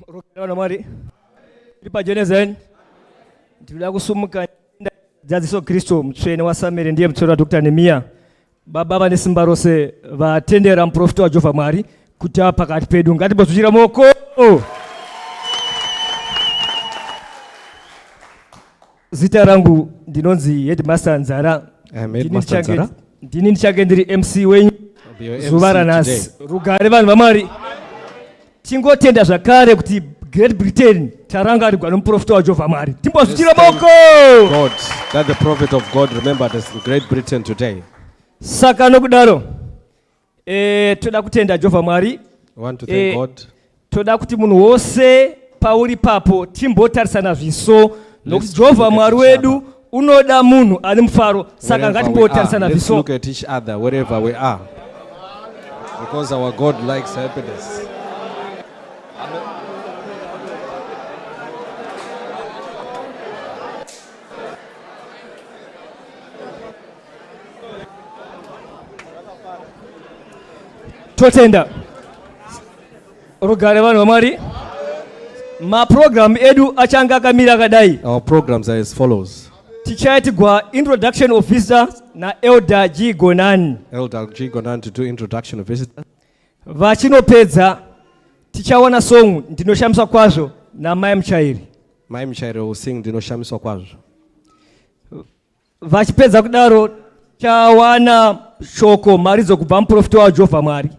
Rokana mari. Lipa Jenezen. Ndila kusumuka jaziso Kristo mtswene wasamere ndiye mtswene Dr. Nemia. Baba vanesimba rose vatendera muprofita wa Jehovha Mwari kuti pakati pedu ngatimbozvira moko. Zita rangu ndinonzi Headmaster Nzara. Ndini ndichage ndiri MC wenyu zuva ranhasi. Rugare vanhu vamwari. Tingotenda zvakare kuti Great Britain tarangarirwa nomuprofita wa Jehovha Mwari. Timbozvira moko. God, that the prophet of God remembered us in Great Britain today. Saka nokudaro toda kutenda Jehovha Mwari. I want to thank God. Toda kuti munhu wose pauri papo timbotarisana zviso nokuti Jehovha Mwari wedu unoda munhu ane mufaro. Saka ngatimbotarisana let's zviso. look at each other wherever we are, because our God likes happiness. Totenda rugare vanhu vamwari. Maprogram edu achanga akamira kadai. Our programs are as follows. Tichaitigwa introduction of visitors na Elder G Gonan. Elder G Gonan to do introduction of visitors. Vachinopedza tichaona song ndinoshamiswa kwazvo na Mai Muchairi. Mai Muchairi will sing ndinoshamiswa kwazvo. Vachipedza kudaro chawana shoko maridzo kubva muprofita wa Jehovha Mwari.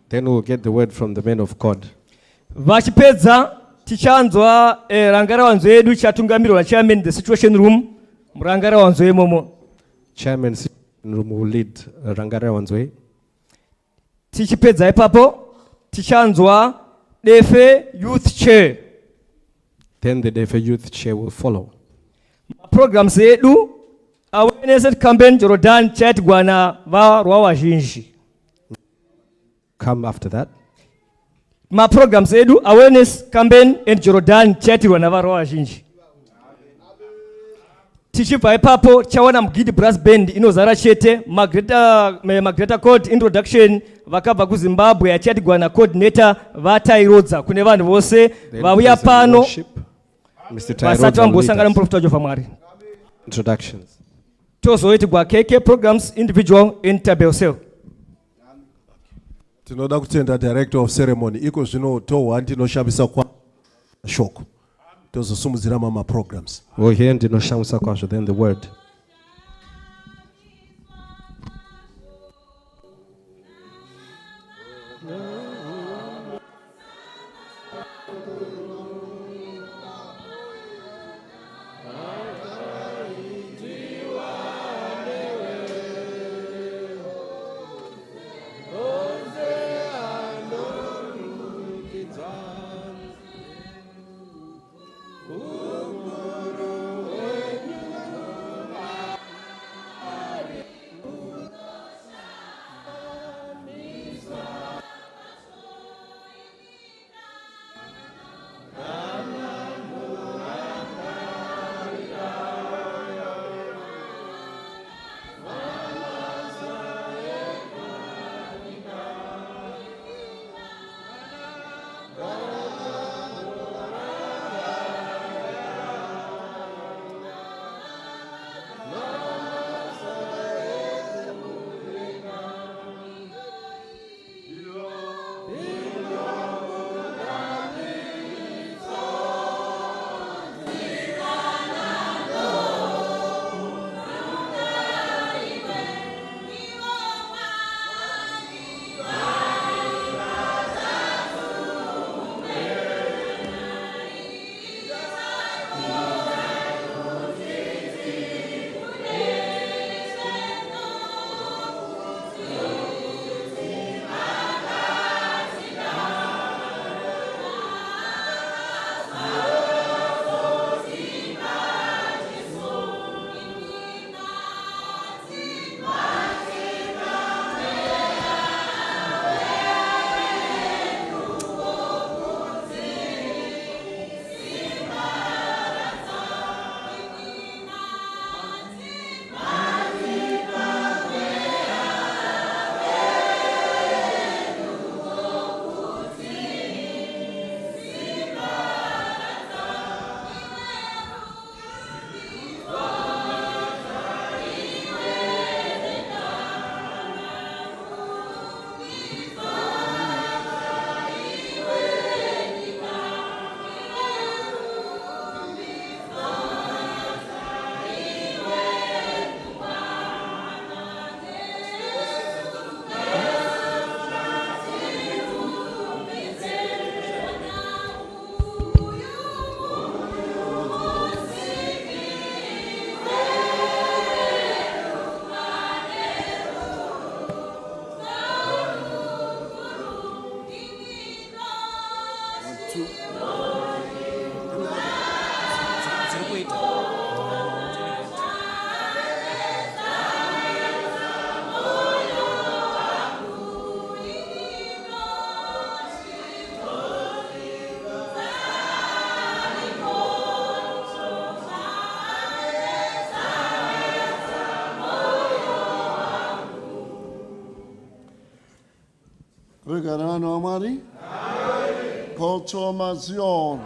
Then we'll get the word from the men of God. Vachipedza tichanzwa rangarawanzo yedu chatungamirirwa chairman the situation room murangarawanzo yemomo. Chairman room will lead rangarawanzo. Tichipedza ipapo tichanzwa defe youth chair. Then the defe youth chair will follow. Programs yedu awareness campaign Jordan chaitigwa na varwa vazhinji. Come after that. Programs edu awareness campaign and Jordan chaitigwa na varwa vazhinji. Tichibva ipapo chawana mugidi brass band inozara chete Magreta Code introduction vakabva kuZimbabwe achatigwa na coordinator vatairodza kune vanhu vose vauya pano vasati vambosangana muprofita wa Jehovha Mwari. Introductions. Tozoitigwa KK programs individual and tabel. Tinoda kutenda director of ceremony iko zvino tohwa ndinoshamisa kwa shoko tozosumudzira mama programs. We'll hear ndinoshamisa kwazvo, then the word. Regarano amari? Kotomazion.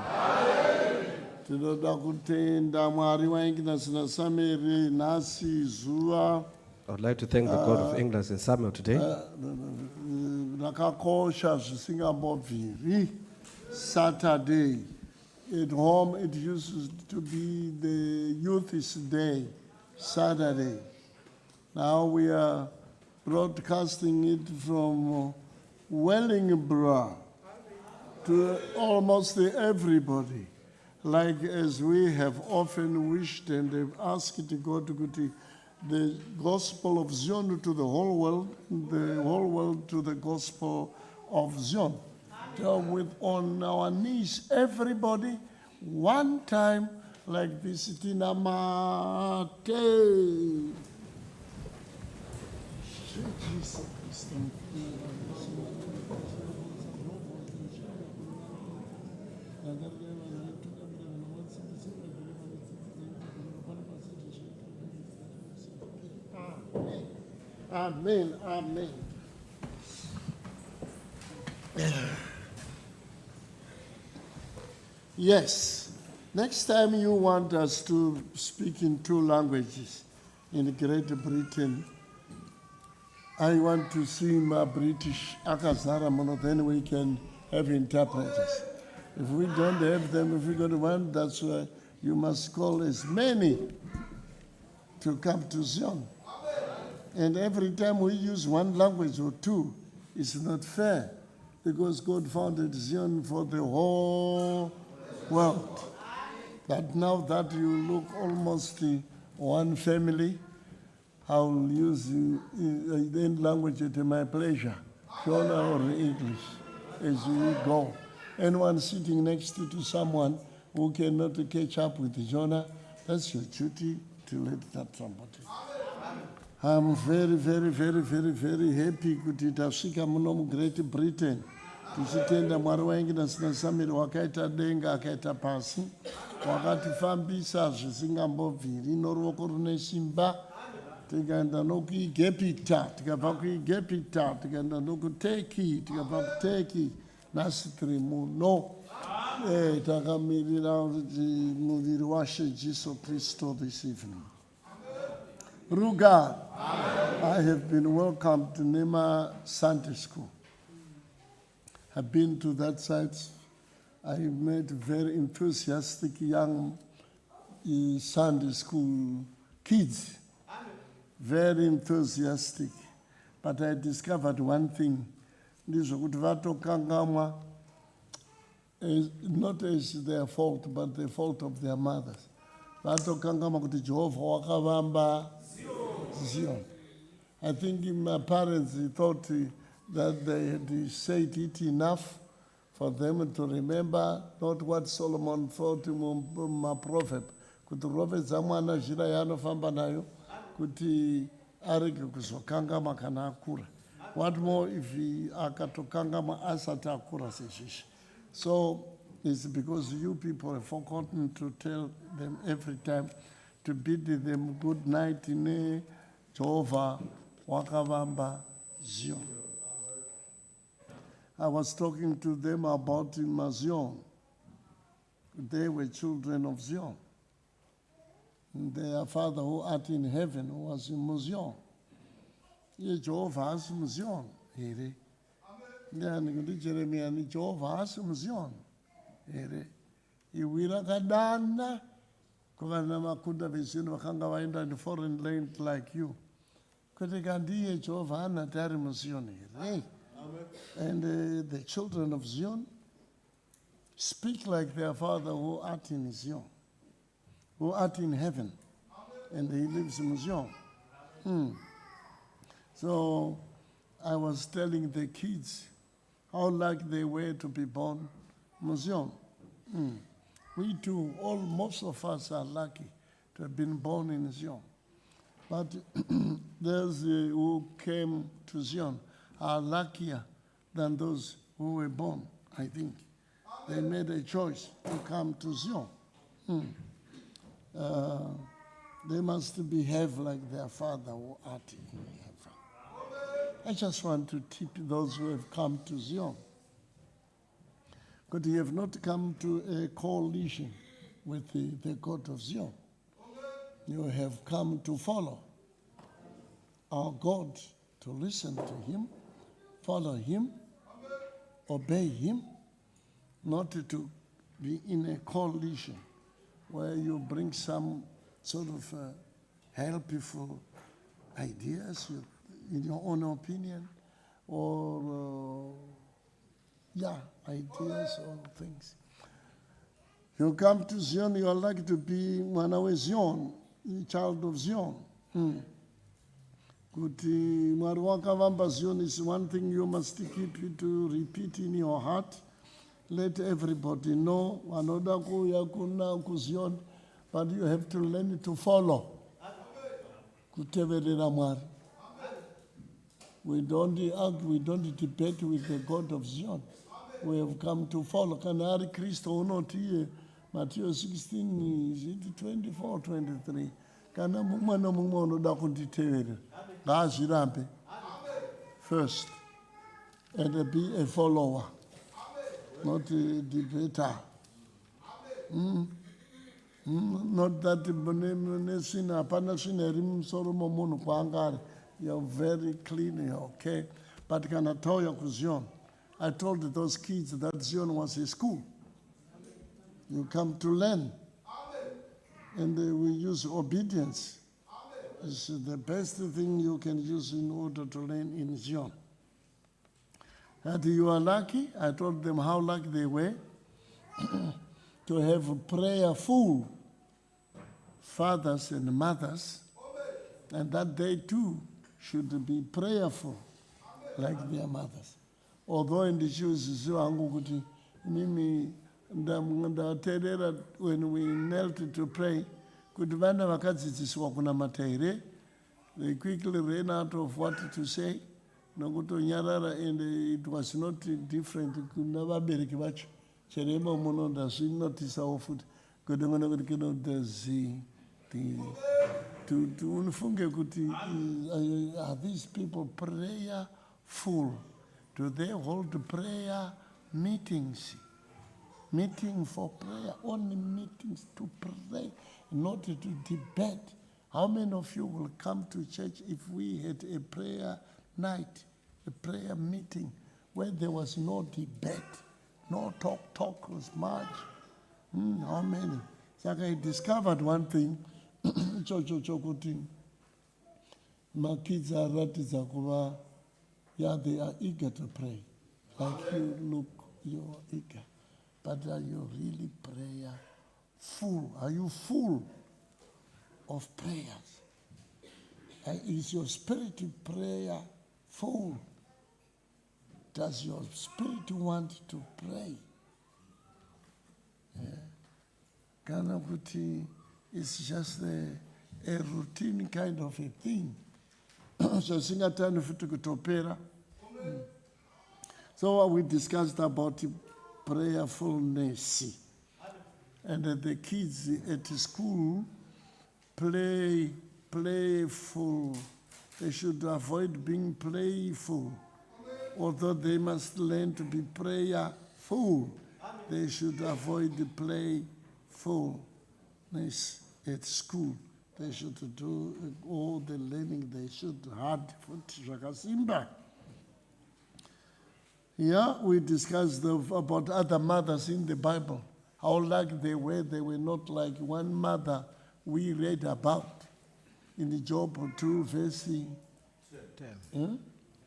Tinoda kutenda Mwari waEngland naSamuel nasi zuva. I would like to thank the God of England and Samuel today. Rakakosha zvisingambobviri. Saturday. At home it used to be the youth's day, Saturday. Now we are broadcasting it from Wellingborough to almost everybody. Like as we have often wished and have asked God to go to the gospel of Zion to the whole world, the whole world to the gospel of Zion. So with on our knees, everybody, one time like this, Tinamate. Jesus Christ. Amen, amen. Yes. Next time you want us to speak in 2 languages in Great Britain, I want to see my British akazara mono, then we can have interpreters. If we don't have them, if we got one, that's why you must call as many to come to Zion. And every time we use one language or 2, it's not fair, because God founded Zion for the whole world. But now that you look almost one family, I'll use the language at my pleasure, Shona or English, as we go. Anyone sitting next to someone who cannot catch up with Jonah, that's your duty to let that somebody. I'm very, very, very, very, very happy kuti tasvika muno muGreat Britain. Tichitenda Mwari waEngland naSamuel wakaita denga akaita pasi, wakatifambisa zvisingambobviri noruoko rune simba. Tikaenda nokuIgipta, tikabva kuIgipta, tikaenda nokuTurkey, tikabva kuTurkey, nhasi tiri muno. Takamirira muviri waShe Jesu Kristu this evening. Ruga, I have been welcomed to Nema Sunday School. I've been to that site. I met very enthusiastic young Sunday school kids. Very enthusiastic. But I discovered one thing. Not as their fault, but the fault of their mothers. Vatokangama kuti Jehovah wakavamba Zion. I think my parents thought that they had said it enough for them to remember, not what Solomon thought in my proverb. Kuti rove zamwana zhira yanofamba nayo, kuti arege kuzokangama kana akura. What more if akatokangama asati akura sezvishi? So it's because you people have forgotten to tell them every time to bid them good night in Jehovah wakavamba Zion. I was talking to them about in Zion. They were children of Zion. Their Father who art in heaven was in Zion. Jehovah is in Zion. Jeremiah ni Jehovah is in Zion. Iwira kadana kuvana makunda vezino vakanga vaenda in foreign land like you. Kuti kandiye Jehovah anatari muZion here. And the children of Zion speak like their Father who art in Zion, who art in heaven, and he lives in Zion. So I was telling the kids how lucky they were to be born Museum. We too, most of us are lucky to have been born in Zion. But those who came to Zion are luckier than those who were born, I think. They made a choice to come to Zion. They must behave like their father who art in heaven. I just want to tip those who have come to Zion. But you have not come to a coalition with the God of Zion. You have come to follow our God, to listen to him, follow him, obey him, not to be in a coalition where you bring some sort of helpful ideas in your own opinion, or ideas or things. You come to Zion, you are like to be one of Zion, a child of Zion. Kuti Mwari wakavamba Zion is one thing you must keep to repeat in your heart. Let everybody know wanoda kuya kuna kuzion, but you have to learn to follow. Kuteverera Mwari. We don't argue, we don't debate with the God of Zion. We have come to follow. Kana ari Kristo unotiye Matthew 16, is it 24, 23? Kana mumwe no mumwe unoda kunditeverera. Ngazirambe first and be a follower, not a debater. Not that you're very clean, you're okay. But can I tell you, Zion? I told those kids that Zion was a school. You come to learn. And we use obedience. It's the best thing you can use in order to learn in Zion. And you are lucky. I told them how lucky they were to have prayerful fathers and mothers, and that they too should be prayerful like their mothers. Although in the Jews, when we knelt to pray, they quickly ran out of what to say. And it was not different. Are these people prayerful? Do they hold prayer meetings? Meeting for prayer, only meetings to pray, not to debate. How many of you will come to church if we had a prayer night, a prayer meeting, where there was no debate, no talk was much? How many? So I discovered one thing. My kids are ready to they are eager to pray. Like you look, you're eager. But are you really prayerful? Are you full of prayers? Is your spirit prayer full? Does your spirit want to pray? Kanakuti is just a routine kind of a thing. So we discussed about prayerfulness, and the kids at school playful. They should avoid being playful, although they must learn to be prayerful. They should avoid the playfulness at school. They should do all the learning. They should hard foot shakasimba. Yeah, we discussed about other mothers in the Bible, how like they were not like one mother we read about in Job 2, verse 10.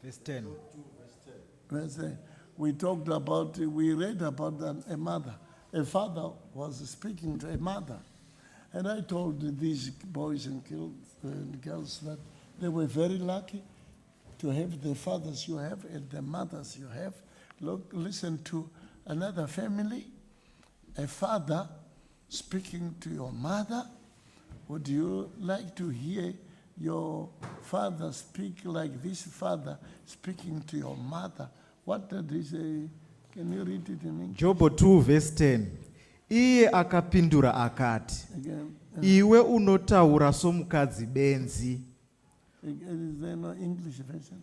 Verse 10. Verse 10. We read about a mother. A father was speaking to a mother. And I told these boys and girls that they were very lucky to have the fathers you have and the mothers you have. Listen to another family, a father speaking to your mother? Would you like to hear your father speak like this father speaking to your mother? What did he say? Can you read it in English? Job 2 verse 10. Iye akapindura akati, Again. iwe unotaura somukadzi benzi. Is there no English version?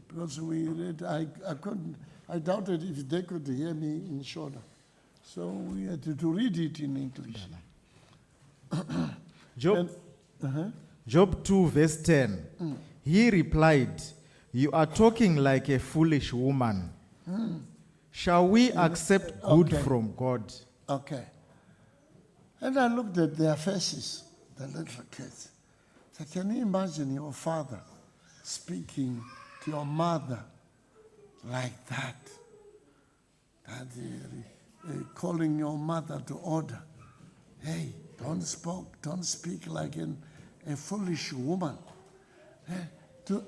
Because we read, I couldn't, I doubted if they could hear me in Shona. So we had to read it in English. Job 2 verse 10. He replied, you are talking like a foolish woman. Shall we accept good from God? Okay. And I looked at their faces, the little kids. So can you imagine your father speaking to your mother like that? And calling your mother to order. Hey, don't speak like a foolish woman.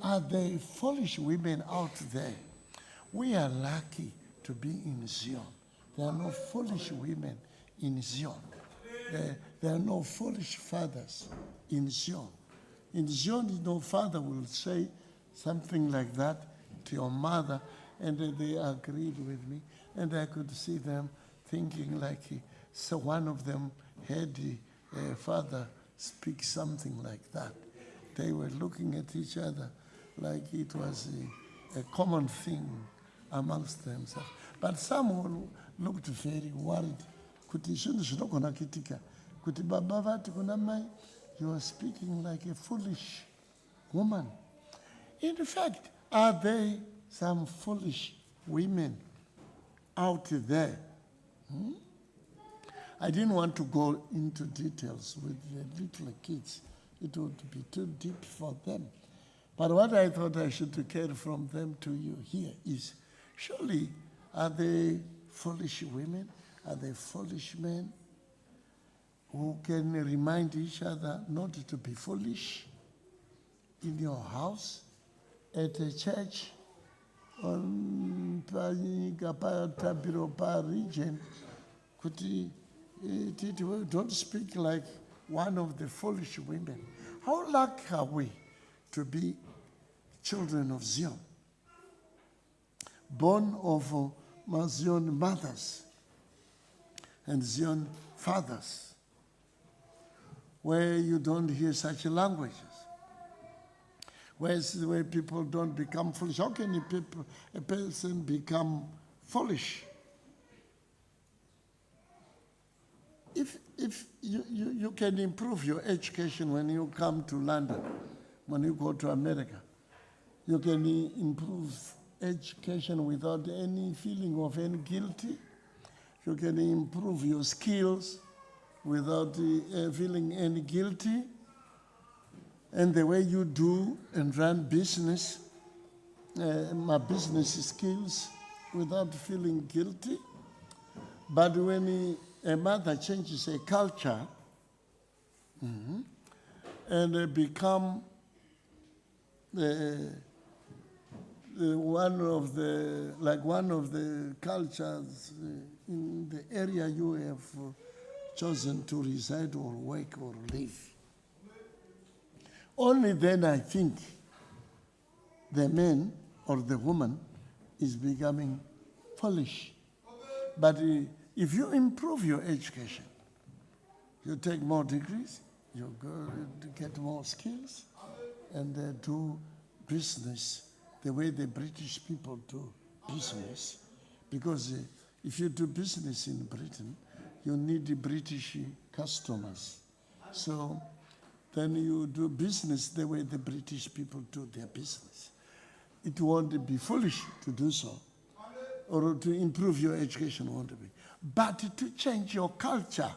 Are there foolish women out there? We are lucky to be in Zion. There are no foolish women in Zion. There are no foolish fathers in Zion. In Zion, no father will say something like that to your mother, and they agreed with me, and I could see them thinking like, so one of them had a father speak something like that. They were looking at each other like it was a common thing amongst themselves. But some looked very worried. Kuti zvinhu zvinogona kuitika. Kuti baba vati kuna mai, you are speaking like a foolish woman. In fact, are there some foolish women out there? I didn't want to go into details with the little kids. It would be too deep for them. But what I thought I should carry from them to you here is, surely are they foolish women? Are they foolish men who can remind each other not to be foolish in your house, at a church, on Tabiro region? Don't speak like one of the foolish women. How lucky are we to be children of Zion, born of Zion mothers and Zion fathers, where you don't hear such languages, where people don't become foolish. How can a person become foolish? If you can improve your education when you come to London, when you go to America, you can improve education without any feeling of any guilty. You can improve your skills without feeling any guilty. And the way you do and run business, my business skills, without feeling guilty. But when a mother changes a culture and become one of the cultures in the area you have chosen to reside or work or live, only then I think the man or the woman is becoming foolish. But if you improve your education, you take more degrees, you go to get more skills, and do business the way the British people do business. Because if you do business in Britain, you need the British customers. So then you do business the way the British people do their business. It won't be foolish to do so, or to improve your education won't be. But to change your culture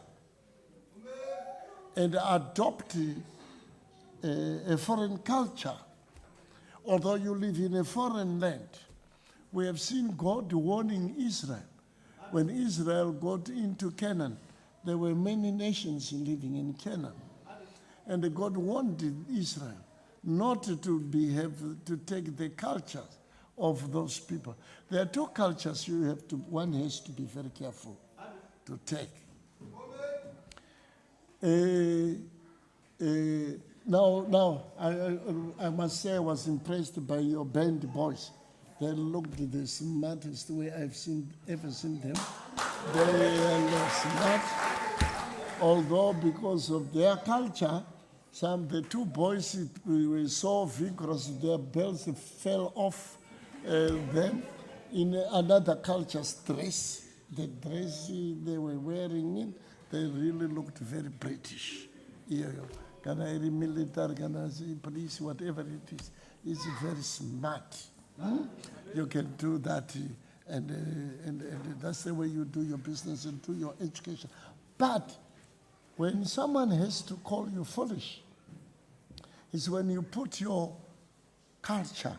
and adopt a foreign culture, although you live in a foreign land. We have seen God warning Israel. When Israel got into Canaan, there were many nations living in Canaan. And God warned Israel not to take the cultures of those people. There are two cultures one has to be very careful to take. Now, I must say I was impressed by your band boys. They looked the smartest way I've ever seen them. They are smart, although because of their culture, the two boys were so vigorous, their belts fell off them. In another culture's dress, the dress they were wearing, they really looked very British. Can I be military, can I say police, whatever it is, it's very smart. You can do that, and that's the way you do your business and do your education. But when someone has to call you foolish, it's when you put your culture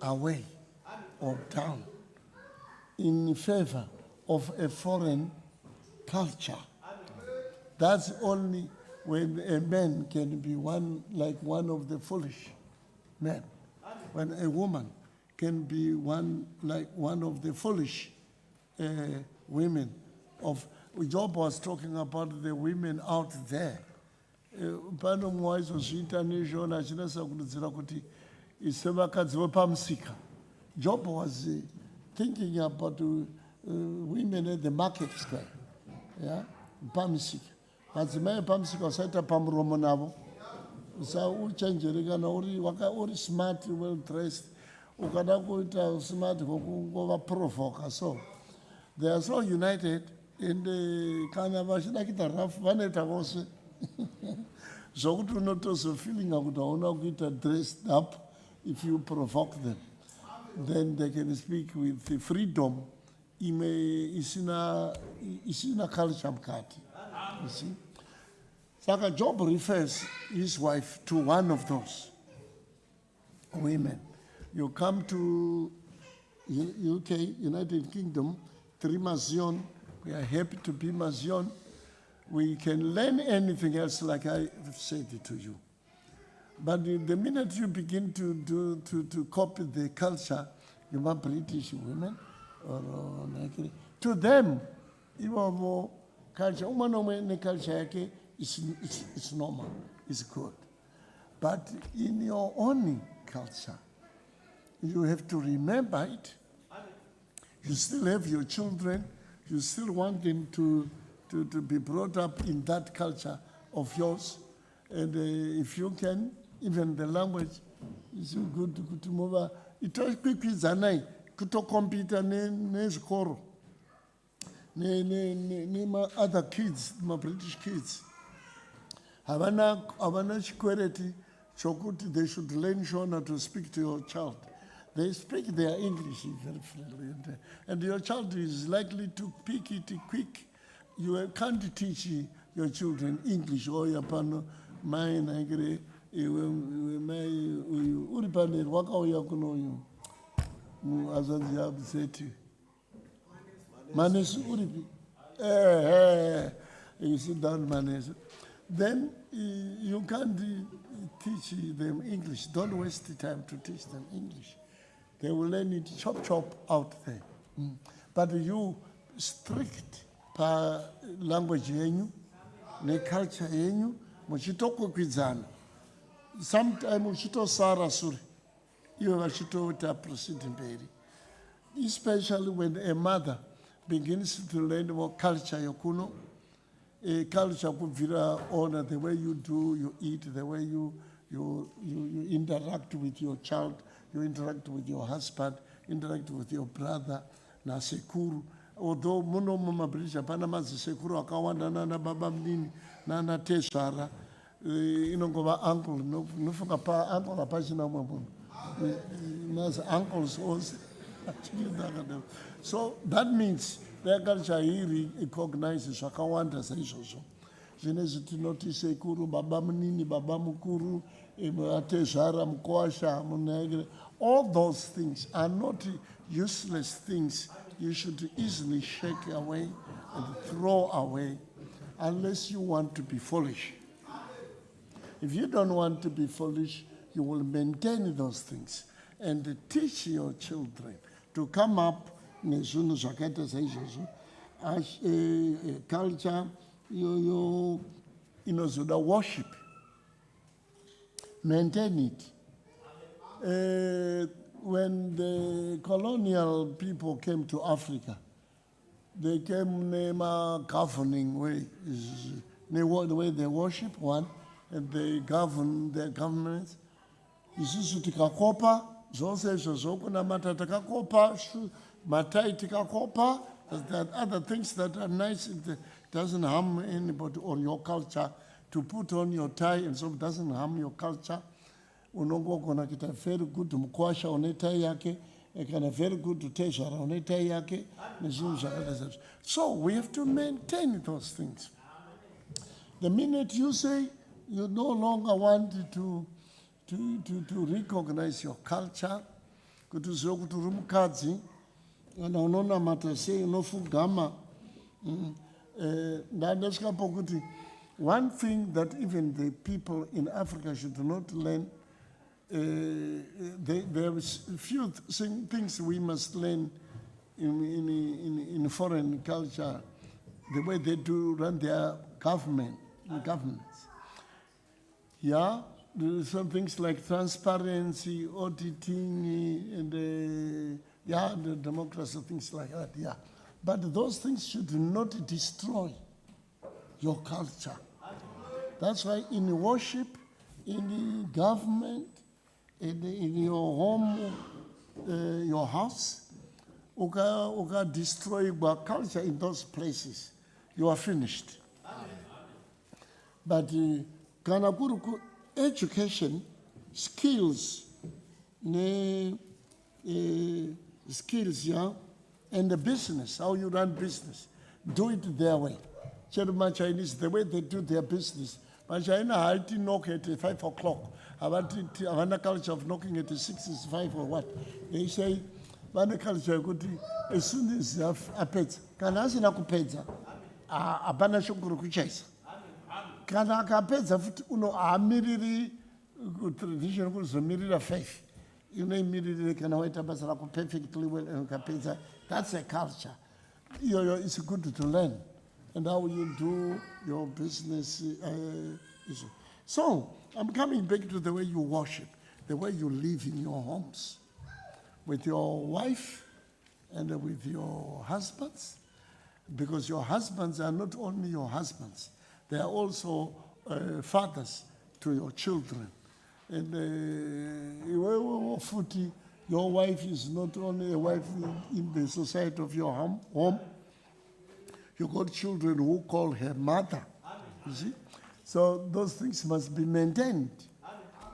away or down in favor of a foreign culture. That's only when a man can be one of the foolish men. When a woman can be one of the foolish women. Job was talking about the women out there. Pano mwaizvo zviinternational achinasa kurudzira kuti sevakadzi vepamusika. Job was thinking about women at the market square. Yeah, pamusika. Madzimai pamusika usaita pamuromo navo. Uchenjere kana uri smart, well dressed. Ukada kuita smart ngova provoke. So they are so united. And kana vachida kuita rough vanoita vose. Zvokuti unotozofeeling kuti hauna kuita dressed up if you provoke them. Then they can speak with the freedom isina culture mukati. You see? Saka Job refers his wife to one of those women. You come to UK, United Kingdom, 3 Mazion, we are happy to be Mazion. We can learn anything else like I said it to you. But the minute you begin to copy the culture, you want British women, or to them, even culture, it's normal, it's good. But in your own culture, you have to remember it. You still have your children, you still want them to be brought up in that culture of yours. And if you can, even the language is good to move. It was quickly zanai, to compete nezikoro. Other kids, my British kids. Havana chikweleti chokuti they should learn Shona to speak to your child. They speak their English very friendly, and your child is likely to pick it quick. You can't teach your children English or Japano. Mine, I agree. Uripane wakauya kuno azanzi abseti. Manes uripi. You sit down, Manes. Then you can't teach them English. Don't waste the time to teach them English. They will learn it chop out there. But you strict pa language yenyu, ne culture yenyu, muchitokwidzana. Sometimes muchitosara suri, iwe vachitota proceed mberi. Especially when a mother begins to learn more culture yokuno, a culture kubvira honor, the way you do, you eat, the way you interact with your child, you interact with your husband, interact with your brother, na sekuru. Although muno British hapana mazisekuru akawanda nana baba mnini nana teshara inongova uncle nofunga pa uncle apachina mwabuno nas uncles also. So that means their culture here recognizes akawanda saizvozvo zvine zvitinoti sekuru baba mnini baba mukuru atezvara mukwasha munagire. All those things are not useless things you should easily shake away and throw away unless you want to be foolish. If you don't want to be foolish, you will maintain those things. and teach your children to come up nezvinhu zvakaita saizvozvo. Culture inozoda worship. Maintain it. When the colonial people came to Africa, they came in a governing way. The way they worship one, and they govern their governments. Isusu tikakopa, zvose izvo zvokunamata takakopa, matai tikakopa, there are other things that are nice. It doesn't harm anybody or your culture. To put on your tie and so it doesn't harm your culture. Unongogona kita very good mkwasha une tie yake, kana very good teshara une tie yake. So we have to maintain those things. The minute you say you no longer want to recognize your culture, kuti zokuti rumukadzi kana unona matase unofugama ndandasikapo kuti one thing that even the people in Africa should not learn, there is a few things we must learn in foreign culture, the way they do run their governments. Yeah, there are some things like transparency, auditing, and the democracy, things like that, yeah. But those things should not destroy your culture. That's why in worship, in the government, in your home, your house, uka destroy your culture in those places, you are finished. But kana kuru education, skills, skills, yeah, and the business, how you run business, do it their way. Chinese, the way they do their business. China, I didn't knock at 5 o'clock. I want a culture of knocking at 6 5 or what. They say, one culture as soon as you have a pet, can I say a pizza? A banana kuchaisa. Can I pizza? Uno a mirror tradition was a mirror of faith. You know, immediately can wait a perfectly well and pizza. That's a culture. It's good to learn. And how you do your business. So, I'm coming back to the way you worship, the way you live in your homes, with your wife and with your husbands, because your husbands are not only your husbands, they are also fathers to your children. And your wife is not only a wife in the society of your home, you got children who call her mother, you see? So those things must be maintained.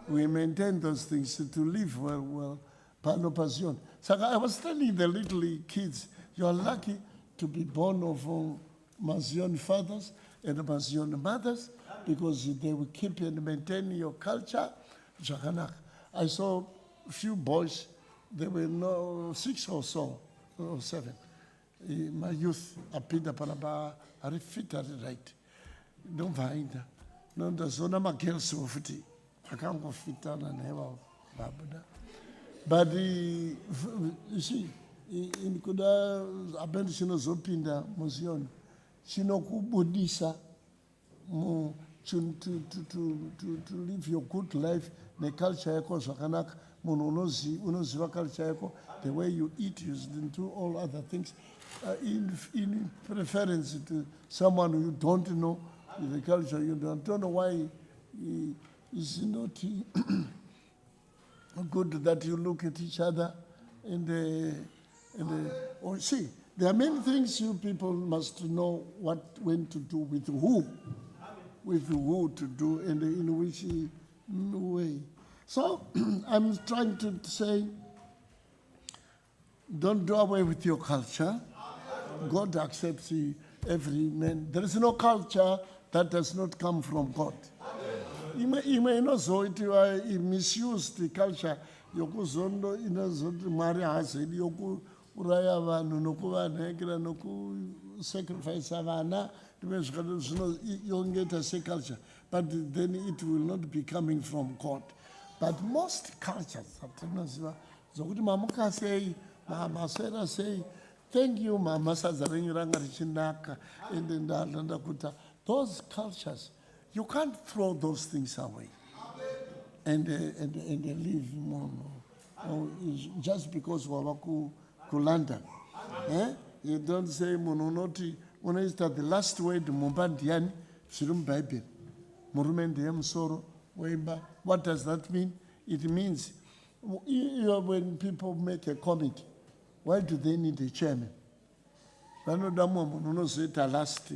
We maintain those things to live well. Pano passion. So I was telling the little kids, you are lucky to be born of Mazion fathers and Mazion mothers, because they will keep and maintain your culture. I saw a few boys, they were 6 or so, or 7. My youth appeared upon a fit at the right. Don't find. No, there's no my girls so fitty. I can't go fit on and have a babuda. But you see, in Kuda, Abendino Zopinda, Museum, Shinoku Buddhisa, to live your good life, the culture, Sakanak, Mononozi, Unoziva culture, the way you eat, you do all other things. In preference to someone you don't know, the culture you don't know why it's not good that you look at each other or see. There are many things you people must know when to do with who to do and in which way. So I'm trying to say, don't do away with your culture. God accepts every man. There is no culture that does not come from God. You may not so it misuse the culture. Yokuzondo inazoti Mari Hasid, Yoku Uraya Vanu, Nokuva Negra, Noku sacrifice Savana, you'll get a culture. But then it will not be coming from God. But most cultures, zokuti mamuka sei, maswera sei, thank you mama sadza renyu ranga richinaka ende ndakuta. Those cultures, you can't throw those things away and leave just because wava ku London. You don't say munonoti unoita the last word mumba ndiani zviri muBhayibheri murume ndiye musoro weimba. What does that mean? It means when people make a committee, why do they need a chairman? Vanoda munhu unozoita last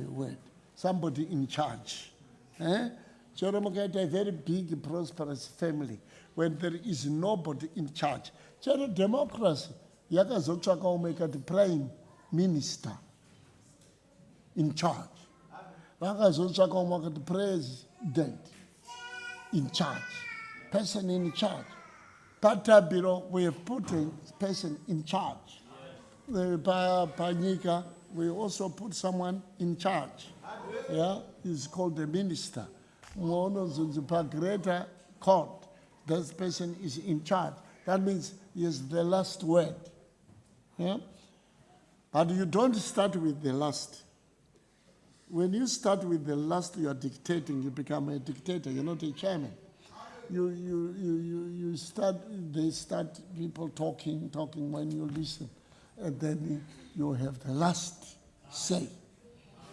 word, somebody in charge. Chero mukaita a very big prosperous family when there is nobody in charge. Chero democracy yakazotsvaka umeka the prime minister in charge. Vakazotsvaka umeka the president in charge. Person in charge. Patabiro, we have put a person in charge. Panika, we also put someone in charge. Yeah, he's called the minister. One of the greater court, that person is in charge. That means he has the last word. Yeah? But you don't start with the last. When you start with the last, you are dictating. You become a dictator. You're not a chairman. You start. They start people talking when you listen, and then you have the last say.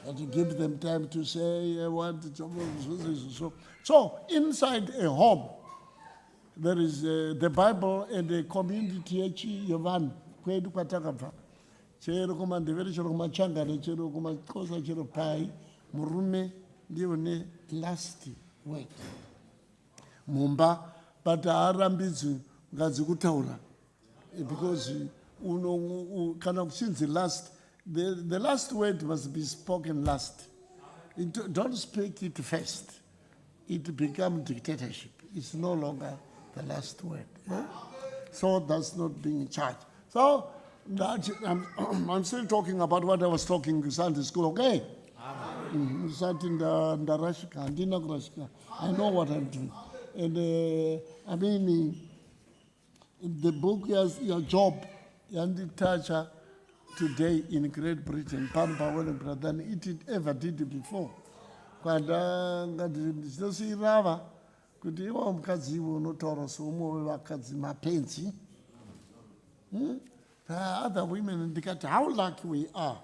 And you give them time to say, I want to. So inside a home, there is the Bible and the community Yovan, kwedu kwatakabva. Chero kumandeveri chero kumachangana chero kumakosa chero pai murume ndiye ne last word. Mumba but arambidzwi ngazi kutaura because kana kuchinzi last. The last word must be spoken last. Don't speak it first. It becomes dictatorship. It's no longer the last word. Yeah? So that's not being in charge. So I'm still talking about what I was talking in Sunday school, okay? I know what I'm doing. And I mean, the book has your job, and toucher today in Great Britain, than it ever did before. Other women indicate how lucky we are.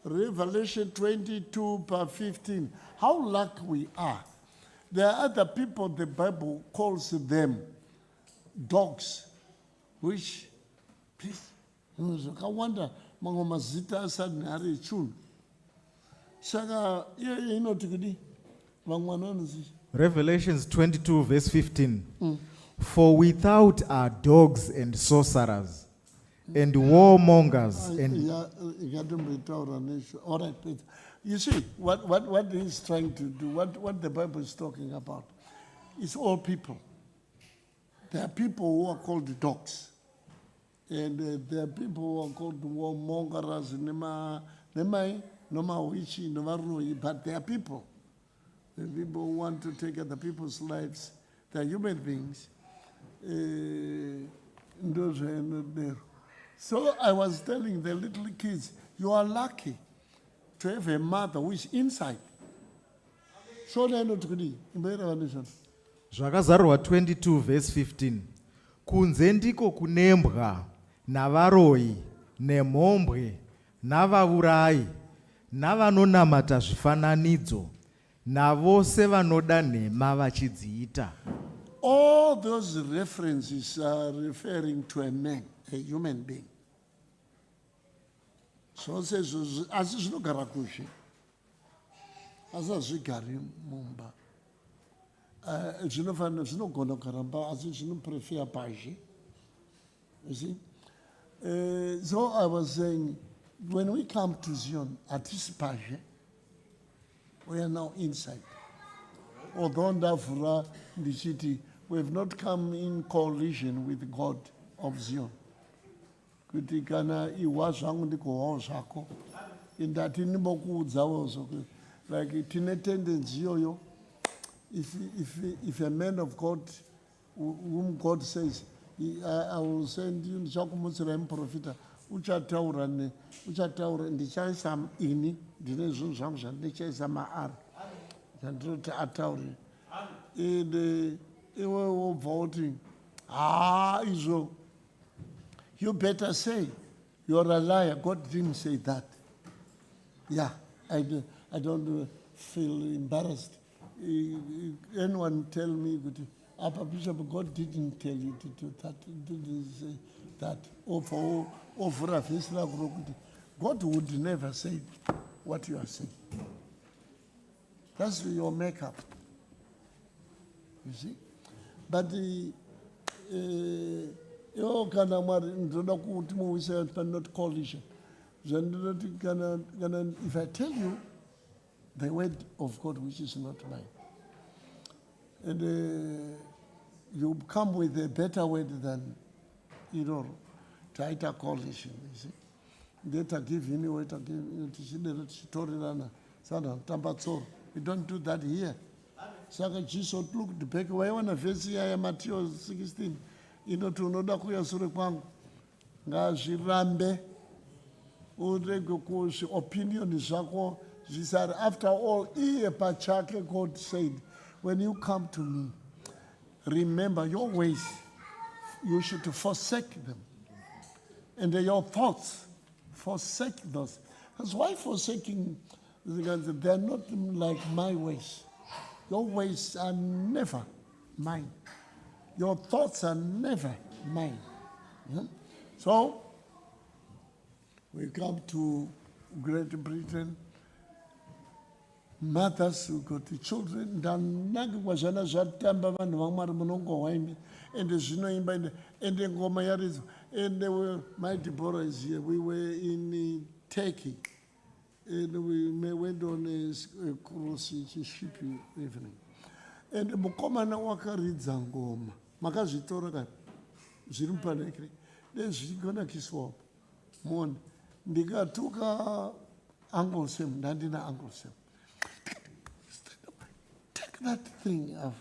Revelation 22:15. How lucky we are. There are other people, the Bible calls them dogs, which, please, I wonder, Mangomazita said, Nari Chun. Saka, you know, Revelations 22, verse 15. For without are dogs and sorcerers, and warmongers, and all right, Peter. You see, what he's trying to do, what the Bible is talking about, is all people. There are people who are called dogs. And there are people who are called warmongers, but they are people. The people who want to take other people's lives. They are human beings. Those are not there. So I was telling the little kids, you are lucky to have a mother who is inside. So they are not good. Zvakazarwa 22 verse 15. Kunze ndiko kunembwa navaroi nemhombwe navaurayi navanonamata zvifananidzo navose vanoda nhema vachidziita. All those references are referring to a man, a human being. So says, as is no garakushi, as is gari mumba. It's no fun, it's no gono karamba, as is no prefer paji. You see? So I was saying, when we come to Zion at this paji, we are now inside. Although the city, we have not come in coalition with God of Zion. Kutikana iwas angundiko zako. In that in also like it in a tendency if a man of God whom God says I will send you ndichakumutsira muprofita uchataura ndichaisa ini ndine zvinhu zvangu zvandichaisa maari zvandinoti ataure ende iwe wobva uti izvo you better say you're a liar. God didn't say that. Yeah, I don't feel embarrassed. Anyone tell me, Bishop, God didn't tell you to do that, didn't say that. God would never say what you are saying. That's your makeup. You see? But kana mwari ndoda kuti muwise not coalition. If I tell you the word of God which is not mine, and you come with a better word than tighter coalition, you see. Data give anyway to give we don't do that here. Saka Jesus looked back. Why want to verse here Matthew 16? Tunoda kuya sure kwangu ngazvirambe urege kuzi opinion zvako zvisari. After all, iye pachake God said, when you come to me, remember your ways, you should forsake them, and your thoughts, forsake those. That's why forsaking, they are not like my ways. Your ways are never mine. Your thoughts are never mine. Yeah? So, we come to Great Britain. Mothers who got the children, and my Deborah is here. We were in Turkey, and we went on a cruise ship evening. And mukomana wakaridza ngoma makazvitora kana zviri mupanekre nezvigona kiswapo mona ndikatuka Uncle Sam ndandina Uncle Sam take that thing off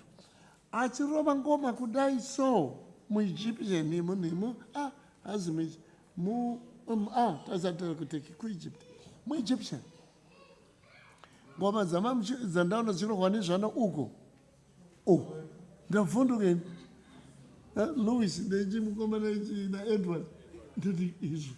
achirova ngoma kudai so muEgyptian nemo azimi tasatara kuteki kuEgypt muEgyptian ngoma dzandaona dzinohwa nezvana uko ndavhundukeni Louis nechimukomana na Edward nditi izvo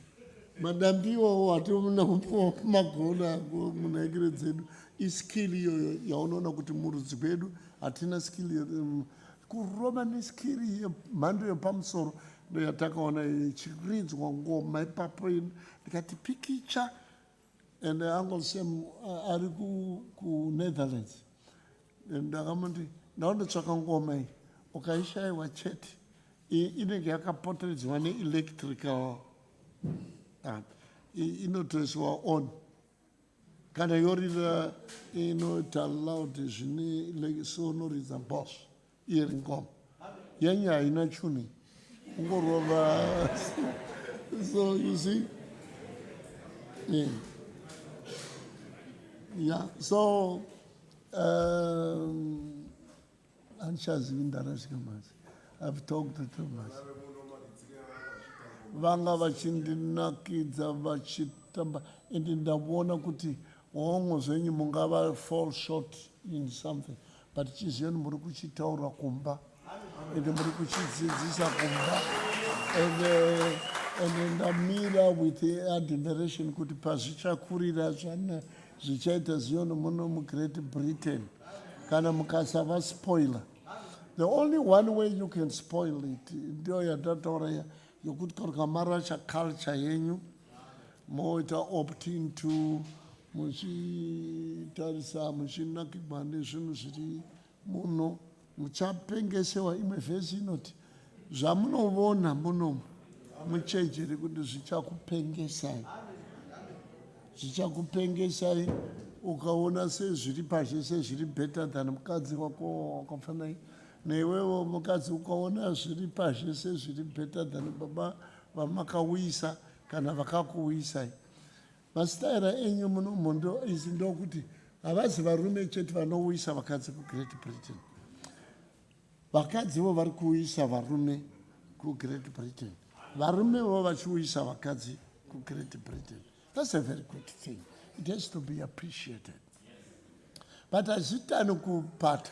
madambiwo atimunakupiwa magona munhaikire dzedu iskili iyoyo yaunoona kuti murudzi kwedu hatina skili kurova neskili yemhando yepamusoro ndoyatakaona ichiridzwa ngoma ipapo ndikati pikicha. And Uncle Sam ari kuNetherlands ndakamati ndaondotsvaka ngoma iyi ukaishayiwa chete inenge yakapoteredzwa neelectrical inotoiswa on kana yorira inoita loud zvine sonoridza bos iri ngoma yenye haina tuning ungorova. So you see, yeah, so I've talked too much. Vanga vachindinakidza vachitamba ende ndavona kuti hongo zvenyu mungava fall short in something, but chiziyoni muri kuchitaura kumba ende muri kuchidzidzisa kumba ende ndamira with admiration kuti pazvichakurira zvana zvichaita ziyoni muno muGreat Britain kana mukasava spoiler. The only one way you can spoil it ndio yatataura yokuti kamarasha culture yenyu moita opt into muchitarisa muchinakirwa nezvinhu zviri muno muchapengesewa. Imwe vhesi inoti zvamunovona munomu muchejere kuti zvichakupengesai ukaona sezviri pashe sezviri better than mukadzi wako wakafanai newewo mukadzi ukaona zviri pashe sezviri better than baba vamakauisa kana vakakuisai. Masitaira enyu munomu ndokuti havazi varume chete vanouisa vakadzi kuGreat Britain, vakadzivo vari kuisa varume kuGreat Britain. Varumewo vachiuyisa vakadzi kuGreat Britain. That's a very good thing. It has to be appreciated. But hazvitani kupata.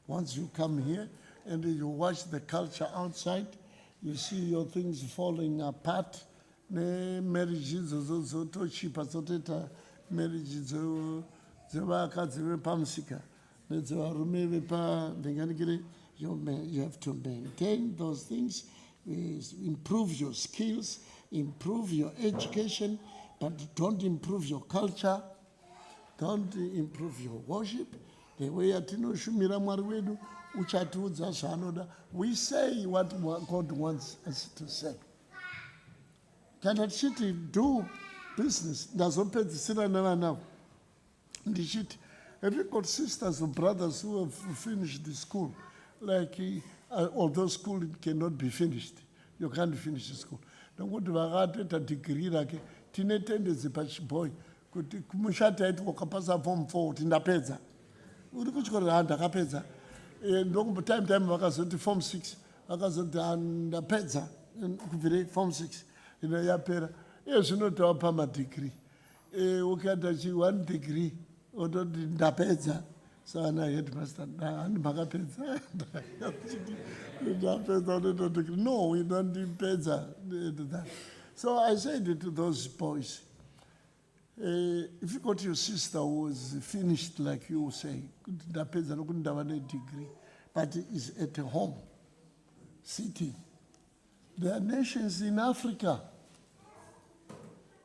Once you come here and you watch the culture outside, you see your things falling apart. Marriages zotochipa zotoita marriages dzevakadzi vepamusika nedzevarume vepavhenganikire. You have to maintain those things, improve your skills, improve your education, but don't improve your culture, don't improve your worship. The way atinoshumira Mwari wedu uchatiudza zvaanoda. We say what God wants us to say. Kana tichiti do business, ndazopedzisira nevanavo ndichiti, have you got sisters or brothers who have finished the school? Like, although school cannot be finished, you can't finish the school. Nokuti vakatoita degree rake tine tendency pachiboy kuti kumushati aiti wakapasa form 4 kuti ndapedza. Uri kuchikora ndakapedza. Time vakazoti form 6 vakazoti ndapedza kubvire form 6 yapera. Iyo zvinotova pamadegree. Ukaita 1 degree ototi ndapedza. So na headmaster, makapedza. No, we don't do pizza. So I said to those boys, if you got your sister who was finished like you say, degree, but is at home, sitting. There are nations in Africa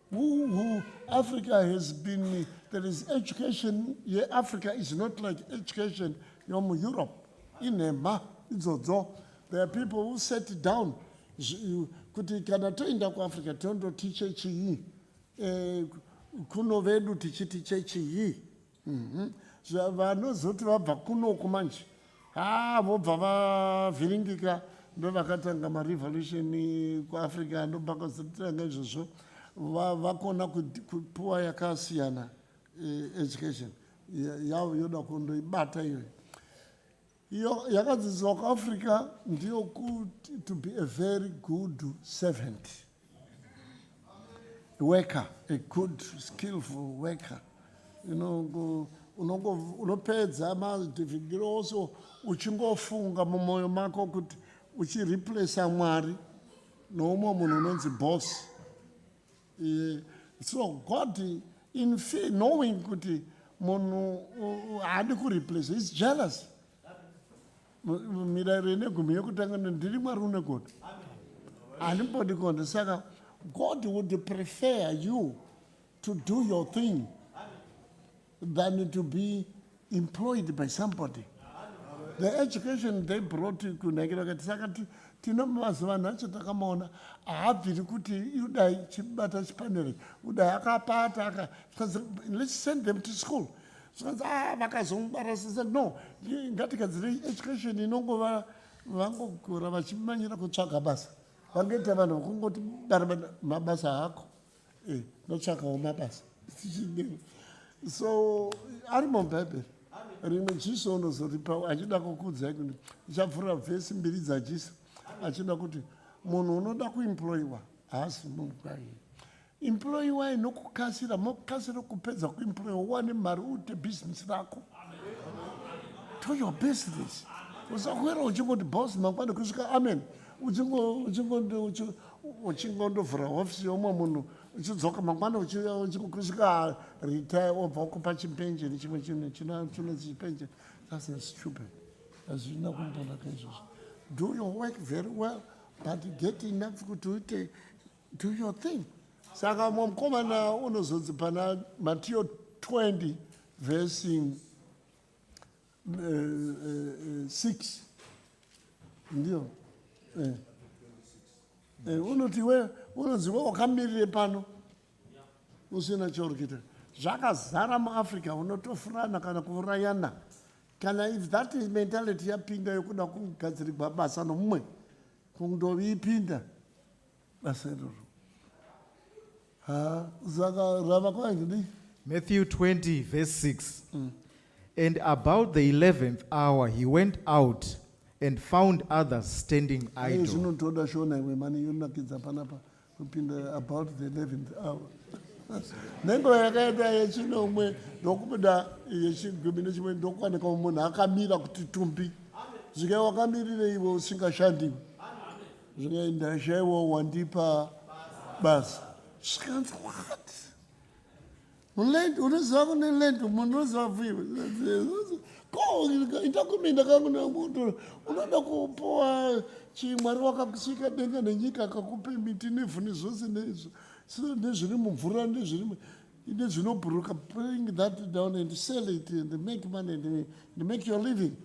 who Africa has been, there is education. Yeah, Africa is not like education in Europe. In there are people who set down. Kuti kana toenda kuAfrica tondo tiche chii. Kuno vedu tiche chii. Vanozoti vabva kuno kumanje. Vobva vavhiringika ndo vakatanga marevolution kuAfrica ndo vakazotanga izvozvo. Vakona kupuwa yakasiyana education yavo yoda kundoibata iyo yakadzidziswa kuAfrica ndiyo kuti to be a very good servant, worker, a good skillful worker. You know, unopedza madegree also uchingofunga mumwoyo mako kuti uchireplace Mwari noumwe munhu unonzi boss. So God, in fear, knowing kuti munhu haadi kureplace, he's jealous. Mirayiro inegumi yekutanga ndiri Mwari une godo. Handipodi godo. Saka God would prefer you to do your thing than to be employed by somebody. The education they brought to kunakira kati saka tino mazuva nacho takamaona haabviri kuti udai chibata chipanere udai akapata let's send them to school. Vakazongobara sisa no ngatigadzire education inongova vangogora vachimanyira kutsvaga basa. Vangoita vanhu vakungoti mabasa ako notsvagawo mabasa. So ari mubhaibheri rimwe Jesu unozoripa achida kukudzai kuti ichavhura vhesi 2 dzaJesu achida kuti munhu unoda kuemployiwa haasi munhu kwaiye. Employiwa inokukasira mokasira kupedza kuemployiwa uwane mari uite bhizinesi rako. Do your business. Usakwera uchingoti boss mangwana kusvika amen. Uchingodovhura hofisi yomwe munhu uchidzoka mangwana kusvika retire obva kupa chipenjeni chimwe chinonzi chipenjeni. That's stupid. Hazvina kumbonaka izvozvo. Do your work very well, but get enough kuti do your thing. Saka mukomana unozodzi pana Matthew 20 verse 6. Ndio. Unoti we unonzi wakamirire pano usina chorokita. Zvakazara muAfrica unotofurana kana kuurayana. Kana if that is mentality yapinda yokuda kugadzirirwa basa nomumwe kundoviipinda basa iroro. Matthew 20 verse 6. And about the 11th hour he went out and found others standing idle. Zvinotoda shona iwe mani yonakidza panapa kupinda about the 11th hour. Nengo yakaita yechinomwe ndokubuda yechigumi nechimwe ndokwanika munhu akamira kuti tumbi. Zvike wakamirire iwe usingashandiwe. Zvike ndashaiwa wandipa basa. Zvikanzi what? Land, unoziva kune land, unoziva viwe. Ko itakuminda kangu namuntu unoda kupoa chimwari wakakusika denga nenyika akakupe miti nevhuni zvose nezvo. So nezviri mumvura nezvinobhuruka, bring that down and sell it and make money and make your living.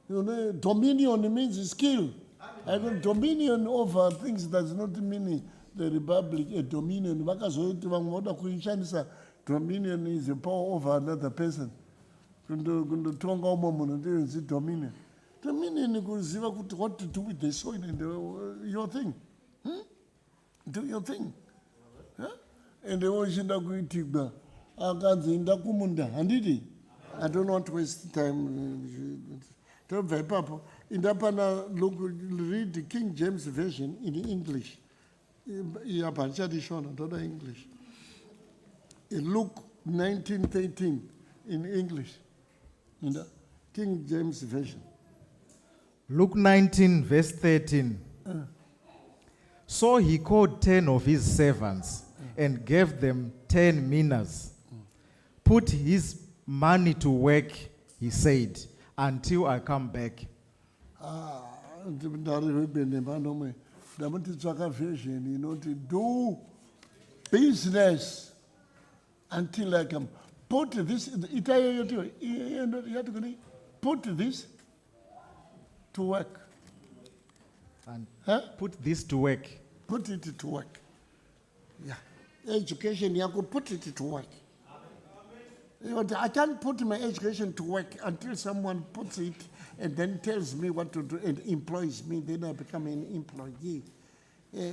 You know, dominion means skill. I got dominion over things does not mean the republic, a dominion. Dominion is a power over another person. Dominion. Dominion is what to do with the soil and your thing. Do your thing. Huh? And the ocean I don't want to waste time. Read King James Version in English. English. Luke 19:13 in English. In the King James Version. Luke 19, verse 13. So he called 10 of his servants and gave them 10 minas. Put his money to work, he said, until I come back. To do business until I come. Put this, put this to work. And put this to work. Put it to work. Yeah. Education, you could put it to work. I can't put my education to work until someone puts it and then tells me what to do and employs me, then I become an employee.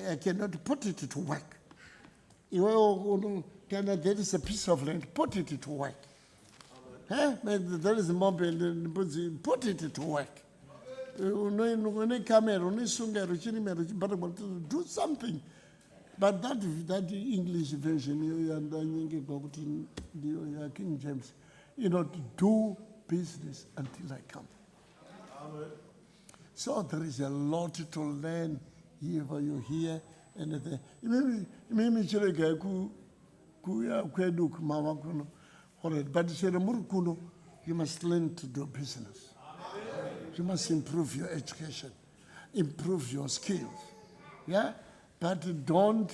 I cannot put it to work. There is a piece of land, put it to work. There is a mobile, put it to work. Do something. But that English version, King James, do business until I come. Amen. So there is a lot to learn here for you here and there. But you must learn to do business. You must improve your education, improve your skills. Yeah? But don't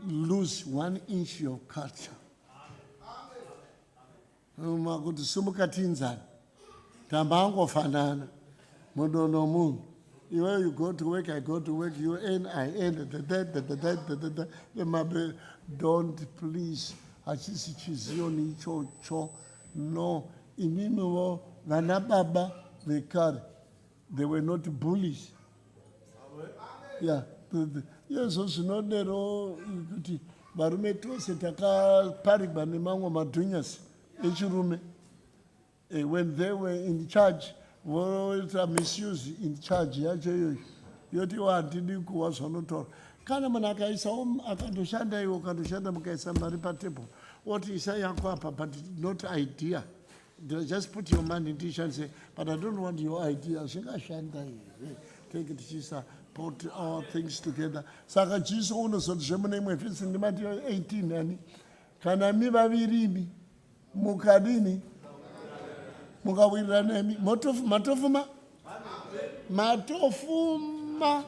lose 1 inch of culture. You go to work, I go to work, you earn, I earn. Don't please. No. They were not bullies. Yeah. Yes, also not there. When they were in charge, misuse in charge. Kana manaka isa akadoshanda iwo kadoshanda mukaisa mari patable. What is but not idea. Just put your money in teacher and say, but I don't want your idea. Take it, Jesus, put all things together. Saka Jesus owns on Germany, if it's in the matter 18, and kana mi vavirimi, mukadini, mukawiranemi, matofuma? Matofuma.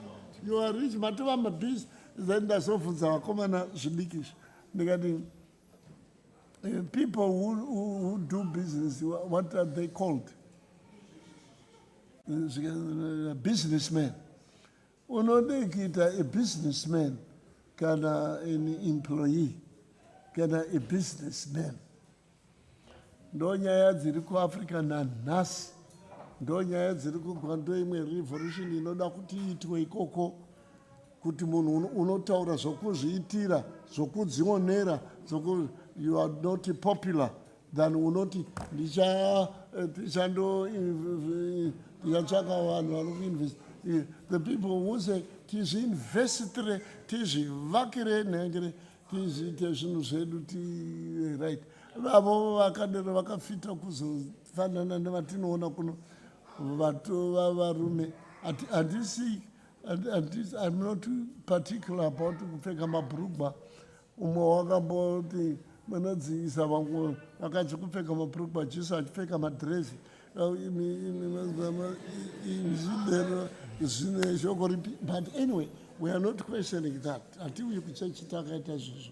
You are rich, matofuma peace, then that's all for the common shilikish. People who do business, what are they called? Businessmen. A businessman, an employee, a businessman. Donya ziriku Africa na nas. Donya ziriku gwando imwe revolution inoda kuti itwe ikoko. Kuti munhu unotaura zvokuzviitira, zvokudzionera, you are not popular, then unoti The people who say, "Tis investre, tis vakire negre, tis right." Vavo vakadero vakafita kuzofanana nevatinoona kuno varume. I'm not too particular about kupfeka mabhurugwa. Umwe wakamboti manodziisa vamwe vakadzi kupfeka mabhurugwa, Jesu achipfeka madhirezi. But anyway, we are not questioning that. Until we church takaita zvizvo.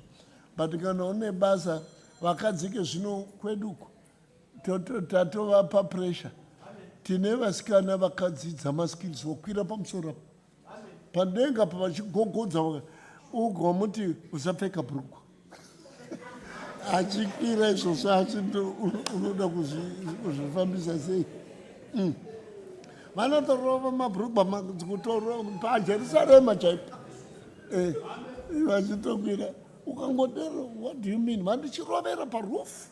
But kana une basa vakadzike zvino kweduko tatovapa pressure. Tine vasikana vakadzidza maskills vokwira pamusoro padenga pavachigogodza ugwa muti usapfeka bhurugwa. Achikwira izvozvo asi unoda kuzvifambisa sei? Vanotorova mabhurugwa kutorova pajerusarema chaipo vachitokwira ukangodero. What do you mean? Vandichirovera paroof.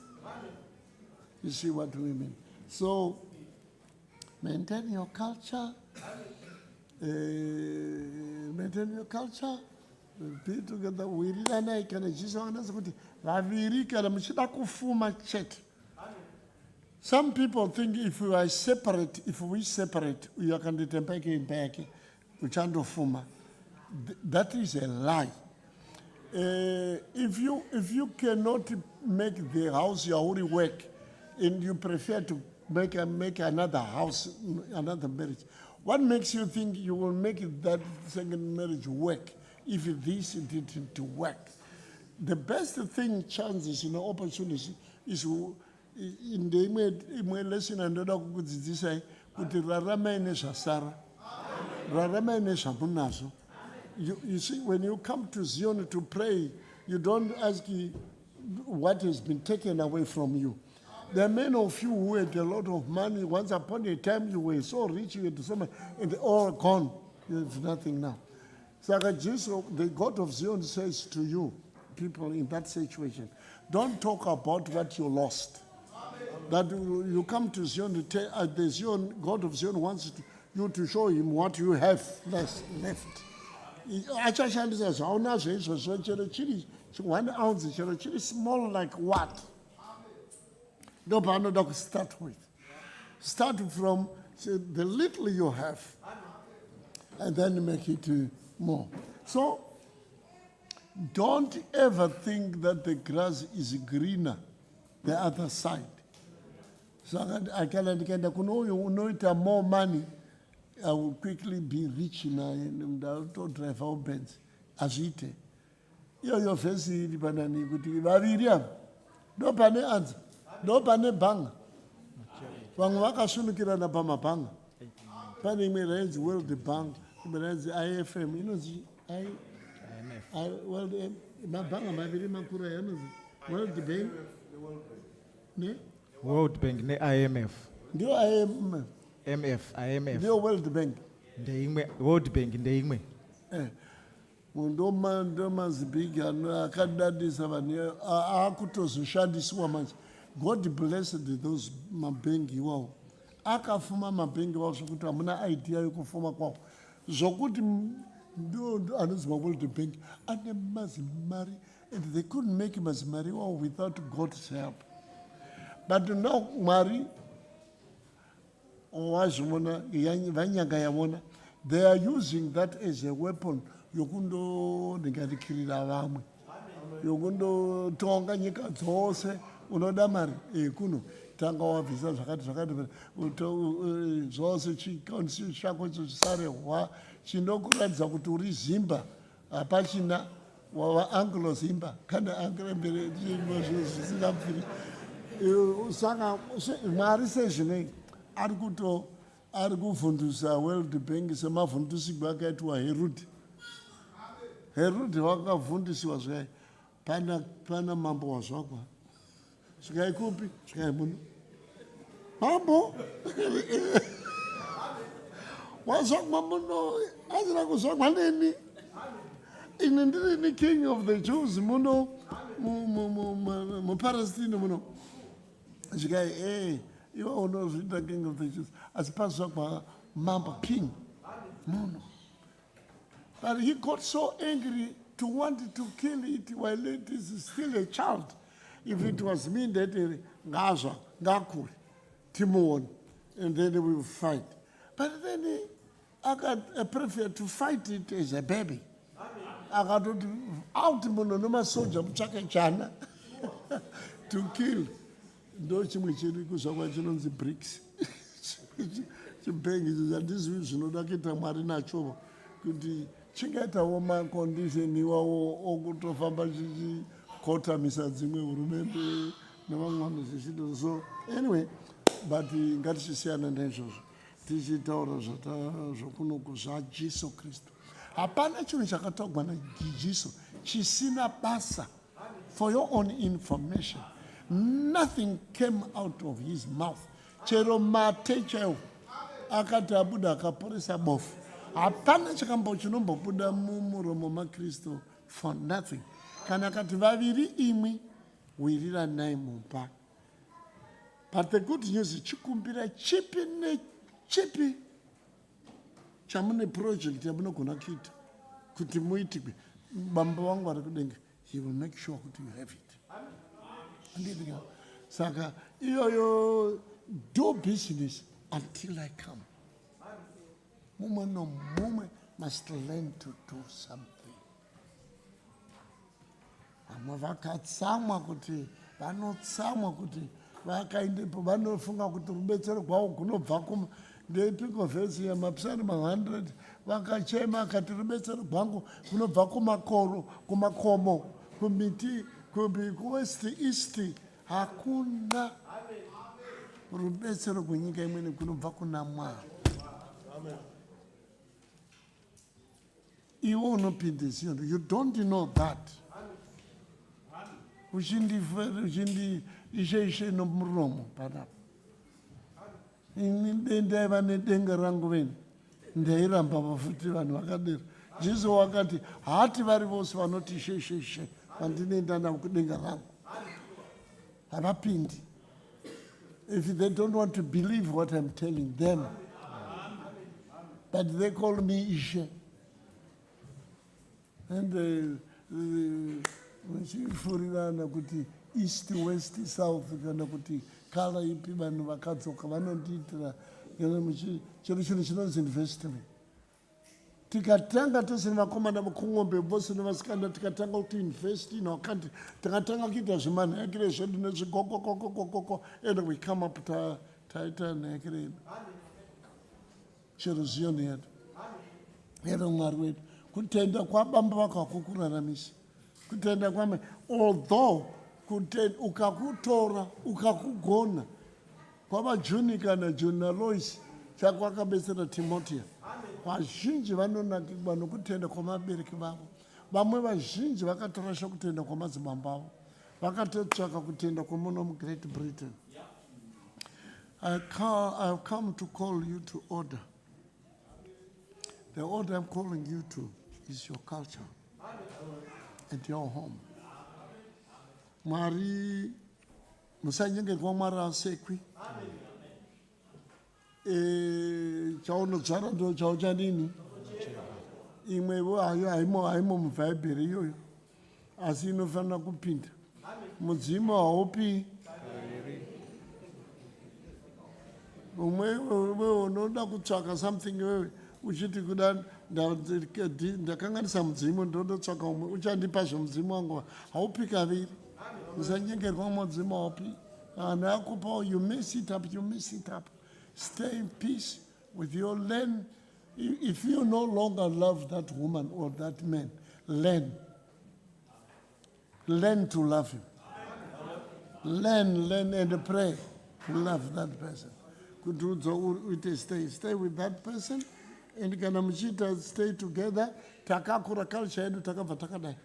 You see what we mean? So maintain your culture. Maintain your culture. Be together. Wirirana kana Jesu anasema kuti vaviri kana muchida kufuma chete. Some people think if we separate, we can ditempeke uchandofuma. That is a lie. If you cannot make the house Yahuri work, and you prefer to make another house, another marriage, what makes you think you will make that second marriage work if this didn't work? The best thing, chances, opportunity is in the imwe lesson andoda kukudzidzisai kuti raramai nezvasara, raramai nezvamunazo. You see, when you come to Zion to pray, you don't ask what has been taken away from you. There are many of you who had a lot of money. Once upon a time, you were so rich, you had so much, and they're all gone. You have nothing now. So Jesus, the God of Zion, says to you, people in that situation, don't talk about what you lost. That you come to Zion, the Zion, God of Zion wants you to show him what you have left. Achashandisa zvaunazo izvozvo chero chiri 1 ounce chero chiri small like what? Ndopaanoda to start with. Start from the little you have and then make it more. So don't ever think that the grass is greener the other side. So I can unoita more money, I will quickly be rich and I'll drive our Benz. Azite. Your face is banani kuti vaviri ava. No pane answer. No pane banga. Vamwe vakasunukirana pamabhanga. Pane imwe rainzi World Bank, imwe rainzi IFM, inonzi World mabhanga maviri makuru ayanozi World Bank ne World Bank ne IMF. Ndio IMF. IMF. Ndio World Bank. Ndeimwe World Bank ndeimwe. Ndoma zibigi akadadisa vanhu akutozoshandiswa manje. God blessed those mabengi iwawo. Akafuma mabengi iwawo zvokuti hamuna idea yekufuma kwawo. Zvokuti ndo anozwa World Bank ane mazimari, and they couldn't make mazimari iwawo without God's help. But now Mwari wazvona vanyanga yavona, they are using that as a weapon yokundo ndingatikirira vamwe, yokundo tonga nyika dzose. Unoda mari kuno tanga wabvisa zvakati zvose chikaunisi chako chisarehwa chinokuratidza kuti uri Zimba, hapachina wava Anglo Zimba kana Anglo mbere zvisingabviri. Saka Mwari sezvinei ari kuvhundusa World Bank semavhundusigwe akaitwa Herod wakavhundisiwa zvai pana mambo wazvakwa svikai kupi svikai muno mambo wazvakwa muno asina kuzvakwa neni ini ndiri king of the Jews muno muPalestine muno svikai iwe unozviita king of the Jews asi paswa kwamambo king. No. But he got so angry to want to kill it while it is still a child. If it was me that ngazwa ngakule timuone and then we will fight. But then I prefer to fight it as a baby. I got out mononoma soldier chana to kill. Ndo chimwe chiri kuzvakwa chinonzi bricks. Chibhengi zvandizvi zvinoda kuita Mwari nacho kuti chingaitawo macondition iwawo okutofamba chichikotamisa dzimwe hurumende nevamwe vanhu zvichiito. So anyway, but ngatichisiyana naizvozvo tichitaura zvokunoku zvaJesu Kristu. Hapana chinhu chakatogwa naJesu chisina basa. For your own information, nothing came out of his mouth. Chero mate chaiwo akati abuda akaporesa bofu. Hapana chakambo chinombobuda mumuromo maKristu for nothing. Kana akati vaviri imwi wiriranai mumba. But the good news is chikumbira chipi nechipi chamune project yamunogona kuita kuti muitikwe baba vangu vari kudenga, he will make sure kuti you have it. Anditi saka iyoyo do business until I come. Mumwe nomumwe must learn to do something. Vamwe vakatsamwa kuti vanotsamwa kuti vakaendepo vanofunga kuti rubetsero rwavo gunobva ndeipiko vhesi yamapsalm 100 vakachema akati rubetsero rwangu gunobva kumakoro kumakomo kumiti kuwest east. Hakuna rubetsero rwenyika imweni gunobva kuna Mwari. Iwe unopinda ziyo, you don't know that. Uchindi ishe nomuromo panapa. Ndaiva nedenga rangu veni ndairamba vafuti vanhu vakadero. Jesu wakati hati vari vose vanoti ishe vandinoenda navo kudenga rangu havapindi. If they don't want to believe what I'm telling them, but they call me Ishe. And vachifurirana kuti east west south kana kuti kala ipi vanhu vakadzoka vanondiitira chero chinhu chinonzi investment. Tikatanga tosini vakomana vakung'ombe vose nevasikana tikatanga kuti invest in our country tikatanga kuita zvimanhekere zvedu nezvigokokokokoko and we come up taita nhekere yedu chero ziyoni yedu yero Mwari wedu. Kutenda kwabamba vakakukuraramisa kutenda kwame although ukakutora ukakugona kwavajuni kana John naLois chakwakabetsera Timothea. Vazhinji vanonakirwa nokutenda kwamabereki vavo. Vamwe vazhinji vakatorasha kutenda kwamadzibaba avo vakatotsvaka kutenda kwemuno muGreat Britain. I've come to call you to order. The order I'm calling you to is your culture and your home. Mwari musanyengerwa Mwari asekwi. Chaunodzvara ndo chauchanini. Imwewo haimo mubhaibheri iyoyo asi inofanira kupinda. Mudzimu haupi. Umwe unoda kutsvaka something wewe uchiti kuda ndakanganisa mudzimu ndotsvaka umwe uchandipa zvemudzimu wangu haupi kaviri. Musanyengerwa mudzimu haupi. Ana akupa you mess it up. Stay in peace with your learn. If you no longer love that woman or that man, learn to love him. Learn and pray to love that person. Stay with that person and kana muchita stay together. Takakura culture yedu takabva takadai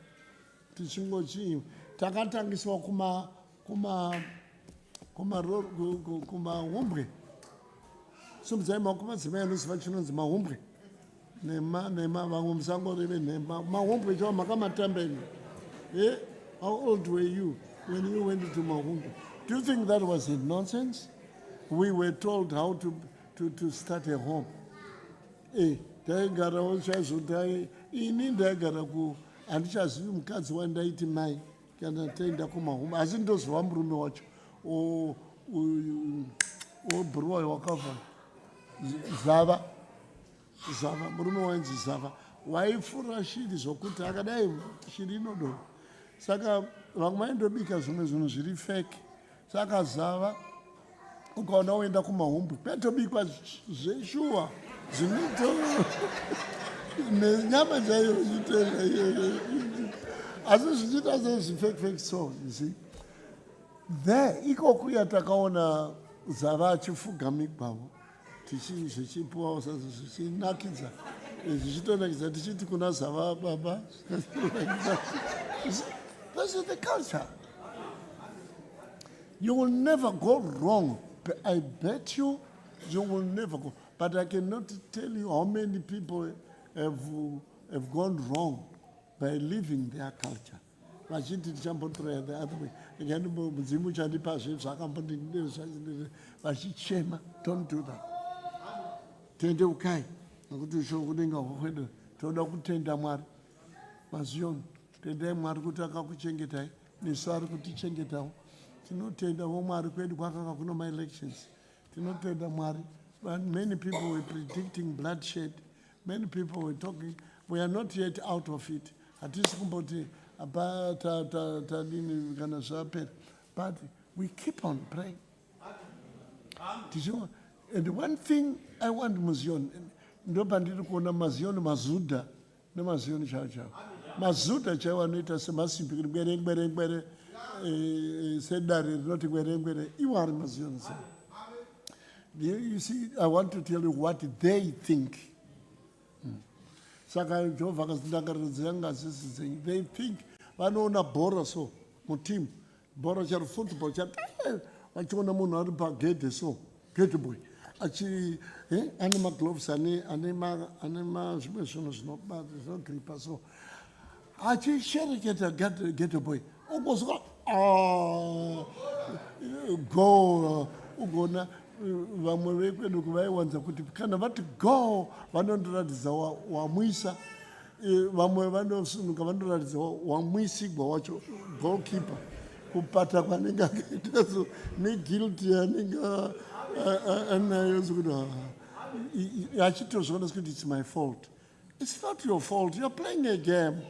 tichingochii takatangiswa kumahumbwe. Somudzai makumadzimai anoziva chinonzi mahumbwe nema vamwe musangoreve nhema mahumbwe chavo makamatamba imi. How old were you when you went to mahumbwe? Do you think that was a nonsense? we were told how to start a home. Taigara uchazodai ini ndaigara ku handichazivi mukadzi wandaiti mai kana taenda kumahome asi ndozova murume wacho obhurwai wakafa Zava murume wainzi Zava waifura shiri zvokuti akadai shiri inodoro saka vamwe vaindobika zvimwe zvinhu zviri fake saka Zava ukaona uenda kumahombe kwatobikwa zveshuwa zvinoto nenyama chaiyo ichitenga asi zvichiita sezvifake so you see there ikoko yatakaona Zava achifuga migwavo zvichipuwawo zvichinakidza zvichitonakidza tichiti kuna Zava baba. This is the culture. You will never go wrong. I bet you will never go. But I cannot tell you how many people have gone wrong by living their culture. Vachiti tichambotry the other way. Again, mudzimu chandipa zvakambondinezvazvinenge vachichema. Don't do that. Tende ukai. Nokuti shoko kudenga kwakwedu. Toda kutenda Mwari. Mazioni. Tendai Mwari kuti akakuchengetai. Nesu ari kutichengetawo. Tinotenda Mwari kwedu kwakanga kuna my elections. Tinotenda Mwari. But many people were predicting bloodshed. Many people were talking. We are not yet out of it. Hatisi kumboti kana zvapera. But we keep on praying. And one thing I want muzioni, ndopa ndiri kuona mazioni mazuda nemazioni chavo chavo. Mazuda chaiwo anoita semasimbi ngwere sedare rinoti ngwere iwo ari mazioni sa. You see, I want to tell you what they think. Saka Jehovah akazindangaridza ngazi dzenyu. They think vanoona bhora so mutimu bhora chari football chati vachiona munhu ari pagedhe so gate boy achi ane magloves ane zvimwe zvinhu zvinogripa so achishereketa gate boy ugozwa go ugona vamwe vekwedu vaiwanza kuti kana vati go vanondoratidza wamwisa vamwe vanosununga vanoratidza wamwisigwa wacho goalkeeper kupata kwanenge akaita so neguilty anenge anayo sokuti achitozviona sekuti it's my fault. It's not your fault. You're playing a game.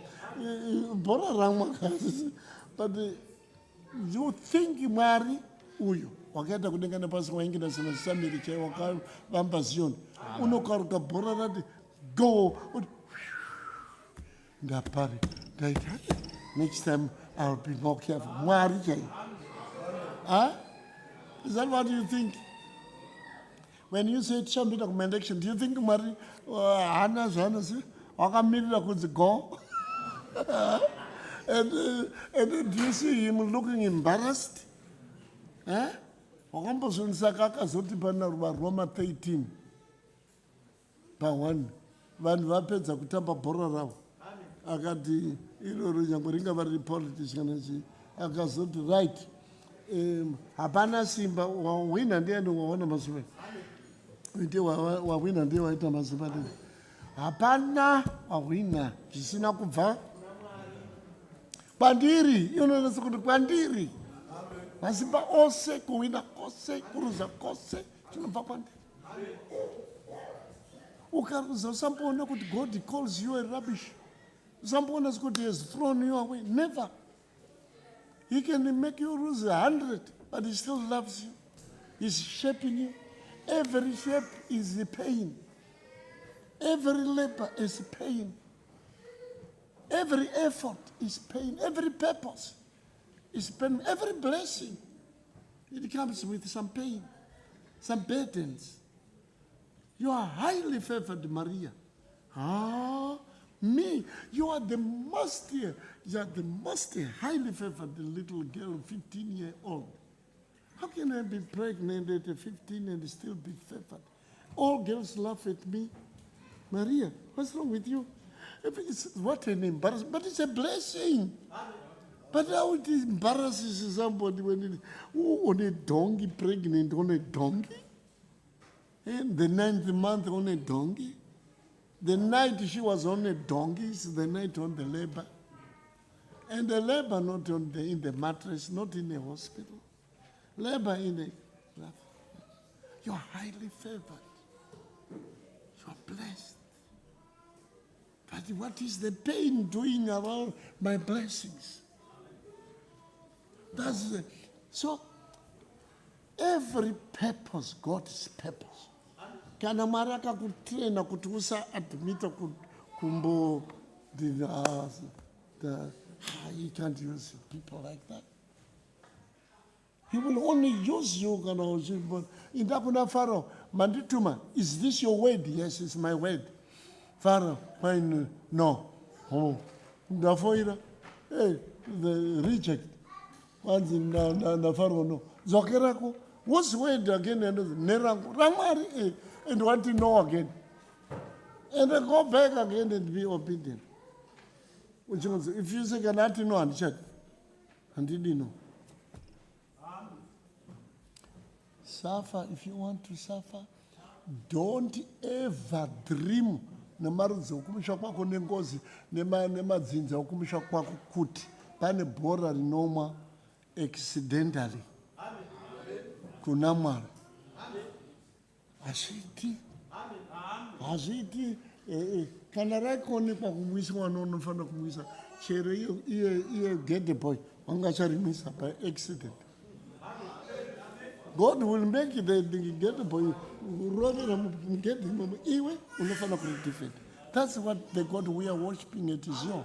Bhora ramwakazi. But you think Mwari uyu wakaita kudenga nepasi waingira sina samiri chai wakavamba Zioni unokaruka bhora rati go ndapari ndaita next time I'll be more careful. Mwari chai. Is that what you think? When you say tichambita kumelection, do you think Mwari hana zvanasi wakamirira kunzi go? And do you see him looking embarrassed? Wakambozvinisaka akazoti pana Roma 13 pa1 vanhu vapedza kutamba bhora ravo akati iroro nyangwe ringava riri politics kana chii akazoti right hapana simba wawina ndiye waona mazuva ndiye wawina ndiye waita mazuva nini hapana wawina zvisina kubva kwandiri inonesa kuti kwandiri masimba ose kuwina kose kuruza kose chinobva kwandiri ukaruza usamboona kuti God calls you a rubbish usamboona kuti he has thrown you away. Never. He can make you lose 100 but he still loves you. He's shaping you. Every shape is a pain. Every labor is pain. Every effort is pain. Every purpose is pain. Every blessing, it comes with some pain, some burdens. You are highly favored, Maria. Me, you are the most highly favored little girl, 15-year-old. How can I be pregnant at 15 and still be favored? All girls laugh at me. Maria, what's wrong with you? It's what an embarrassment, but it's a blessing. But how it embarrasses somebody when on a donkey, pregnant on a donkey, and the 9th month on a donkey. The night she was on a donkey is the night on the labor. And the labor not in the mattress, not in a hospital. Labor in a... You're highly favored. You're blessed. But what is the pain doing around my blessings? So, every purpose, God's purpose. Kana maraka kutrena kutusa admita kumbo you can't use people like that. He will only use you. In Dakuna Pharaoh, Mandituma, is this your word? Yes, it's my word. Pharaoh, fine, no. Oh, the reject. Once in the Pharaoh, no. Zokerako, what's word again? Nerango, Ramari, and want to know again. And then go back again and be obedient. Which means if you say, can I know and check? And did you know? Suffer if you want to suffer. Don't ever dream. Nemarudzo ukumisha kwako nengozi nemadzinza ukumisha kwako kuti pane bhora rinoma accidentally kuna Mwari. Hazviti kana raikoonekwa kumwisa mwana unofanira kumwisa chero iye get boy wangacharimwisa by accident. God will make the get boy get him iwe unofanira kuridefend. That's what the God we are worshiping at Zion.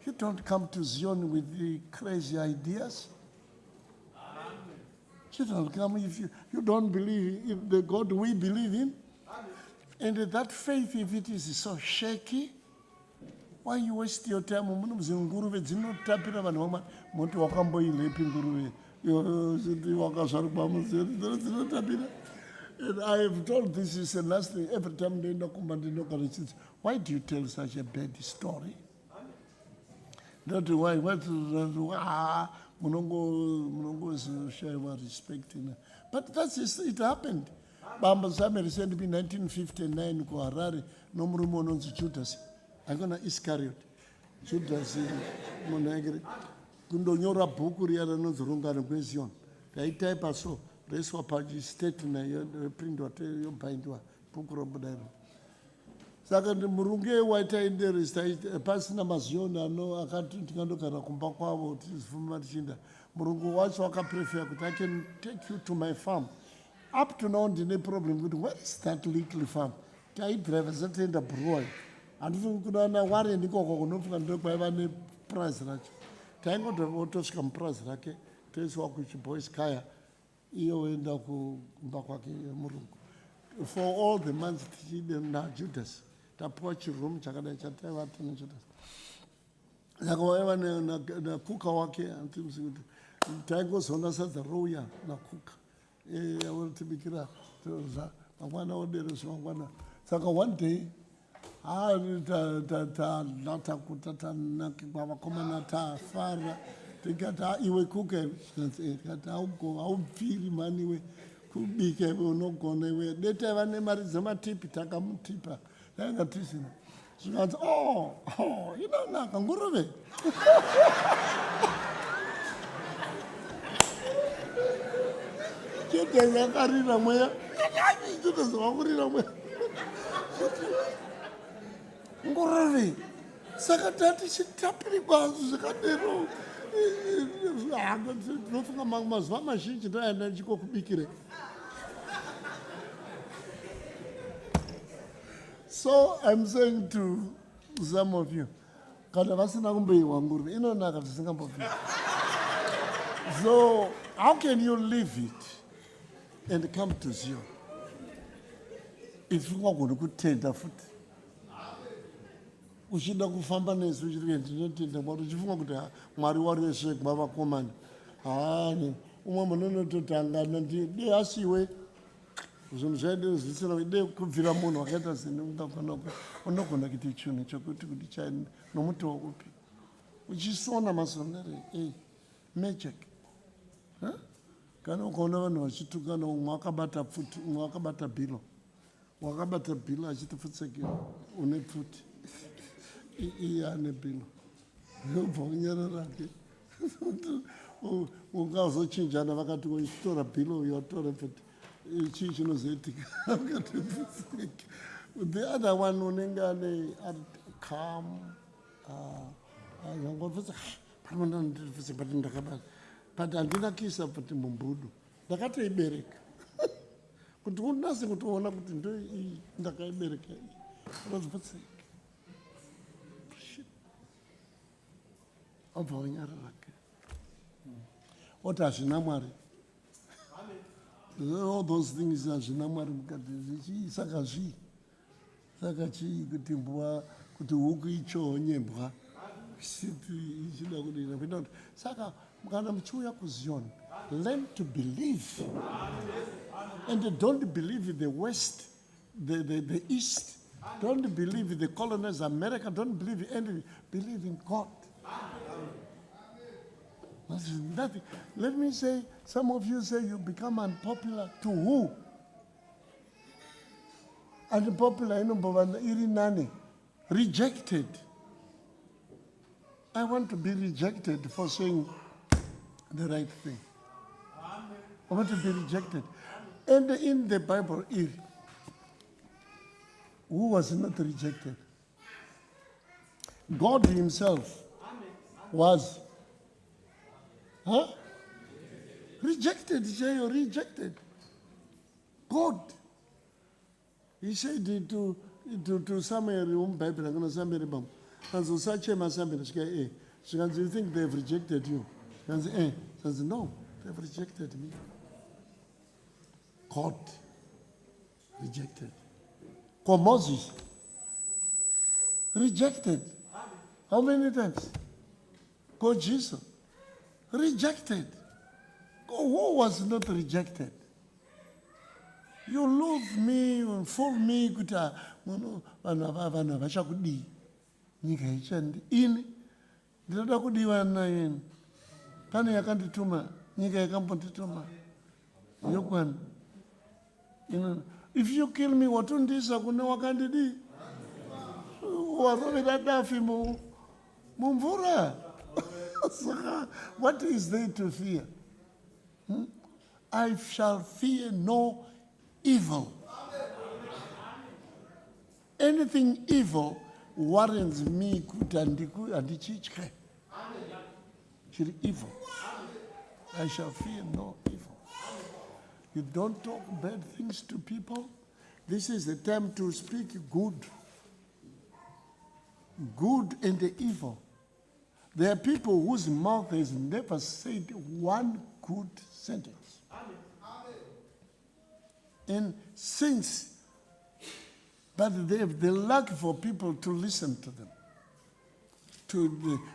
You don't come to Zion with the crazy ideas. You don't come if you don't believe in the God we believe in. And that faith, if it is so shaky, why you waste your time? And I have told this is the last thing. Every time they know, why do you tell such a bad story? Not why. Munongo is showing respect. But that's just, it happened. Bamba Zame sent me 1959 ko Harare no murumo nonzi Judas. I'm gonna Iscariot. Judas monegre. Kundonyora bhuku riya nonzi rungano kwezion. Taitaipa so reswa paji state na printwa yo bindwa bhuku robudaro. Saka murunge waita interest pasina maziona no akati tikandogara kumba kwavo tizifuma tichinda. Murungu wacho akaprefer kuti I can take you to my farm. Up to now, the problem with where is that little farm? I drive a the brewery. And if you could not worry and go and look by any price. Tango the autos come price, okay? Test walk with your boys, Kaya, Eo and Daku Bakwaki Murung. For all the months, now Judas, the porch room, Chakada Chatawa, and Judas. The Cookawaki and things with Tangos on us at the Roya, na cook. I want to be clear. So one day, I Nata Kutata Nakibaba Komanata Fara, they got Iwe cooking, I'll go, I'll feel money, could be careful, no go anywhere. They tell her name is Zama Tipi, Takam Tipa. Then a tissue. She goes, oh, you don't know, I'm going Ngorave sakatati chitapiri kwazo zakadero nofunga mazuva mazhinji ndoenda ndichikokubikire. So I'm saying to some of you, kana vasina kumboiwa nguruve inonaka zvisingambobviri. So how can you leave it and come to Zion if you are going to take the foot? Uchida kufamba nesu ndinotenda mwari uchifunga kuti Mwari wari weshe vavakomana umwe munonototangana ndi asiwe zvinhu zvaide zvisina ide kubvira munhu wakaita unogona kuita chinhu chokuti kuti nomutowo upi uchisona masonere magic. Kana ukaona vanhu vachitukana umwe akabata pfuti umwe akabata bhilo wakabata bhilo achitipfutsekera une pfuti iye ane bhilo yobva unyara rake ungazochinjana vakati tora bhilo uyo tora pfuti chii chinozoitika akatipfutseke. The other one unenge ane calm yangopfutsa panoandipfutse but ndakabata but handina kisa kuti mumbudu ndakatoibereka kuti unase kutoona kuti ndo iyi ndakaibereka iyi rozipfutseke obva unyara rake oti hazvina mwari. All those things hazvina mwari mukati zvichii saka zvii saka chii kuti mbwa kuti huku ichonye mbwa ichida kudina penda kuti saka kana muchiuya kuzion learn to believe and don't believe the west the east, don't believe the colonized America, don't believe anything, believe in God. Nothing. Let me say, some of you say you become unpopular. To who? Unpopular, irinani, rejected. I want to be rejected for saying the right thing. I want to be rejected. And in the Bible, who was not rejected? God himself was rejected. Rejected. God. He said to Samuel, Bible, I'm going to Samuel, and so such a Samuel, you think they've rejected you? And says, no, they've rejected me. God rejected. God, Moses rejected. How many times? God, Jesus rejected. God, who was not rejected? You love me, you fool me, kuta vana vachakudi nyika ichandi ini ndinoda kudiwa naini pane yakandituma nyika yakambondituma yokwana. If you kill me watundisa kuna wakandidi warovera dafi mumvura. What is there to fear? I shall fear no evil. Anything evil warrants me andichitya. Chiri evil. I shall fear no evil. You don't talk bad things to people. This is the time to speak good. Good and the evil. There are people whose mouth has never said one good sentence. And since, but they have the luck for people to listen to them.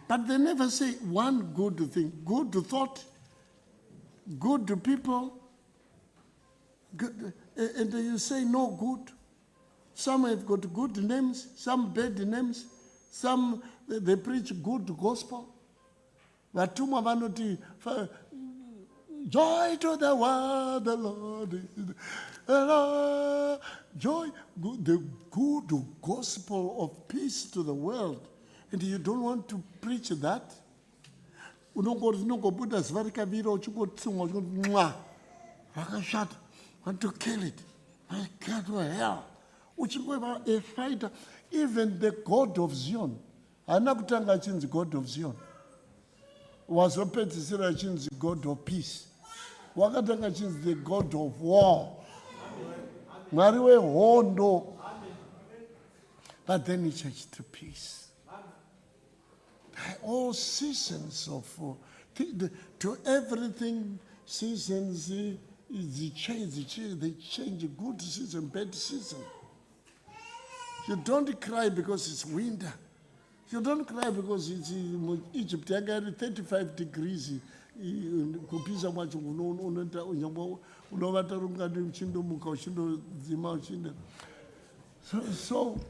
But they never say one good thing, good thought, good to people, good, and you say no good. Some have got good names, some bad names, some they preach good gospel. Vatumwa vanoti joy to the world, the Lord is joy, the good gospel of peace to the world. And you don't want to preach that? Unongobuda zvarika vira uchingotsumwa uchingoti rakashata, want to kill it. I can't do hell. Uchingoiva a fighter. Even the God of Zion, haana kutanga achinzi God of Zion, wazopedzisira achinzi God of peace, wakatanga achinzi the God of war, Mwari wehondo. But then he changed to peace. All seasons of to everything, seasons they change good season, bad season. You don't cry because it's winter. You don't cry because it's Egypt. 35 degrees. Kupisa macho unovata rungani uchindomuka uchindozima uchinda. So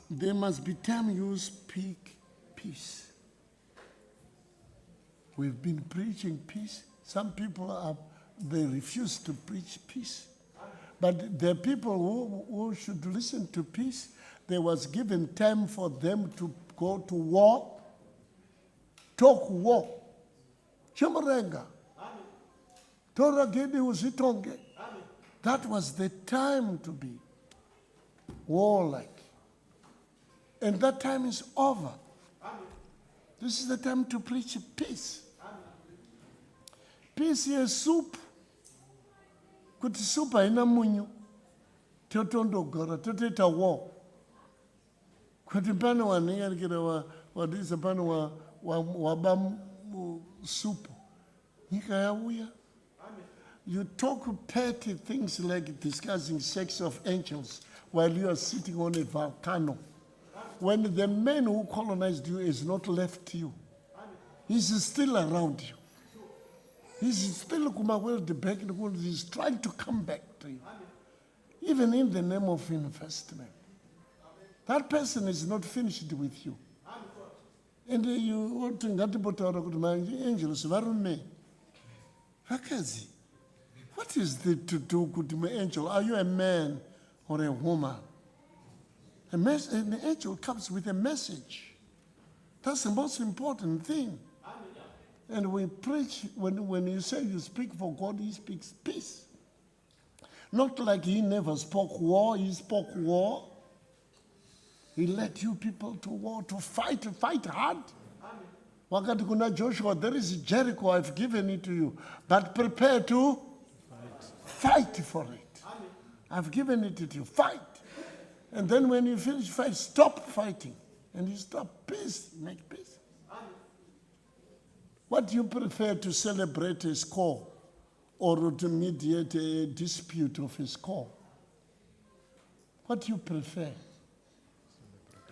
there must be time you speak peace. We've been preaching peace. Some people they refuse to preach peace. But the people who should listen to peace, there was given time for them to go to war, talk war. Chamarenga. Tora gedi usitonge. That was the time to be warlike. And that time is over. This is the time to preach peace. Peace is soup. Kuti soup haina munyu. Totondogara, toteta war. Kuti pano wanenga wadisa pano wabam soup. Nika yauya. You talk petty things like discussing sex of angels while you are sitting on a volcano. When the man who colonized you is not left you, he's still around you. He's still back. He's trying to come back to you, even in the name of investment. That person is not finished with you. And you want to get my angels, what is the to do with my angel? Are you a man or a woman? An angel comes with a message. That's the most important thing. And we preach, when you say you speak for God, he speaks peace. Not like he never spoke war, he spoke war. He led you people to war, to fight hard. Wakati kuna Joshua, there is Jericho, I've given it to you. But prepare to fight for it. I've given it to you, fight. And then when you finish fight, stop fighting. And you stop, peace, make peace. What do you prefer, to celebrate a score or to mediate a dispute of a score? What do you prefer?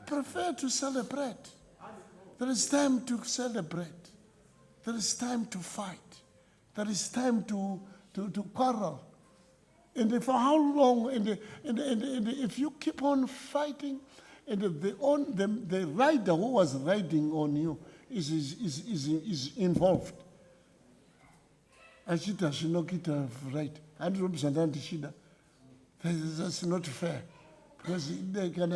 Prefer to celebrate. There is time to celebrate. There is time to fight. There is time to quarrel. And for how long? And if you keep on fighting, and the rider who was riding on you is involved. Ashita shinokita right. That's not fair. Because they can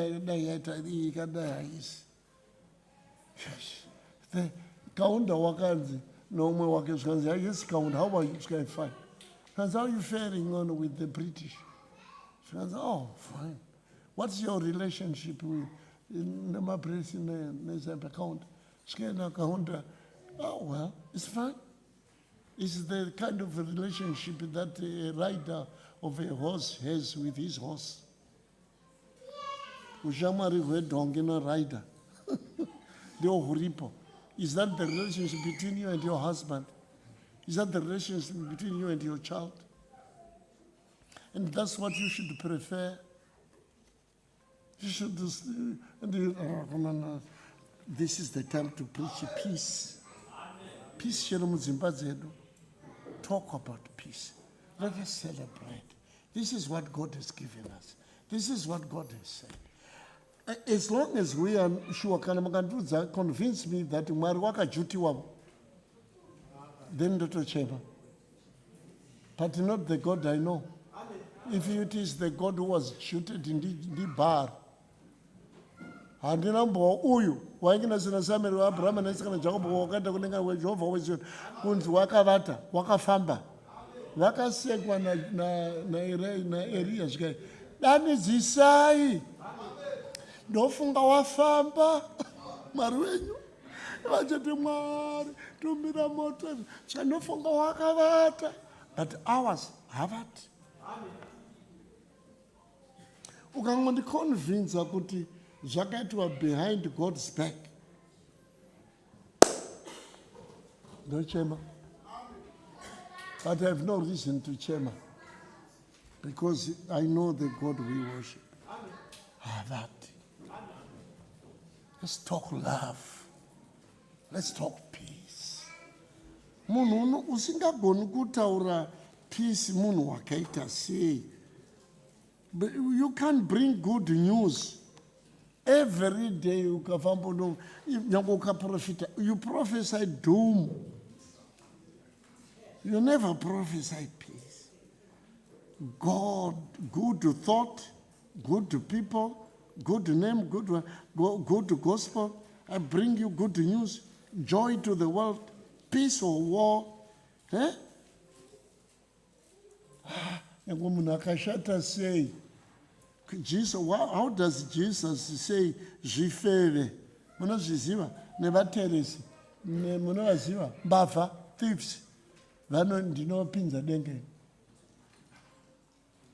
the counter wakanzi no more workers can say, yes, count, how are you going to fight? How are you faring on with the British? She goes, oh, fine. What's your relationship with the press in the account? Oh, well, it's fine. It's the kind of a relationship that a rider of a horse has with his horse. Ujamari wedongina rider. The Ohuripo. Is that the relationship between you and your husband? Is that the relationship between you and your child? And that's what you should prefer. You should, this is the time to preach peace. Peace, talk about peace. Let us celebrate. This is what God has given us. This is what God has said. As long as we are sure, convince me that Mariwaka Juti wa, then Dr. Chema. But not the God I know. If it is the God who was shooted in the bar, and the number uyu, wangina zina samiri wa Abraham na Isaka na Jacob wakanda kulenga wa Jehova wewe kunzi wakavata, wakafamba. Wakasekwa na Elia zikaye. Dani zisai. Ndofunga wafamba marwenyu vachati Mwari tumira moto chanofunga wakavata, but ours haven't. Ukangondiconvince kuti zvakaitwa behind God's back, no chema. But I have no reason to chema, because I know the God we worship. That. Let's talk love. Let's talk peace. Munhu usingagoni kutaura peace munhu wakaita sei. But you can't bring good news. Every day you prophesy doom. You never prophesy peace. God, good thought, good people, good name, good gospel. I bring you good news, joy to the world, peace or war. Eh? Say, Jesus, how does Jesus say, Jifere? Munozviziva, nevateresi, munovaziva, mbavha, thieves. Vano ndinopinza denge.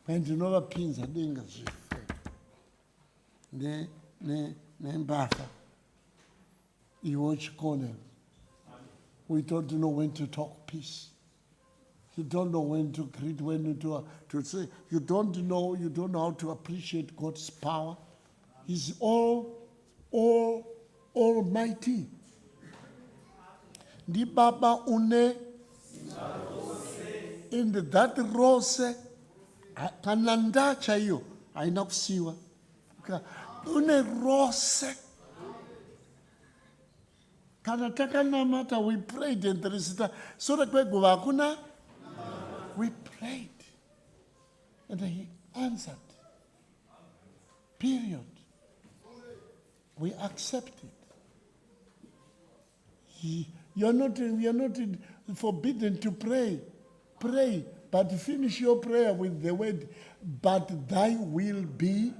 Ndinovapinza denga zvife. Nembavha. You watch corner. We don't know when to talk peace. You don't know when to greet, when to say. You don't know how to appreciate God's power. He's almighty. Di Baba une in that rose kananda chayo aina kusiwa. Une rose. Kanataka namata, we prayed and there is so that we prayed and he answered. Period. We accepted. We are not forbidden to pray. Pray, but finish your prayer with the word, but thy will be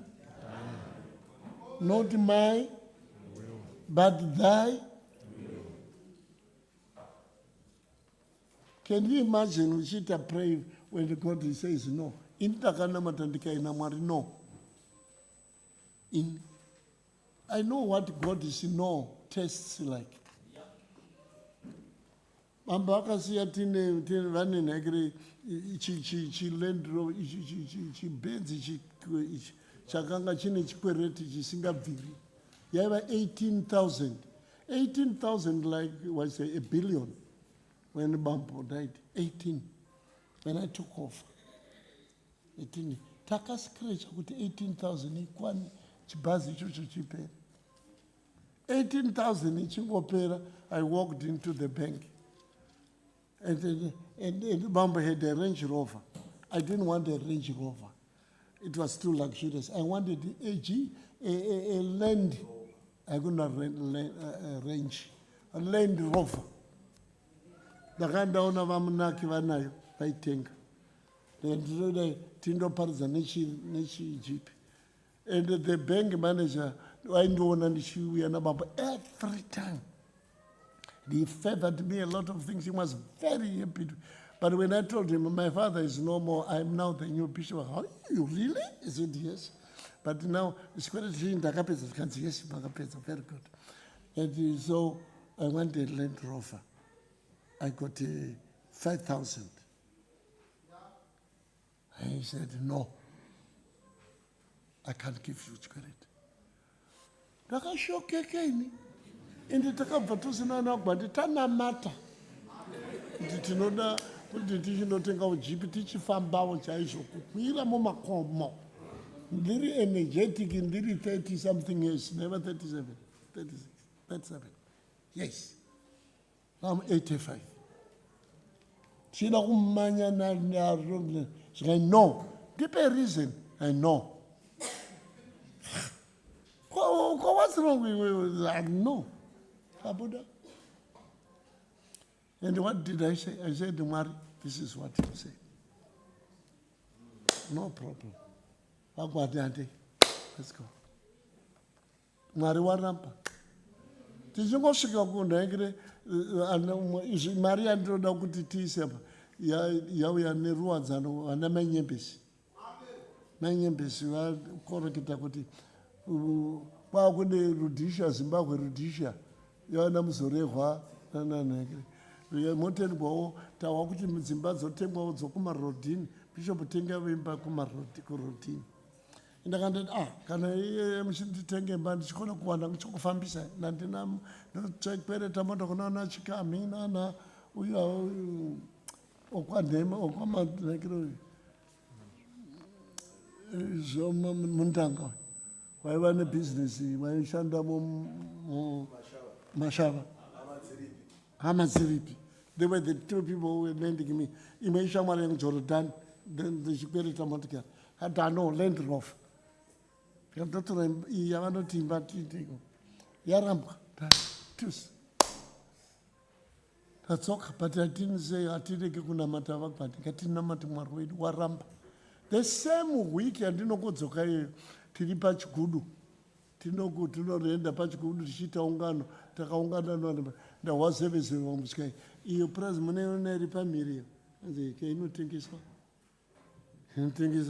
not my, but thy. Can you imagine we should pray when God says no? No. I know what God is no tastes like. Ambakasiya tine vane negre chi land road chi benzi chi chakanga chine chikwereti chisingabviri. Yaiva 18,000. 18,000 like was a billion. When Bampo died, 18. When I took off, 18. Taka scratch with 18,000. Ikwan chibazi chuchu chipe. 18,000 ichingopera. I walked into the bank, and Bampo had a Range Rover. I didn't want a Range Rover. It was too luxurious. I wanted a Land. I couldn't range a Land Rover. Ndakaenda vamunaki vanayo vaitenga tindoparidza nechijipi, and the bank manager waindiona ndichiuya nababa every time. He favored me a lot of things. He was very happy. But when I told him, my father is no more, I am now the new bishop. How, you really? He said, yes. But now, yes, very good. And so I went to Land Rover. I got 5,000. And he said, no, I can't give you credit. Ndakashokekeni. Ende takabva tosinana kubva tana mata. Tinoda kuti tichinotenga ujipi tichifambawo chaizvo kukwira mumakomo. Ndiri energetic, ndiri 30 something years, never 37, 36, 37. Yes. I'm 85. Shida kumanya na I know. Give a reason. I know. What's wrong with I know. Abuda. And what did I say? I said, Mari, this is what he said. No problem. Let's go. Mari warampa. Tizingosvika kunhaingire mari yandinoda kuti tiise yauya neruwadzano vana manyembesi. Manyembesi vakoreketa kuti kwakune Rhodesia, Zimbabwe Rhodesia yavana muzorehwa nananhaingire. Motendwawo tawa kuti dzimba dzotengwawo dzokumarodhini, bishop tenga vemba kurodhini. Ndakandati kana iye muchinditenge imba ndichikona kuwana chokufambisa nandina ndochekwereta motokonaona chikami nana uya okwanhema okwamanakiro zvoma mundanga waiva nebhizinesi waishanda mumashava amadziripi They were the two people who were lending me. Imeisha Mariam Jordan, then the Shiperi Tamatica. Had done no lend off. Yamano Timba Titigo. Yaramba. That's okay, but I didn't say I didn't get Kunamata, but I didn't know Waramba. The same week, I didn't go to Tilipach Gudu. Tino good to know the end of Pach Gudu, Shita Ungano, Takaungana, there was service in Omsky. You press money on a repamiri. And they can't think it's so. Can't think it's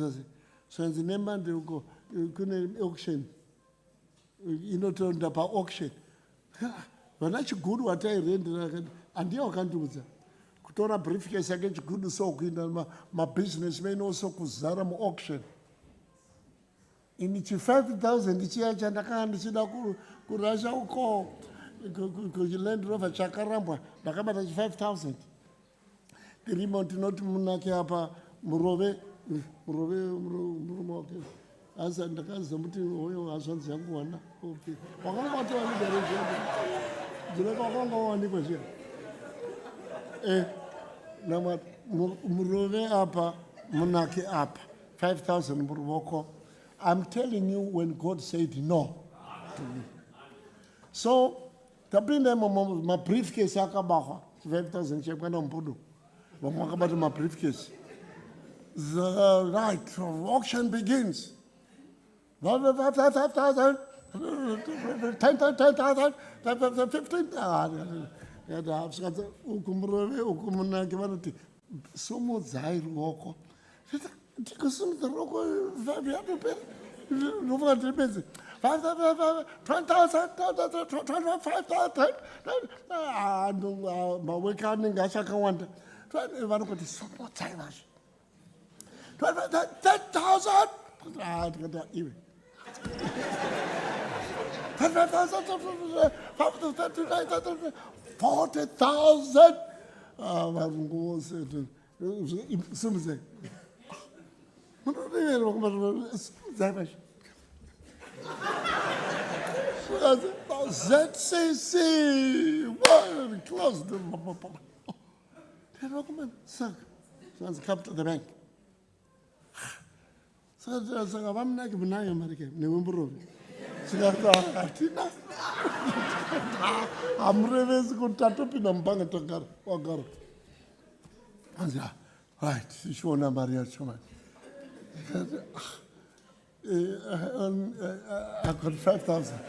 so. In the name of the go, you couldn't auction. You know, turned up auction. But that's good what I read, and you can't do that. Kutora briefcase against good soak in my businessmen also Kuzaram auction. In it's 5,000, it's here, and I can't see the Kurasha call. Because you land rover Chakaramba, Nakama is 5,000. The remote not Munakiapa, Murove, as and the Kazamuti oil as on Zanguana. Okay. What about the Murove Apa, Munaki up, 5,000 Murwoko. I'm telling you when God said no to me. So, my briefcase, 5,000 check when I'm put. But what about my briefcase? The right of auction begins. 5,000, 10,000, 15,000. So much Zaire walk. Because some of the rock, 5,000, 20,000, 25,000. My weekend, Gashaka wonder. 20,000, so much time. 10,000. 40,000. Some say, ZCC, well, close the document, sir. So I come to the bank. So I'm not going to American, November. I'm really good to pin on Bangatar or Gar. Right, it's one number here, so I got 5,000.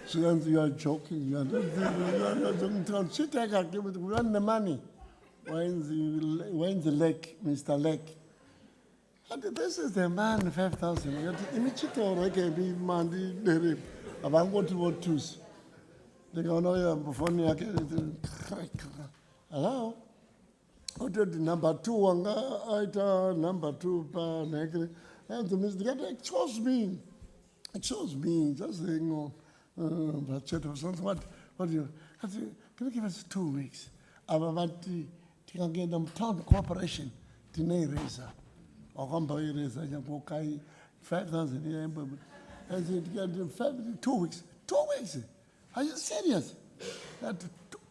So you are joking. You are not. Sit I can give it. We want the money. When's the lake, Mr. Lake? And this is the man, 5,000. Immediately, I can be man. I'm going to vote twos. They go, no, you're before me. I can. Hello? I did number 2, number 2, and the Mr. It shows me. It shows me. Just saying, but what do you? Can you give us 2 weeks? I want to get them town cooperation to name razor. Or come by razor, and go 5,000. I said, 2 weeks. 2 weeks? Are you serious?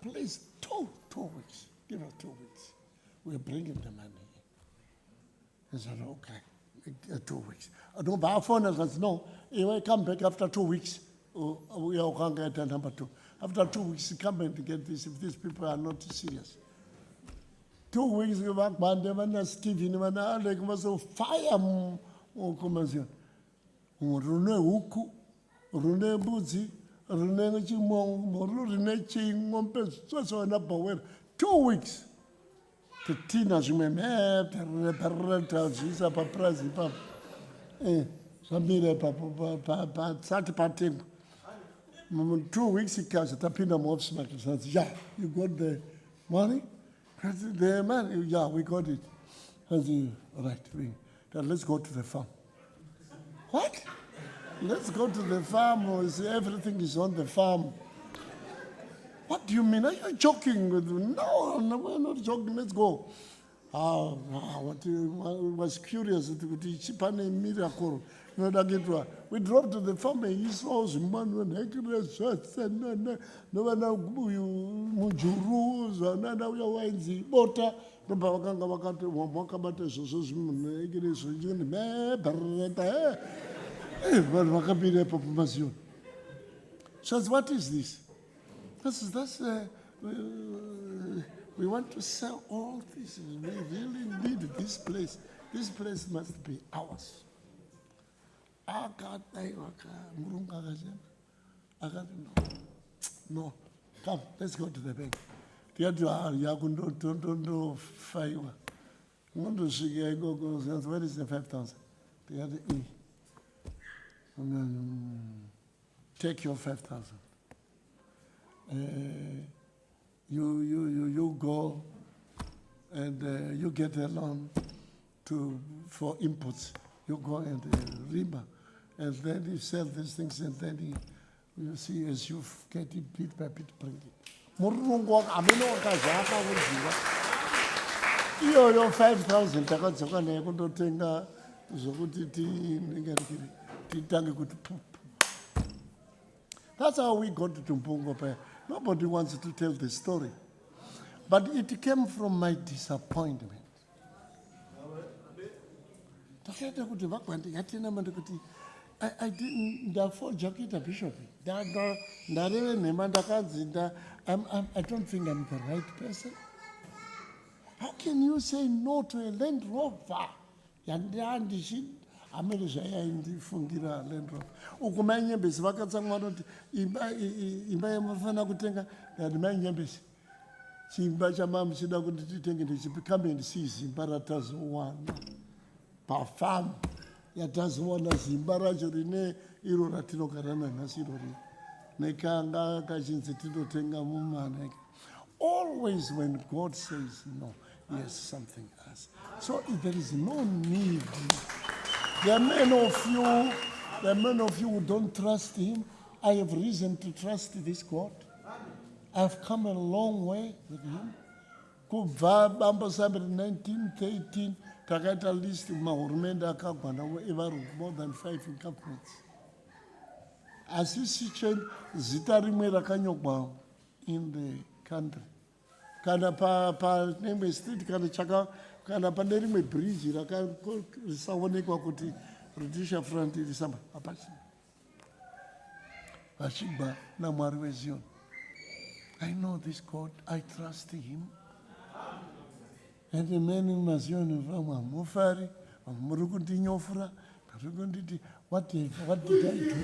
Please, 2 weeks. Give us 2 weeks. We're bringing the money. I said, okay, 2 weeks. I don't buy a phone. I said, no, if I come back after 2 weeks, we all can't get number 2. After 2 weeks, come back to get this if these people are not serious. 2 weeks, we back, man, Stephen, man, I was so fire. Rune Uku, Rune Buzi, Rune Chimon, Rune Ching, so enough power. 2 weeks. The teenagers may have parental, she's a paparazzi, papa. Samira, papa, Sati Patim. 2 weeks, he comes at a pin of Mobsmack and says, yeah, you got the money? The money, yeah, we got it. I said, right, then let's go to the farm. What? Let's go to the farm, or say everything is on the farm. What do you mean? Are you joking? No, we're not joking. Let's go. I was curious. Miracle. We drove to the farm and he saw man when Mujuru, kuzwa nana uya wainzi bota ndomba vakanga vakati wakabata izvozvo zvimunhuekirizvini mebrta vanhu vakapinda ipapo pamaziyoni. So what is this? That's we want to sell all this. We really need this place. This place must be ours. No, come, let's go to the bank. What is the 5,000? Take your 5,000. You go and you get a loan for inputs. You go and riba, and then you sell these things, and then you see as you get it bit by bit, bring it. Your 5,000 takadzoka naye kundotenga zvokuti titange kuti poop. That's how we got to Mpungo. Nobody wants to tell the story. But it came from my disappointment. I didn't, therefore, Jakita Bishop. I don't think I'm the right person. How can you say no to a Land Rover? Fungira Land Rover. Ukumanyembesi vakatsamwa kuti imba yamafana kutenga manyembesi. Chimba chamamu chida kuti titenge ndichipikame ndisi zimba ratazowana. Pafamu yatazowana zimba racho rine iro ratinogara nanhasi irori. Nekanga kachinzi tinotenga mumana. Always when God says no, he has something else. So there is no need. There are many of you who don't trust him. I have reason to trust this God. I've come a long way with him. Kubva bambo sambiri 1913 takaita list mahurumende akagwana more than 5 encampments. Association zita rimwe rakanyogwa in the country. Kana pa name street kana chaka kana pane rimwe bridge rakasaonekwa kuti British front irisamba apachi. Vachigba na Mwari weZion. I know this God, I trust him. And the men in Mazion vamwe mufari, muri kundinyofura, muri kunditi what did I do?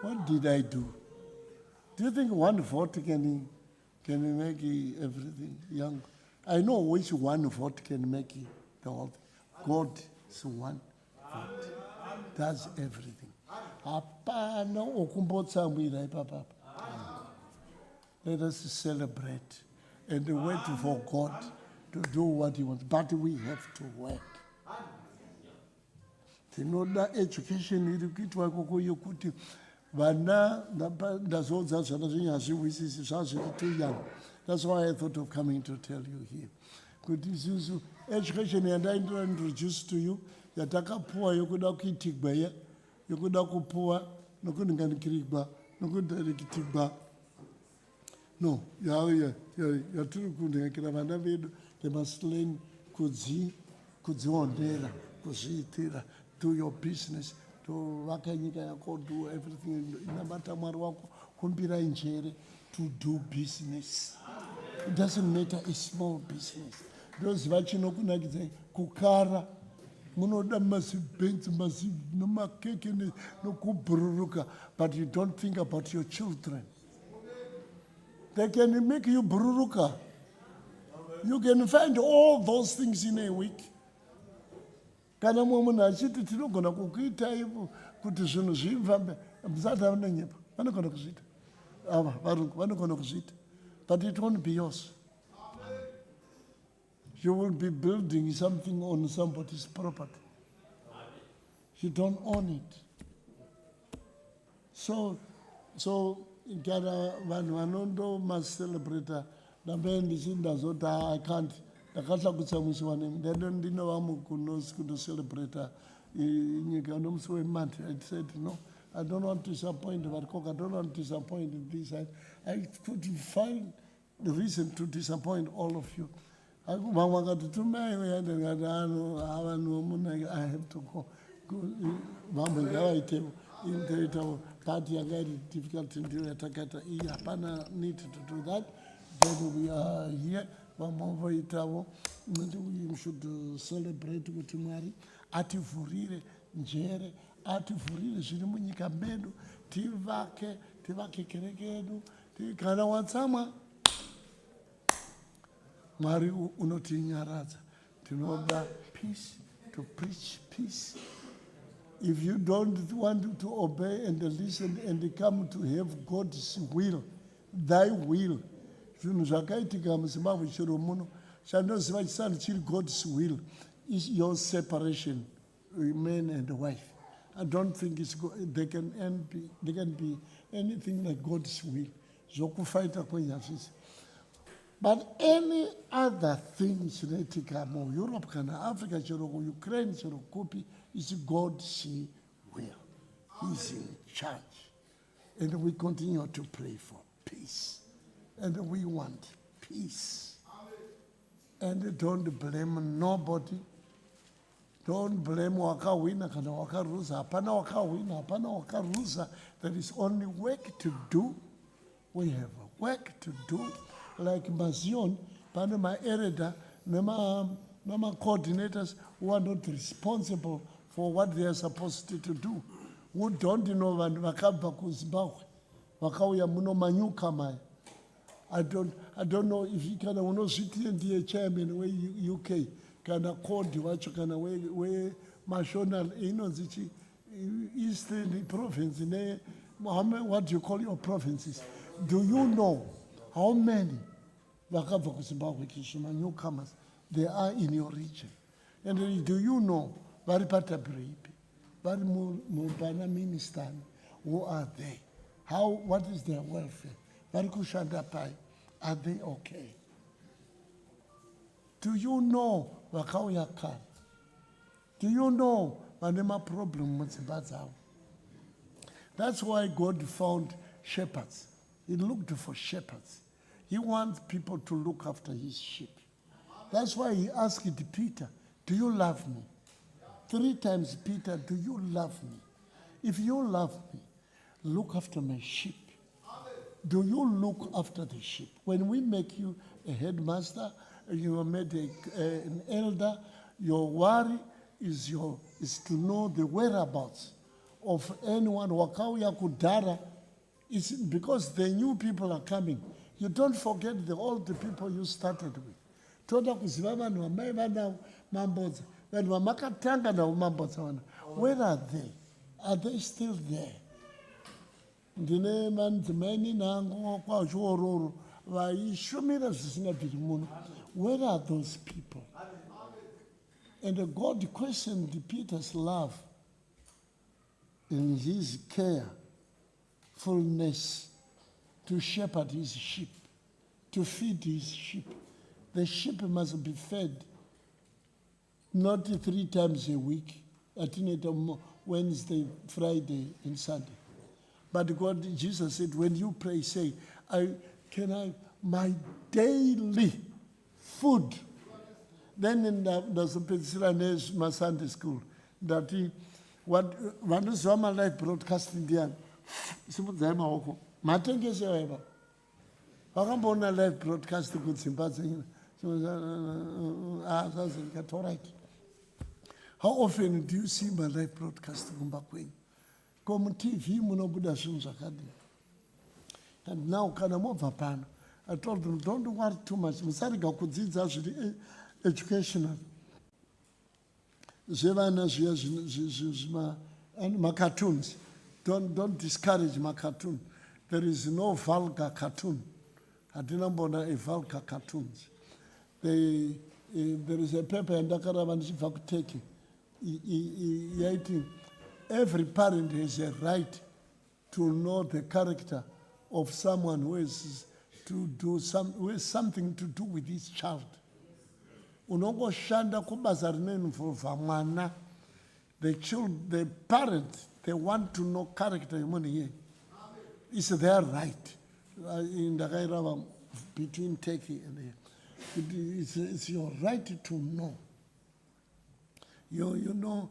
What did I do? Do you think one vote can make everything young? I know which one vote can make the whole thing. God is one vote. Does everything. Let us celebrate and wait for God to do what he wants. But we have to work. Tinoda education iri kuitwa koko yokuti vana ndazodza zvana zvinhu hazviwisisi zvazviri too young. That's why I thought of coming to tell you here. Kuti isusu education yandaindira introduce to you yatakapuwa yokuda kuitigwa ya yokuda kupuwa nokundinganikirigwa nokudirektigwa. No, yatiri kundinakira vana vedu they must learn kudziondera kuzviitira. Do your business, to vaka nyika yako, do everything. Inabata Mwari wako, kumbira njere, to do business. It doesn't matter a small business. Those vachinokunakidza kukara, munoda masibhenzi nomakeke nokubhururuka, but you don't think about your children. They can make you bhururuka. You can find all those things in a week. Kana munhu achiti tinogona kukuita ivo kuti zvinhu zvifambe musati havana nyepa vanogona kuzviita ava varungu vanogona kuzviita, but it won't be yours. You will be building something on somebody's property. You don't own it. So kana vanhu vanondo mascelebrata dambe ndichindazoti I can't. Ndakahlakutsa musi wanenge ndinova kundocelebrata nyika nomusi weMonday. I said no, I don't want to disappoint Varkok, I don't want to disappoint this. I could find the reason to disappoint all of you. I have to go. Party are very difficult to do. Hapana need to do that. Then we are here. We should celebrate with Mary. Ativurire njere, ativurire zviri munyika medu, tivake kereke yedu, kana watsama Mwari unotinyaradza. Tinoda peace, to preach peace. If you don't want to obey and listen and come to have God's will, thy will, zvinhu zvakaitika muZimbabwe chero muno, chandinoziva chisati chiri God's will is your separation, man and wife. I don't think they can be anything like God's will. Zokufaita kwenyazvisi. But any other thing chinoitika muEurope kana Africa chero kuUkraine chero kupi is God's will. He's in charge. And we continue to pray for peace. And we want peace. And don't blame nobody. Don't blame wakawina kana wakaruza. Hapana wakawina, hapana wakaruza. There is only work to do. We have work to do. Like Mazion, Panama Ereda, Nama coordinators who are not responsible for what they are supposed to do. Who don't know when Wakaba Kuzbau, Wakawia Muno Manyuka Mai. I don't know if you can know city and the chairman way UK can accord you what you can way national eastern province in what do you call your provinces? Do you know how many newcomers there are in your region? And do you know minister who are they? What is their welfare? Are they okay? Do you know Wakawiyakal? Do you know Manema problem with Zimbabwe? That's why God found shepherds. He looked for shepherds. He wants people to look after his sheep. That's why he asked Peter, do you love me? 3 times, Peter, do you love me? If you love me, look after my sheep. Do you look after the sheep? When we make you a headmaster, you are made an elder, your worry is to know the whereabouts of anyone. Wakawia Kudara, it's because the new people are coming. You don't forget the old people you started with. Toda kuziva vanhu vamai vana mambodza. Vanhu vamakatanga navo mambodza vana. Where are they? Are they still there? Ndine mandzimai nangu kwachiororo vaishumira zvisingabviri muno. Where are those people? And God questioned Peter's love in his carefulness to shepherd his sheep, to feed his sheep. The sheep must be fed not 3 times a week, Wednesday, Friday, and Sunday. But Jesus said, when you pray, say, my daily food. Then in the Sunday school, that what is my life broadcasting there? Matengese weba. Wakambona live broadcast kuZimbabwe. That's all right. How often do you see my live broadcast kumba kwenyu? Come TV munobuda zvinhu zvakadini. And now kana mobva pano, I told them, don't worry too much. Musarega kudzidza zviri educational. Zvevana zviya my cartoons. Don't discourage my cartoon. There is no vulgar cartoon. I didn't want a vulgar cartoons. There is a paper and take. Every parent has a right to know the character of someone who has something to do with his child. The parents, they want to know character here. It's their right. In the Gairava, between Turkey and here. It's your right to know. You know,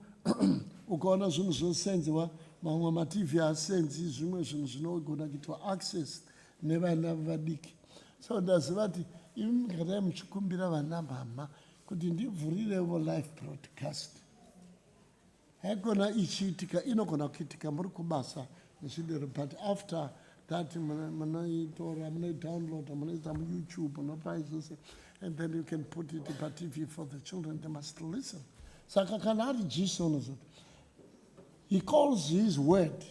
ukona zvinhu zvosenziwa mamwe mativi asenzi zvimwe zvinhu zvinogona kuitwa access nevana vadiki. So ndaziva kuti imi mungadayi muchikumbira vana mama kuti ndivhurirevo live broadcast. Haigona ichiitika, inogona kuitika muri kubasa nezvidero, but after that munoitora, munoidownloada, munoisa muYouTube, munopaizvose, and then you can put it pa TV for the children, they must listen. Saka kana ari Jesu unozoti, he calls his word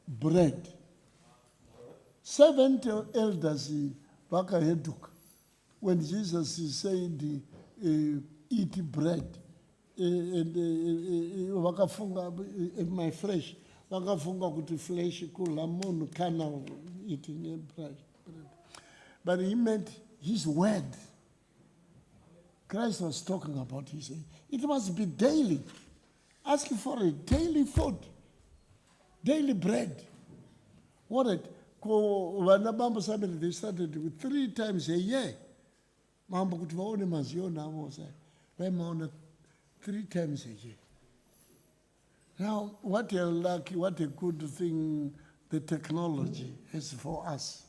bread. 70 elders vakaheduka when Jesus said, eat bread, and vakafunga my flesh, vakafunga kuti flesh kula munhu kana eating bread. But he meant his word. Christ was talking about his. It must be daily. Asking for a daily food, daily bread. What it? Vanabamba family, they started with 3 times a year. Mambo kuti vaone maziona avosa. Vaimona 3 times a year. Now, what a lucky, what a good thing the technology is for us.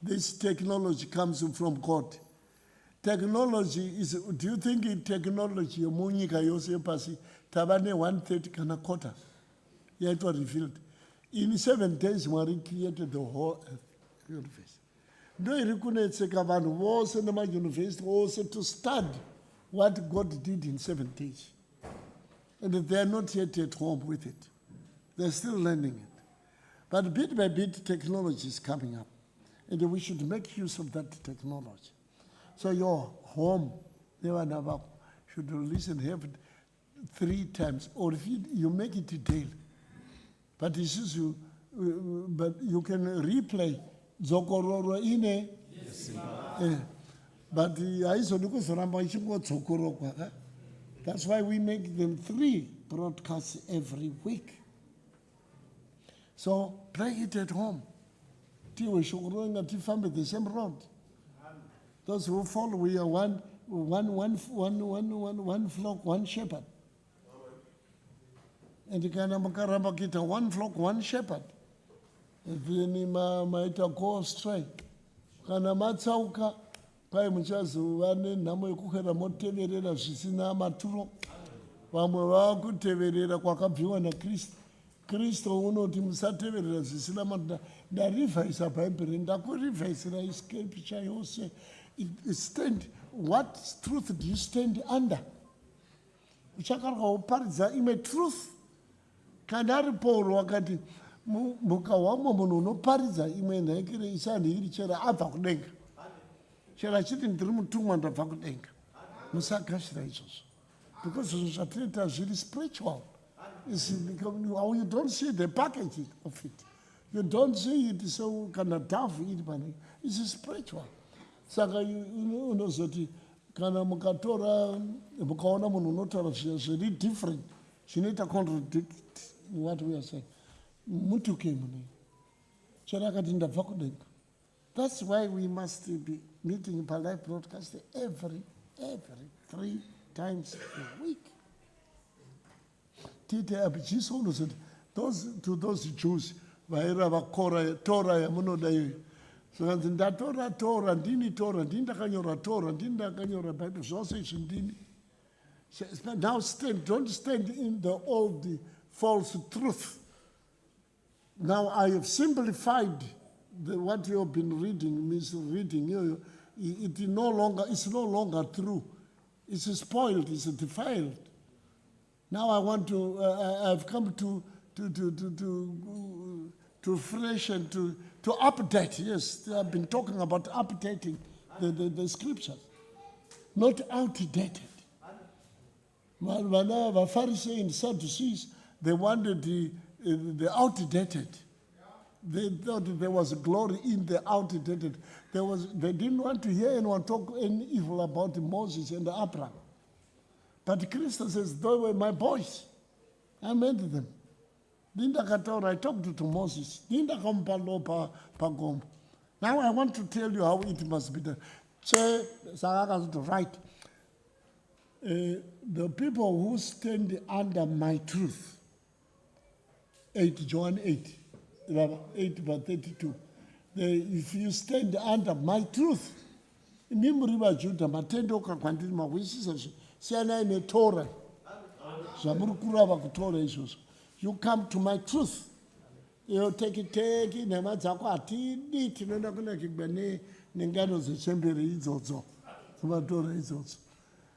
This technology comes from God. Technology is, do you think in technology, munyika yose pasi, tabane 130 kana quarter, yeah, it was revealed. In 7 days, Mwari created the whole universe. No, you couldn't say Kavan was in the university also to study what God did in 7 days. And they are not yet at home with it. They're still learning it. But bit by bit, technology is coming up. And we should make use of that technology. So your home, should listen, have it 3 times, or if you make it daily. But this is but you can replay Zokororo ine. But that's why we make them 3 broadcasts every week. So play it at home. The same road. Those who follow, we are one flock, one shepherd. And you can have 1 flock, 1 shepherd. If you might go astray, kana matsauka pai muchazuva nenhamo yekukwira moteverera zvisina maturo, vamwe vakuteverera kwakabviwa naKristu. Kristu unoti musateverera zvisina maturo. Ndarivhaisa bhaibheri, ndakurivhaisira scripture yose. Stand, what truth do you stand under? Uchakarwa uparidza imwe truth. Kana ari Paul wakati mukawamwa munhu unoparidza imwe nhekere isanhiri chera abva kudenga. Chera chiti ndiri mutumwa ndabva kudenga. Musagashira izvozvo. Because zvinhu zvatinoita zviri spiritual. You don't see the package of it. You don't see it so kana dove iri pane. It's spiritual. Saka unozoti kana mukatora mukaona munhu unotaura zviri different, zvinoita contradict what we are saying. Mutuke munhu. Chera akati ndabva kudenga. That's why we must be meeting per live broadcast every 3 times a week. Jesus unozoti to those Jews vaira vakora Torah yamunoda iyo. So ndatora Torah, ndini Torah, ndini ndakanyora Torah, ndini ndakanyora Bible, zvose izvi ndini. Now stand, don't stand in the old false truth. Now I have simplified what you have been reading, misreading. It's no longer true. It's spoiled, it's defiled. Now I want to, I've come to fresh and to update. Yes, I've been talking about updating the scriptures, not outdated. When the Pharisees and Sadducees, they wanted the outdated. They thought there was glory in the outdated. They didn't want to hear anyone talk any evil about Moses and Abraham. But Christ says, they were my boys. I made them. I talked to Moses. Now I want to tell you how it must be done. Right. The people who stand under my truth, 8 John 8, 8 by 32. If you stand under my truth, nimuriva Judah matendo kakwandiri mawisisa siyana ine Torah. Zamurukura vakutora izvozvo. You come to my truth. You take it nema dzako atidi tinoenda kunakigwa nengano dzechemberi idzodzo. Dzematora idzodzo.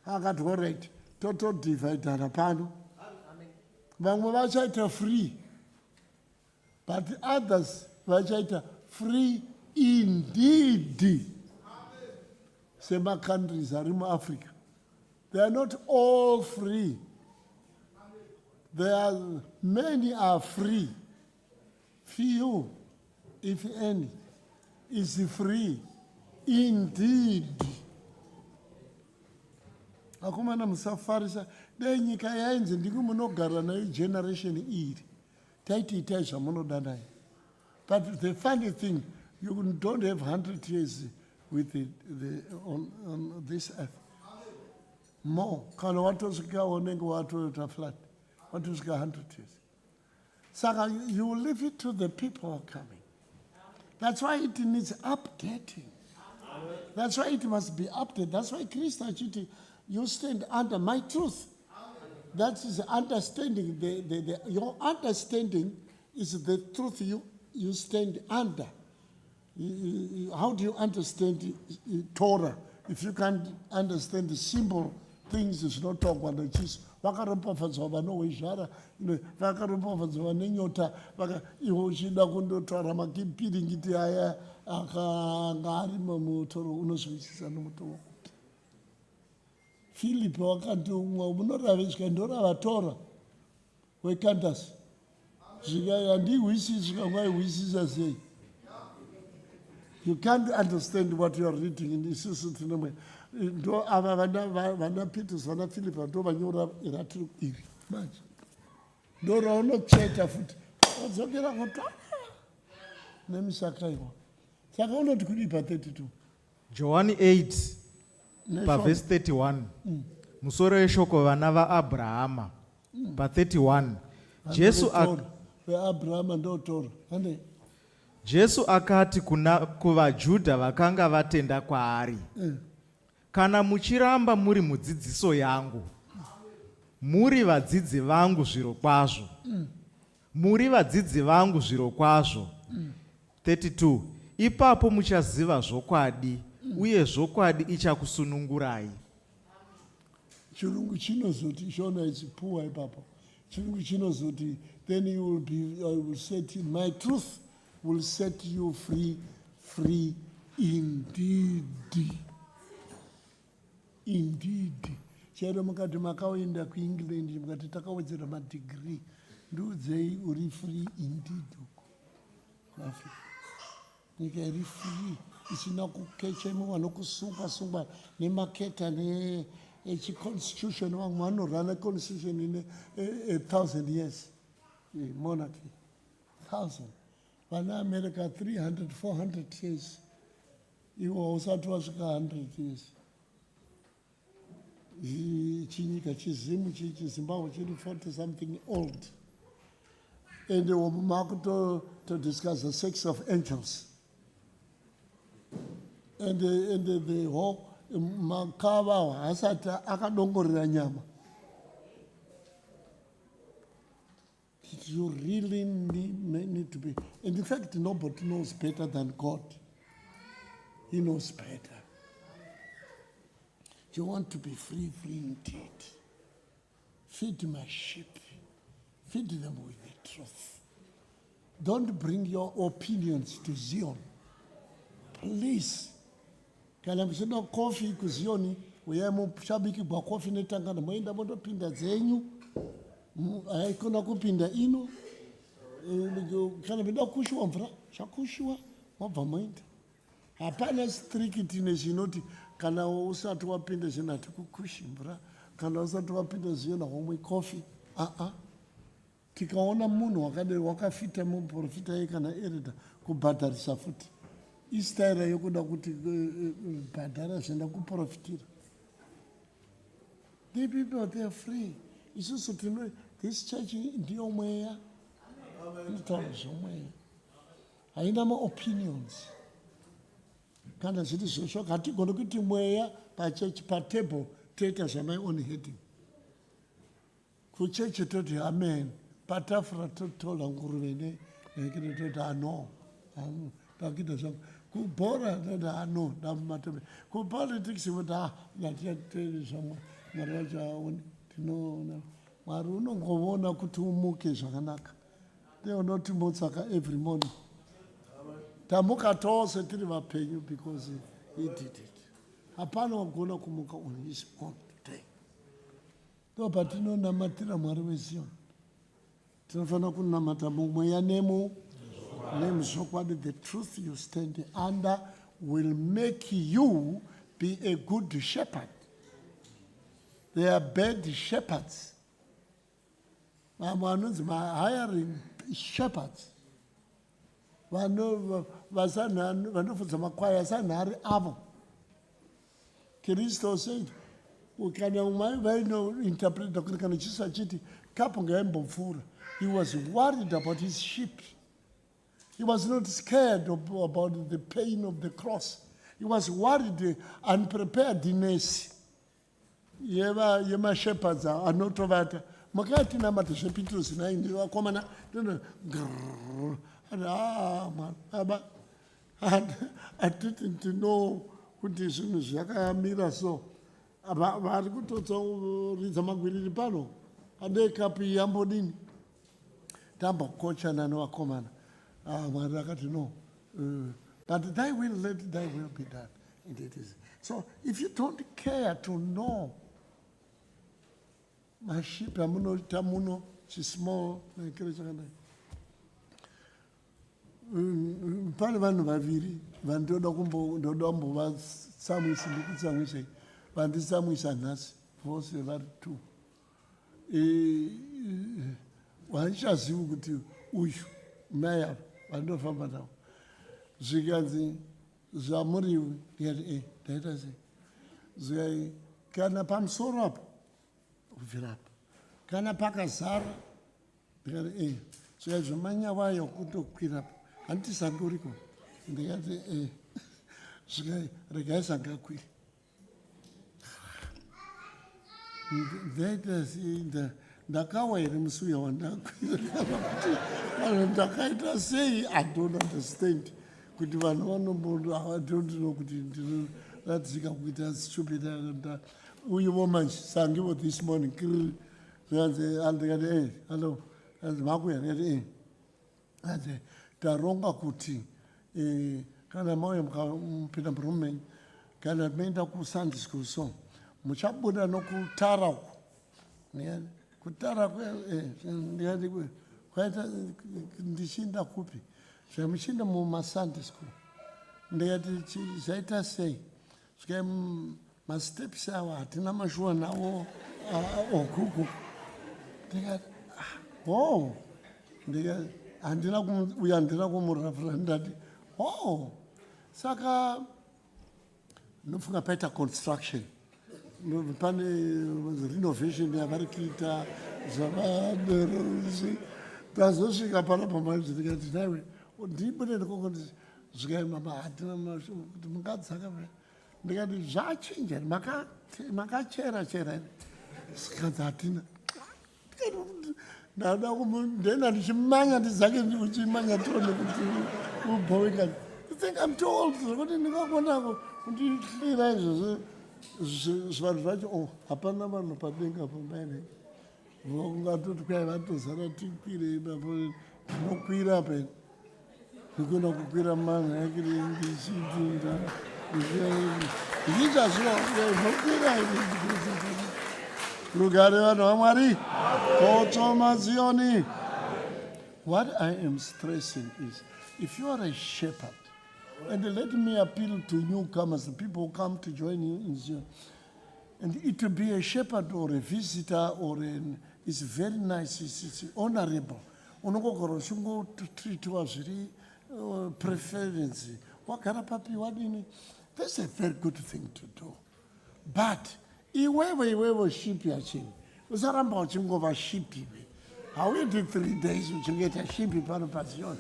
Akati all right, total dividana pano. Vamwe vachaita free. But others vachaita free indeed. Sema countries are in Africa. They are not all free. Many are free. Few, if any, is free indeed. Akumana musafarisa denyika yainzi ndikumunogara nayo generation iri. Taiti itaisha munodana. But the funny thing, you don't have 100 years with on this earth. More. Kana watosika onengo watu flat. Watosika 100 years. So you leave it to the people who are coming. That's why it needs updating. That's why it must be updated. That's why Christ, you stand under my truth. That is understanding. Your understanding is the truth you stand under. How do you understand Torah? If you can't understand the simple things, it's not talk about the cheese. Vakaropafadzwa vanohwezvara, vakaropafadzwa nenyota, ihoshida kundotaura makipiringiti aya akanga ari mumutoro unozwisisa nomutoro. Philip wakati umwe munoravishwa ndorava Torah wekandasi. Zvika handihwisisi kamwaihwisisa sei. You can't understand what you are reading in this system. Ndo ava vana Peters vana Philip ndo vanyora iratiri iri manje. Ndo raunocheta futi. Wadzokera kuti nemisakaiwa. Saka unoti kudi pa 32. John 8 pa verse 31. Musoro weshoko vana vaAbrahama pa 31. Abrahama ndo Torah. Jesu akati kuvaJudha vakanga vatenda kwaari. Kana muchiramba muri mudzidziso yangu, muri vadzidzi vangu zvirokwazvo. Muri vadzidzi vangu zvirokwazvo. 32. Ipapo muchaziva zvokwadi, uye zvokwadi ichakusunungurai. Chirungu chinozoti shona ichipuwa ipapo. Chirungu chinozoti then you will be I will set you my truth will set you free indeed. Indeed. Chero mukati makaenda kuEngland mukati takawedzera madegree ndudzei uri free indeed uko. Africa. Nyika iri free isina kukecha mumwe anokusunga nemaketa constitution vamwe vanorana constitution in 1,000 years monarchy 1,000 vana America 300 400 years iwo hausati wasvika 100 years. Chinyika chizimu Zimbabwe chiri 40 something old. And to discuss the sex of angels. And the whole makava asata akadongorera nyama. You really need to be. And in fact, nobody knows better than God. He knows better. You want to be free indeed. Feed my sheep. Feed them with the truth. Don't bring your opinions to Zion. Please. Kana msina coffee kuzioni, uyemo shabiki kwa coffee netangana mwenda moto pinda zenyu. Haikona kupinda ino. Kana bida kushwa mvura, shakushwa, wabva mwenda. Hapana strictness inoti kana usati wapinda zvinati kukushi mvura, kana usati wapinda zviona homwe coffee. tikaona munhu wakafita muprofita yekana ereda kubhadharisa futi istayira yokuda kuti bhadhara zvienda kuprofitira. The people, they are free. Isusu tino, this church ndiyo mweya. Inotaura zvomweya. Haina ma-opinions. Kana zviri zvoshoka hatigoni kuti mweya pachechi patable toita zvamai own heading. Kuchechi toti amen. Patafura totola nguruve nekiri toti ano. Takita zvangu. Kubhora toti ano. Kupolitics voti ngatiyateeri zvamwe. Mwari wacho aone. Tinoona. Mwari unongovona kuti umuke zvakanaka. They will not motsaka every morning. Tamuka tose tiri vapenyu because he did it. Hapana wagona kumuka on his own today. Ndo patinonamatira Mwari weZion. Tinofana kunamata mumweya nemuzvokwadi. The truth you stand under will make you be a good shepherd. They are bad shepherds. Hiring shepherds. Vanofudza makwai asanhare avo. Kristo said, kana umai vainointerpreta kuti kana Jesu achiti kapo ngaimbopfuura. He was worried about his sheep. He was not scared about the pain of the cross. He was worried, unpreparedness. Yema shepherds anotovata. Makati namata zvePetrus naini vakomana I didn't know kuti zvinhu zvakamira so. Vari kutotsoridza magwiriri pano. Adekapi yambodini. Tambokochana nevakomana. Mwari akati no. But thy will, let thy will be done. And it is. So if you don't care to know my sheep, tamuno, she's small, like pane vanhu vaviri vandoda kumbotsamwisa ndikutsamwisei vanditsamwisa nhasi vose vari 2. Handichazivi kuti uyu mai ava vandofamba navo zvikanzi zvamuriwi ndikati ndaita sei zvikai kana pamusoro apo kubvira apa kana pakazara ndikati zvikai zvemanyawayo kutokwira apo handisanguriko ndikati zvikai regai sangakwiri ndaita ndakawa here musi uya wandakwira vanhu ndakaita sei I don't understand kuti vanhu vanomboaadondino kuti ndinoratidika kuita stupid uyivo manje sangivo this morning zvikanzi andikati hallo anzi makuya ndikati anzi taronga kuti kana mauya mukapinda murumenyu kana maenda kusunday school so muchabuda nokutara uku kutara ndikati kwaita ndichinda kupi zvamuchinda mumasunday school ndikati zvaita sei zvikai masteps ava hatina mashuwa nawo okuku ndikati ndikati uyo handina kumurafura ndati saka nofunga paita construction pane renovation yavari kuita zvavaberosi tazosvika panapa manje ndikati naiwe ndibude ndikoko zvikai mama hatina kuti mungadzaka ndikati zvachinja makachera chera sikanzi hatina ndada ndenda ndichimanya ndizake uchimanya tone kuti ubhowingani I think I'm too old zvekuti ndikakonako kundihlira izvozvo zvivanhu zvacho hapana vanhu padenga pambaine ungatoti kwai vatozara tikwire ipapo tinokwira peni ndikona kukwira manhu yakiri ndichidinda ndichazvinokwira rugare vanhu vaMwari kotsoma Zioni. What I am stressing is if you are a shepherd, and let me appeal to newcomers, the people who come to join you in Zion, and it will be a shepherd or a visitor or It's very nice, it's honorable. Unongogara uchingotreatiwa zviri preference. Wagara papi wadini. That's a very good thing to do. But iwewe sheep yachini. Usaramba uchingova sheep iwe. Hauendi 3 days uchingeta sheep pano pasiona.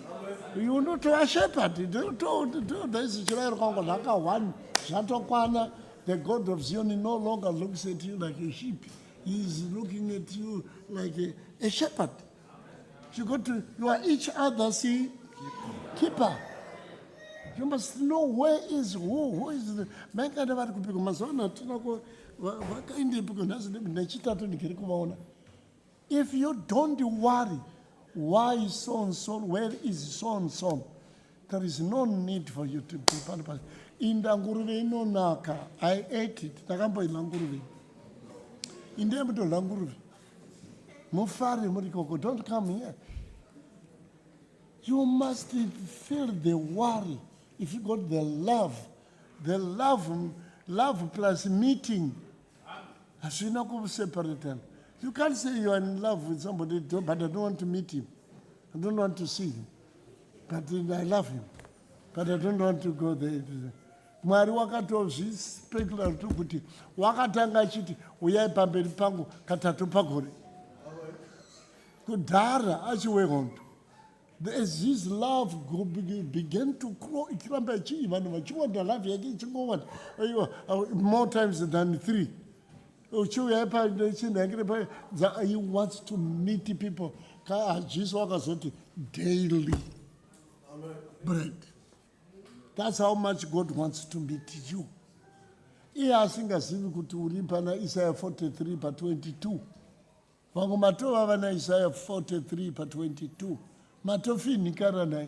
You know to a shepherd. This is one. The God of Zion no longer looks at you like a sheep. He is looking at you like a shepherd. You are each other's keeper. You must know where is who is the man. If you don't worry, why is so and so, where is so and so, there is no need for you to be part of it. In the nguruve no naka, I ate it. Takambo in languruve. In the embito languruve. Mufari murikoko, don't come here. You must feel the worry. If you got the love plus meeting, as you not separate them. You can't say you are in love with somebody, but I don't want to meet him. I don't want to see him. But I love him. But I don't want to go there. Mwari wakatozvispekula kuti wakatanga achiti uyai pamberi pangu katatu pagore. Kudhara achiwehondo. As his love began to grow, more times than 3. He wants to meet people. Daily bread. That's how much God wants to meet you. He asking us to Isaiah 43 per 22. Isaiah 43 per 22. Matofi nikara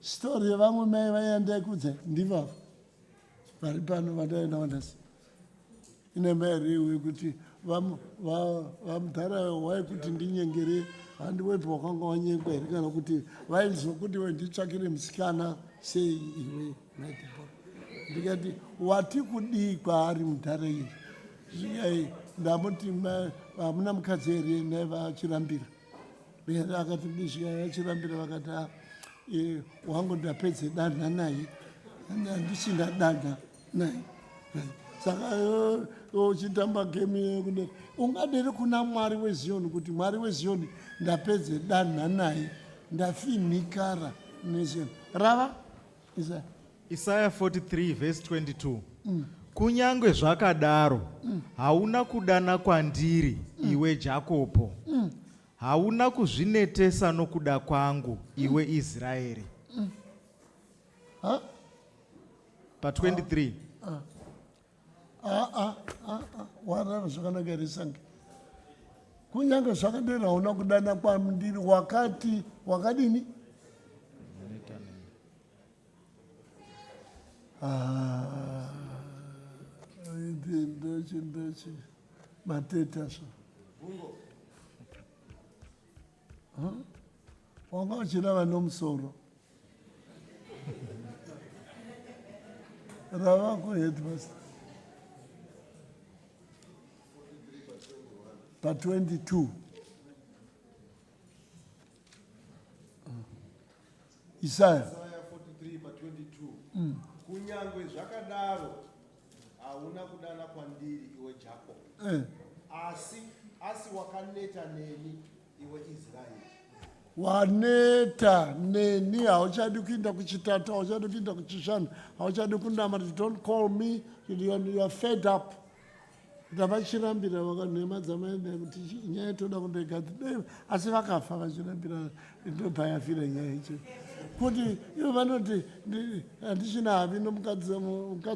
story vangu mai vaenda kudze ndiva vari pano vadaenda vandasi ine mari wekuti vamudhara waikuti ndinyengere handiwepo wakanga wanyengwa here kana kuti vaizvokuti nditsvakire musikana sei iwe ndikati wati kudii kwaari mudhara iri zviyai ndamuti hamuna mukadzi here nevachirambira akati ndisvika achirambira vakati wangu ndapedze danha naye handisina danha naye saka uchitamba gemi yekudai ungadere kuna mwari weziyoni kuti mwari weziyoni ndapedze danha naye ndafinikara neziyoni rava Isaiah 43 verse 22. Kunyangwe zvakadaro hauna kudana kwandiri iwe Jakobo. Hauna kuzvinetesa nokuda kwangu iwe Israeri. Pa 23. Wara zvakanaka risange. Kunyange zvakadaro hauna kudana kwandiri wakadini? Ndochi mateta so. Wanga uchina vanomsoro. Rava ku headmaster. Pa 22. Isaiah 43 pa 22. Kunyangwe zvakadaro hauna kudana kwandiri iwe Jacob. Asi wakaneta neni iwe Israeli. Waneta neni hauchadi kuinda kuchitatu, hauchadi kuinda kuchishanu, hauchadi kundamati, don't call me, you are fed up. Ndavachirambira vakanema dzamaenda kuti nyaya toda kundoigadzira asi vakafa vachirambira ndobhayafira nyaya icho kuti ivo vanoti handichina havi nomukadzi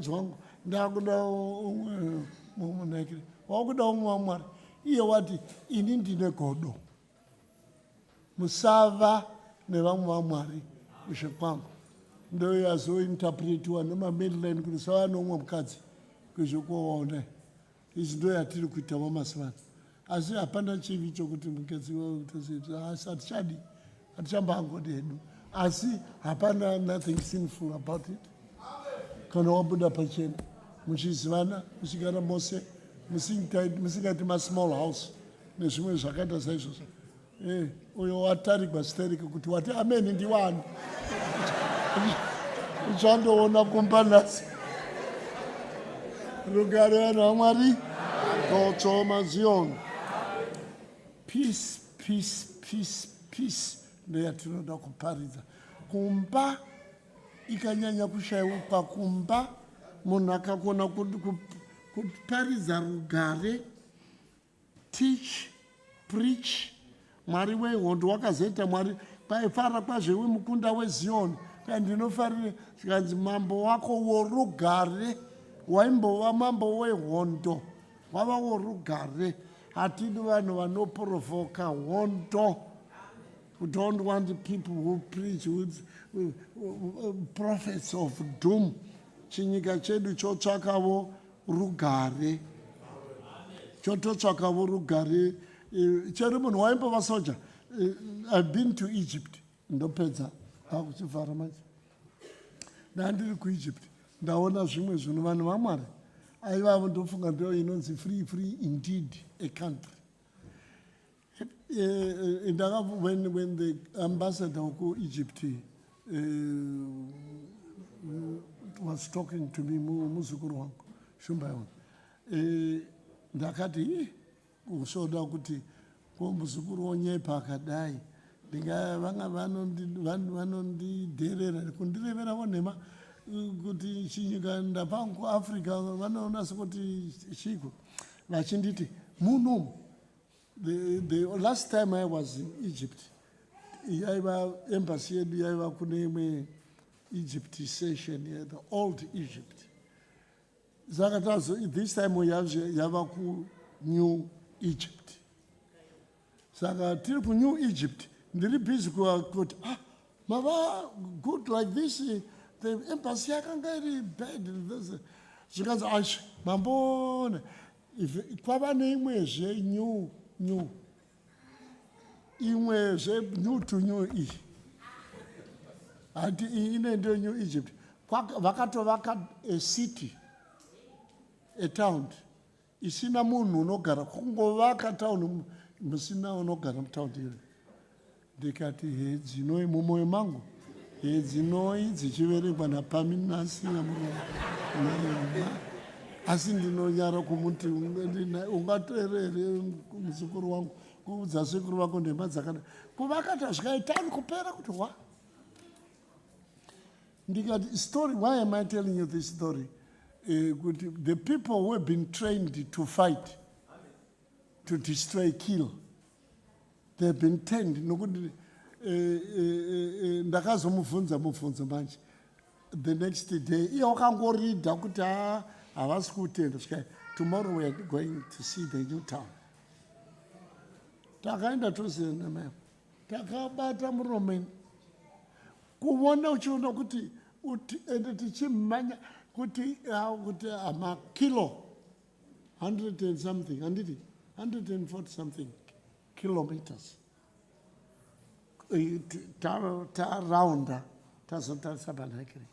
wangu ndakuda umwe munakiri wakuda umwe wamwari iye wati ini ndine godo musava nevamwe vamwari kushe kwangu ndoyazointerpretiwa nemamainline kuti sava nomwe mukadzi kuzvokuwaonai izvi ndo yatiri kuita mamasivana asi hapana chivi chokuti mukadzi asi hatichambaangodi hedu asi hapana nothing sinful about it kana wabuda pachena muchizivana muchigara mose musingaiti masmall house nezvimwe zvakaita saizvozvo. Uyo watarigwa steriki kuti wati ameni ndiwani. Uchandoona kumba nhasi. Rugare vanhu vaMwari. Kotsoma Zion. Peace, peace, peace, peace. Ndeyatinoda kuparidza. Kumba ikanyanya kushayikwa kumba munhu akakona kuparidza rugare, teach, preach. Mwari wehondo wakazoita Mwari kwaifara kwazvo wemukunda weZion. Ndinofarire zvikanzi mambo wako worugare waimbova mambo wehondo wava worugare. Hatidi vanhu vanoprovoka hondo. We don't want the people who preach with prophets of doom. Chinyika chedu chotsvakavo rugare. Chototsvakavo rugare. Chero munhu waimbova soja. I've been to Egypt. Ndopedza. Akuchivhara manje. Ndandiri kuEgypt. Ndaona zvimwe zvinhu vanhu vaMwari. Aivavo ndofunga ndo inonzi free indeed a country. When the ambassador of Egypt was talking to me, muzukuru wangu, shumba yangu, ndakati, usoda kuti muzukuru onyepa akadai, vanga vanondidherera kundirevera vonhema kuti chinyika ndapangu Africa vanoona sekuti chiko vachinditi munhu. The last time I was in Egypt, yaiva embassy yedu yaiva kune imwe Egypt session here, the old Egypt. Saka this time yava ku New Egypt. Saka tiri ku New Egypt, ndiri busy kuti mava good like this, the embassy yakanga iri bad. Zvikanzi ashi mambone kwava neimwezve new imwe new to new hati ine ndio New Egypt. Vakatovaka a city, a town isina munhu unogara, kungovaka town musina unogara mutown iri. Ndikati hedzinoi mumwoyo mangu, hedzinoi dzichiverengwa naPaminasi naMuroma. Asi ndinonyara kumuti ungatoerere muzukuru wangu kuudza sekuru vako ndemba dzakada kuvakata zvikaitani kupera kuti wa. Ndikati story, why am I telling you this story? The people who have been trained to fight, to destroy, kill, they have been trained. Nokuti ndakazomubvunza manje the next day iye wakangorida kuti havasi kutenda sky. Tomorrow we are going to see the new town. Takaenda tozenda maya. Takabata muromeni. Kuona uchiona kuti ende tichimanya kuti amakilo 100 and something, 140 something kilometers. Taraunda tazotarisa banakiri.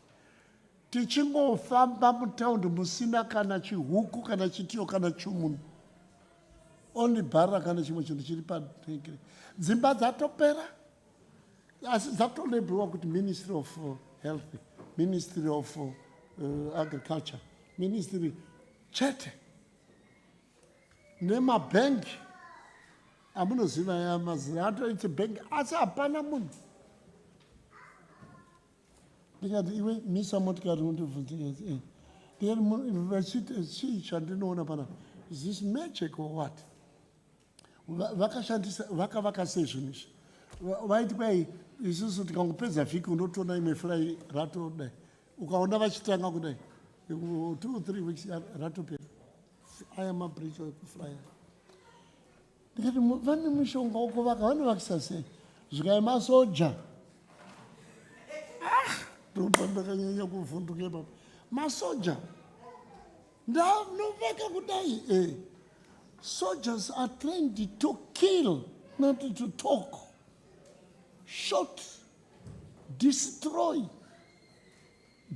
Tichingofamba mutaundi musina kana chihuku kana chitiyo kana chimunhu. Only bhara kana chimwe chinhu chiri panhekere. Dzimba dzatopera. Asi dzatolebhewa kuti Ministry of Health, Ministry of Agriculture, Ministry chete. Nemabhengi amunoziva yamazira atoite bhengi asi hapana munhu. Ndikati iwe misa motikari undibvunze vachiti chii chandinoona pana, is this magic or what? Vakavaka sei zvinhu izvi. Vaiti kwai isusu tikangopedza vhiki unotoona imwe fly ratodai, ukaona vachitanga kudai 2 or 3 weeks ratopera aya mabridge ekuflya. Ndikati vane mishonga wokuvaka vanovakisa sei zvikai masoja. Ndomba ndakanyanya kuvhunduka baba. Masoja ndanovaka kudai. Soldiers are trained to kill, not to talk. Shoot, destroy,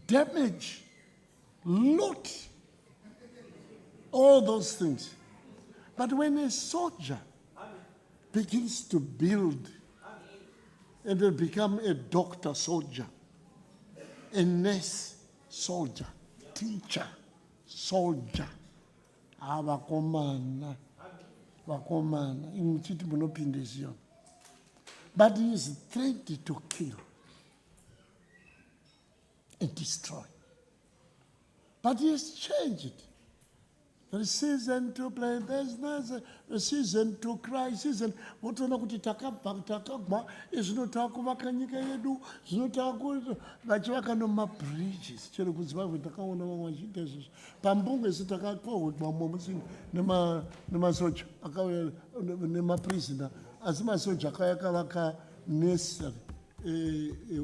damage, loot, all those things. But when a soldier begins to build and will become a doctor soldier, a nurse soldier, teacher soldier. Vakomana, imuchiti munopinde Zion. But he is trained to kill and destroy. But he has changed. There is season to play, there's a season to cry, season. Wotona kuti takagwa, zvinotaka kuvaka nyika yedu, zvinotaka kuti vachivaka nomabridges. Chero kuZimbabwe takaona vamwe vachiita izvozvo. Pambunge isi takakohwa mumusini nemasoja, akauya nemaprisoner. Asi masoja akauya akavaka nursery,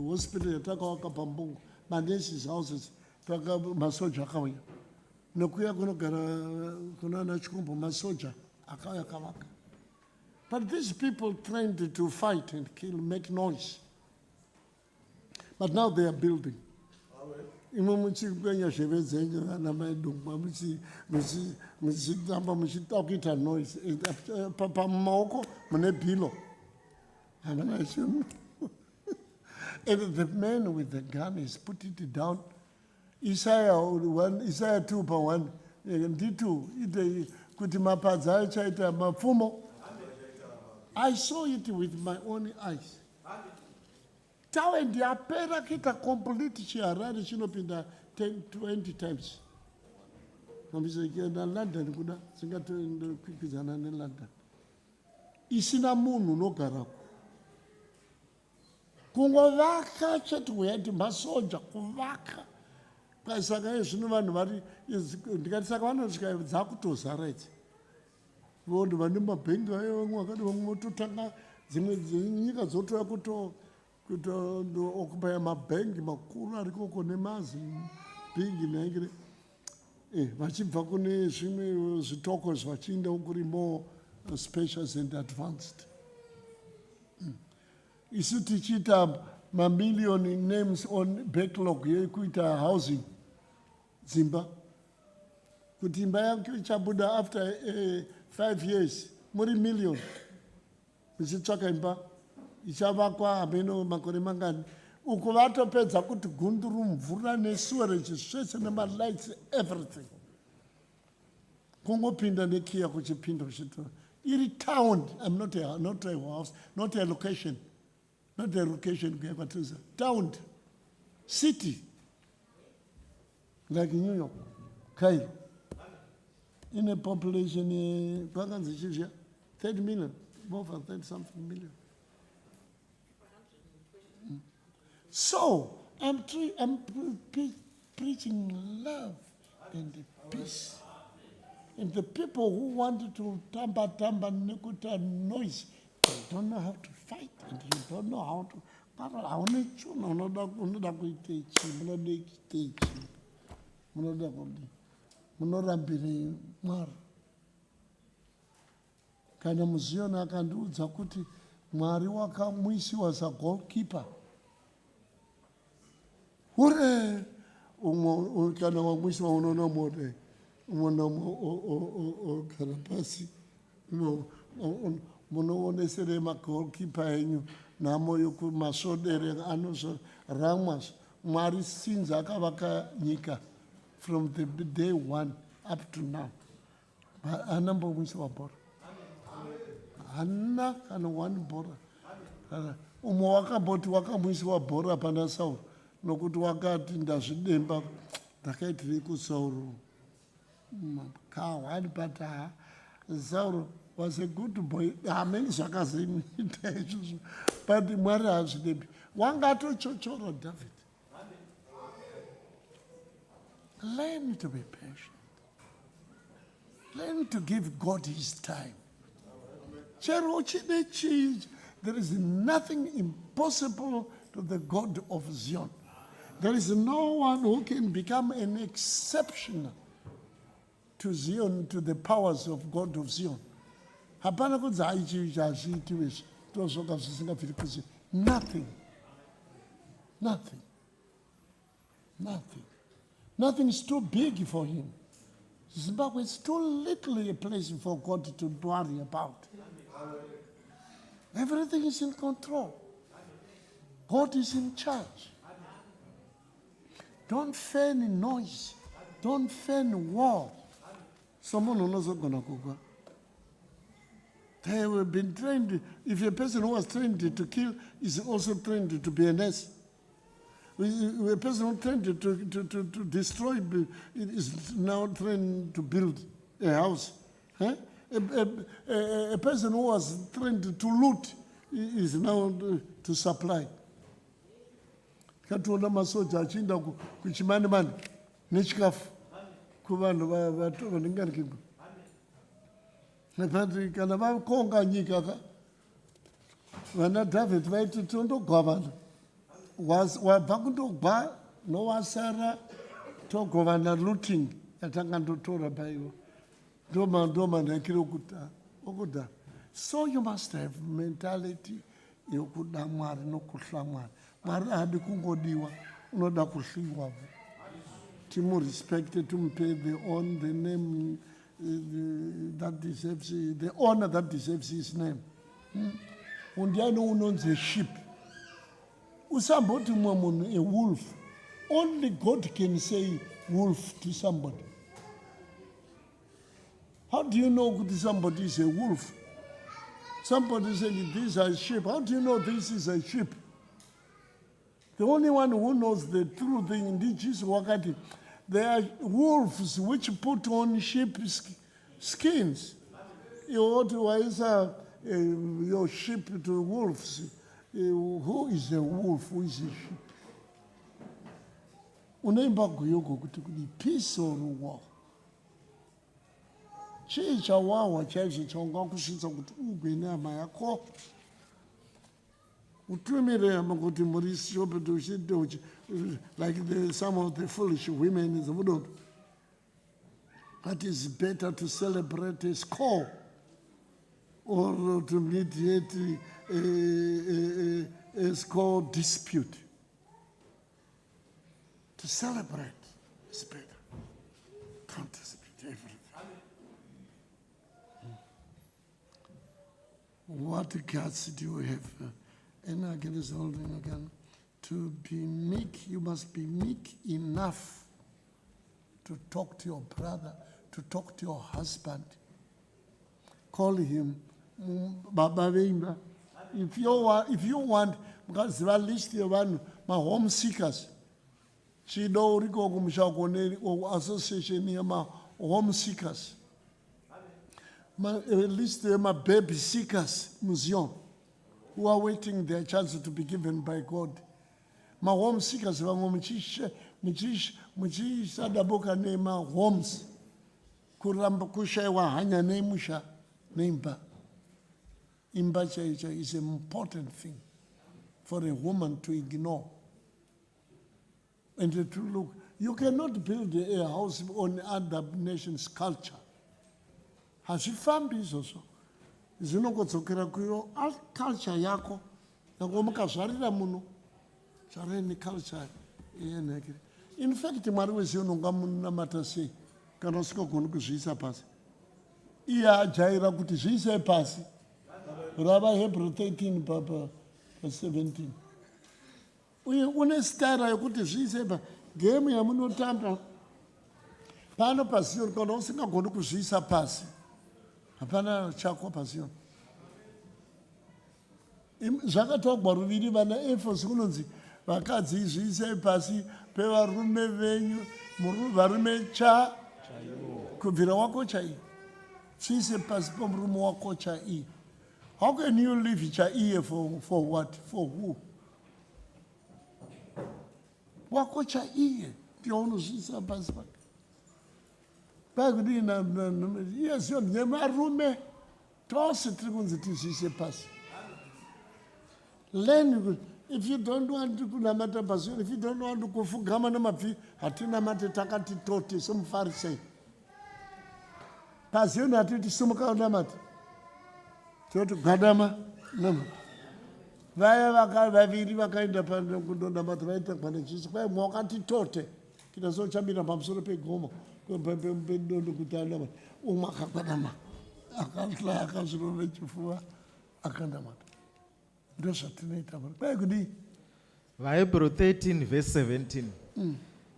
hospital yatakavaka pambunge, manurses houses, masoja akauya. Nokuya kunogara kunana chikumbo masoja akauya akavaka. But these people trained to fight and kill, make noise. But now they are building. Imwe muchikwenya zheve dzenyu vana maidungwa muchitamba muchitakuita noise pamaoko mune bhilo. And the man with the gun is put it down. Isaiah 2:1 nditu ite kuti mapadza achaita mapfumo. I saw it with my own eyes. Tawe ndiapera kita complete chiharare chinopinda 10-20 times. Mamisekenda London kuda singatokwikwidzana neLondon. Isina munhu unogarako. Kungovaka chete weyati masoja kuvaka. Saka zvino vanhu vari ndikati saka vanosvika dzakutozara idzi. Vanhu vane mabhengi ayo vamwe vakati vamwe vototanga dzimwe nyika dzotoya kutookupaya mabhengi makuru arikoko nemazi bhingi naingire vachibva kune zvimwe zvitoko zvachienda kuri more spacious and advanced. Isu tichiita mamillion names on backlog yekuita housing dzimba kuti imba yako ichabuda after 5 years muri million muchitsvaka imba ichavakwa hameno makore mangani uku vatopedza kuti gunduru mvura nesewerage zvese nemalights everything kungopinda nekiya kuchipinda kuchitora iri town. I'm not a house, not a location, not a location, town, city, like New York, Cairo, in a population, 30 million, more than 30 something million. So, I'm preaching love and peace. And the people who wanted to tamba nekuta noise, they don't know how to fight, and you don't know how to. Munorambire Mwari. Kana muziona akandiudza kuti Mwari wakamuisiwa goalkeeper. Ure kana wamuisiwa unoona mode. Kana pasi. Munoonesere magoalkeeper enyu namo yokumasodere anozoramwa. Mwari since akavaka nyika from the day one up to now. Anambomuisiwa bhora. Hana kana one bhora. Umwe wakamboti wakamuisiwa bhora pana Sauro nokuti wakati ndazvidemba ndakaitirei kuSauro. Kawani but Sauro was a good boy. Many zvakazomuita izvozvo. But Mwari hazvidembi. Wangatochochora David. Learn to be patient. Learn to give God his time. There is nothing impossible to the God of Zion. There is no one who can become an exception to Zion, to the powers of God of Zion. Nothing. Nothing. Nothing. Nothing is too big for him. Zimbabwe is too little a place for God to worry about. Everything is in control. God is in charge. Don't fear any noise. Don't fear any war. Someone who knows going to go. They have been trained. If a person who was trained to kill is also trained to be a nurse. A person who trained to destroy is now trained to build a house. Huh? A person who was trained to loot is now to supply. Katuona masoja achinda kuchimani mani nechikafu kuvanhu vanenge kingo. Nepati kana vakonga nyika ka vana David vaiti tondogwavana wabva kundogwa nowasara togovana looting yatanga ndotora paivo ndoma ndakire okuda. So you must have mentality yokuda Mwari nokuhla Mwari. Mwari hadi kungodiwa unoda kuhliwa. Timu respect tumpe the name that deserves the honor that deserves his name. Undiano unonze sheep. Usamboti mwamun a wolf. Only God can say wolf to somebody. How do you know that somebody is a wolf? Somebody saying these are sheep. How do you know this is a sheep? The only one who knows the true thing in this is wakati. There are wolves which put on sheep skins. You otherwise your sheep to wolves. Who is a wolf? Who is a sheep? Unaimba kuyoko kuti peace or war. Chicha wawa chachi chonga kushinza kuti ugwene ama yako. Utumire amakuti murisi yopedo shidoji like some of the foolish women in the world. That is better to celebrate a score or to mediate a score dispute. To celebrate is better. Can't dispute everything. What guts do you have? And again is holding again. To be meek, you must be meek enough to talk to your brother, to talk to your husband. Call him Baba Veimba. If you want, because there are list of my home seekers. She know Rico Gumshakone or association near my home seekers. My list of my baby seekers museum who are waiting their chance to be given by God. My home seekers, Michish Sadaboka name homes. Kuramba Kushawa Hanya Nemusha Nemba. Imbacha is an important thing for a woman to ignore. And to look, you cannot build a house on other nation's culture. Has it found this also? Zinokotsokera kuyo culture yako yakomuka zvarira muno zvareni culture yenekere. In fact Mwari wese unonga munamata sei kana usikagoni kuzviisa pasi. Iye ajaira kuti zviise pasi. Rava Hebrew 13 papa 17. Uye une stara yokuti zviise pa game yamunotamba pano pasiyo kana usingagoni kuzviisa pasi. Hapana chako passion. Zvakatogwa ruviri vana efos kunonzi vakadzi zviise pasi pevarume venyu varume kubvira wako chai zviise pasi pemurume wako chai. How can you live chai for what? For who? Wako chai ndio unozviisa pasi pake. Yes, you're marume. Toss it to pass. Learn if you don't want to kunamata passion, if you don't want to go for gamma mafi, hatina mate takati toti, some Pharisee. Passion at it is some kind of mat. To Gadama, no. Vaya Vaviva kind of Kundamata, Panachis, where Mokati Tote, Kinaso Chamina Pamsura Gomo. ndozvatinoita kwai kudii. vaHebrew 13 verse 17.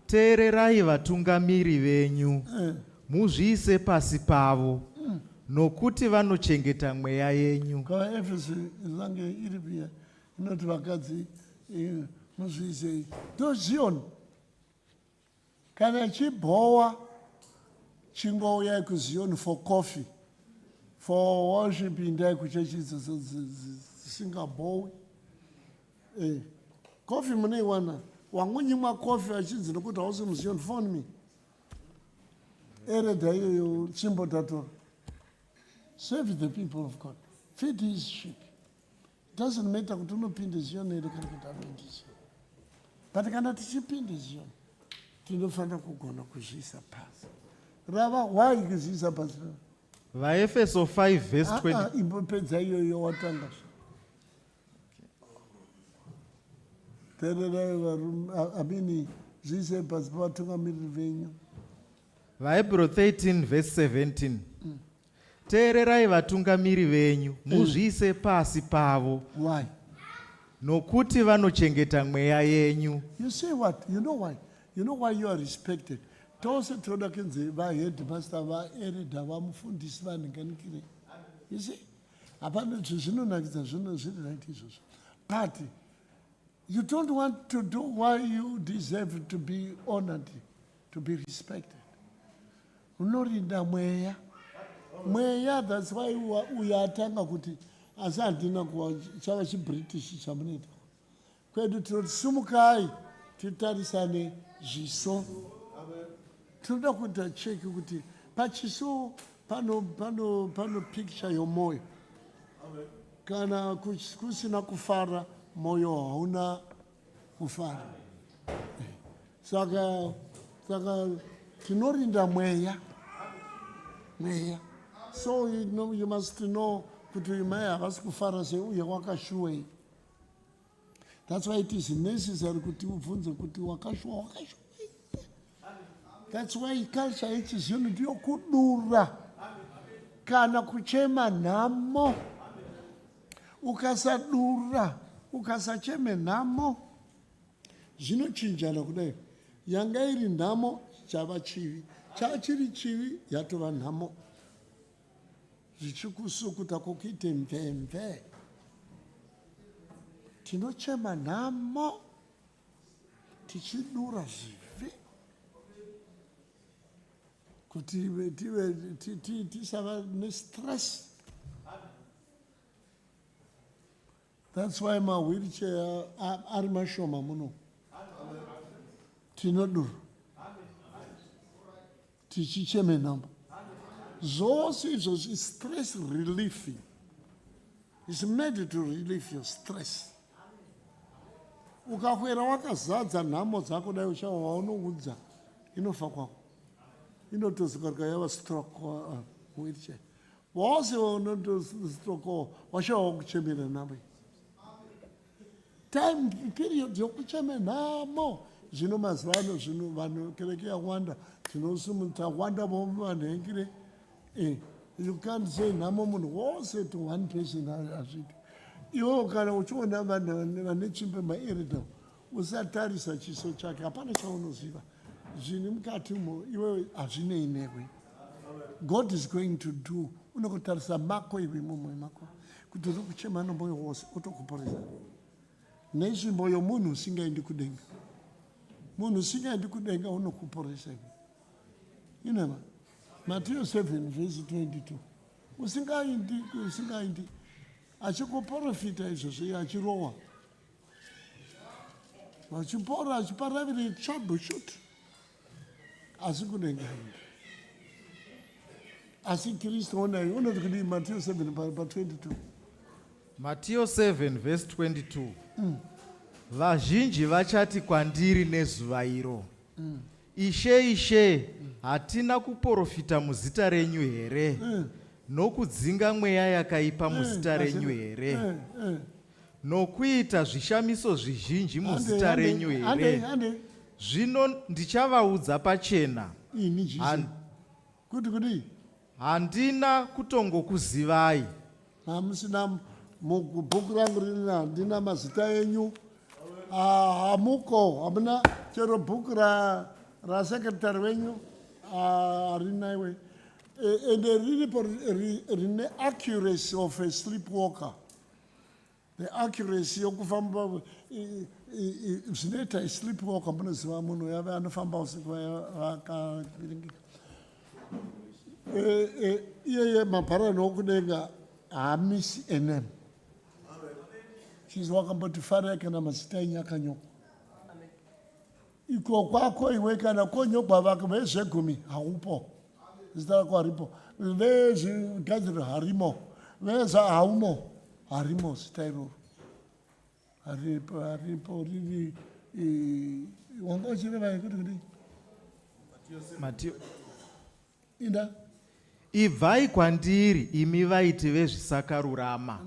Teererai vatungamiri venyu, muzviise pasi pavo, nokuti vanochengeta mweya yenyu. KaEfeso izange iri pia inoti vakadzi muzviise ndoZioni. Kana chibhowa chingouya kuZioni for coffee, for worship indai kuchechi dzisingabhowi. Coffee muneiwana wangunyimwa coffee achidzi nokuti hausi muZioni, phone me. Eredha iyoyo tsvimbo tatora. Serve the people of God. Feed his sheep. Doesn't matter kuti unopinde Zioni here kana kuti anoende Zioni. But kana tichipinde Zioni, tinofanira kugona kuzviisa pasi. Rava, why kuzviisa pasi? vaEfeso 5 verse 20. Imbopedza iyoyo watanga. Teererai varume, amini zviise pasi pavatungamiriri venyu. vaHebrew 13 verse 17. Teererai vatungamiri venyu, muzviise pasi pavo. Why? Nokuti vanochengeta mweya yenyu. You say what? You know why? You know why you are respected. Tose toda kenze headmaster elder vamufundisi vanenganikire. You see? Apana zvinonakidza zviri right izvozvo. But you don't want to do why you deserve to be honored, to be respected. Unorinda mweya. Mweya, that's why uyatanga kuti asi handina kuva chava chiBritish chamunoita. Kwedu tinoti sumukai titarisane zviso. Tinoda kuita cheki kuti pachiso pano picture yomoyo. Kana kusina kufara, moyo hauna kufara. Saka tinorinda mweya. So you must know kuti mai havasi kufara seuye wakashuwei. That's why it is necessary kuti ubvunze kuti wakashuwei. That's why culture yechiZioni ndiyo kudura kana kuchema nhamo. Ukasadura, ukasacheme nhamo, zvinochinjana kudai. Yanga iri nhamo chava chivi, chava chiri chivi yatova nhamo. Zvichikusukuta kokuite mvemve. Tinochema nhamo tichidura zvivi kuti tisava nestress. That's why my wheelchair ari mashoma muno. Tinodura tichicheme nhamo. Zvose izvozvo is stress relieving. It's made to relieve your stress. Ukakwera wakazadza nhamo dzako dai uchawa waunoudza inofa kwako. Inotozokaruka yava stroke wheelchair. Wose waunotostroke washawa kuchemera nhamo. Time period yokucheme nhamo. Zvino mazuva ano zvino vanhu kereke yawanda tinosumudza wanda vanhengire. You can't say nhamo munhu wose to one person azviti. Iwo kana uchiona vanhu vane tsvimbe maereda usatarisa chiso chake hapana chaunoziva. Zviri mukati umo iwe hazvinei newe. God is going to do. Unokutarisa mako iwe mumwe mako kuti uri kuchema nomwoyo wose otokuporesa. Nenzvimbo yomunhu usingaendi kudenga. Munhu usingaendi kudenga unokuporesa iwe. Inema Matthew 7 verse 22. Usingaendi achikuprofita izvozvo achirowa. Achipora achiparavire troubleshoot. Asi kudenga. Asi Kristu onai unoti kudii Matthew 7 pa 22. Matthew 7 verse 22. Vazhinji vachati kwandiri nezuva iro. Ishe, Ishe, hatina kuprofita muzita renyu here? Nokudzinga mweya yakaipa muzita renyu here? Nokuita zvishamiso zvizhinji muzita renyu here? Zvino ndichavaudza pachena. Kuti kudii? Handina kutongokuzivai. Hamusina mubhuku rangu rini handina mazita enyu. Hamuko, hamuna chero bhuku rasekretari wenyu harina iwe. Ende riripo rine accuracy of a sleepwalker. The accuracy yokufamba zvinoita isleepwalker munoziva munhu yave anofamba usiku vakaviringika. Iyeye mabharani okudenga haamisi enem. Chizwa wakamboti farai kana mazita enyu akanyokwa. Iko kwako iwe kana konyokwa vake vezvegumi haupo. Zita rako haripo. Vezvigadziro harimo. Veza haumo. Harimo zita iroro. Haripo riri wanga uchireva yekuti kudii? Mateo. Inda? Ibvai kwandiri imi vaiti vezvisakarurama.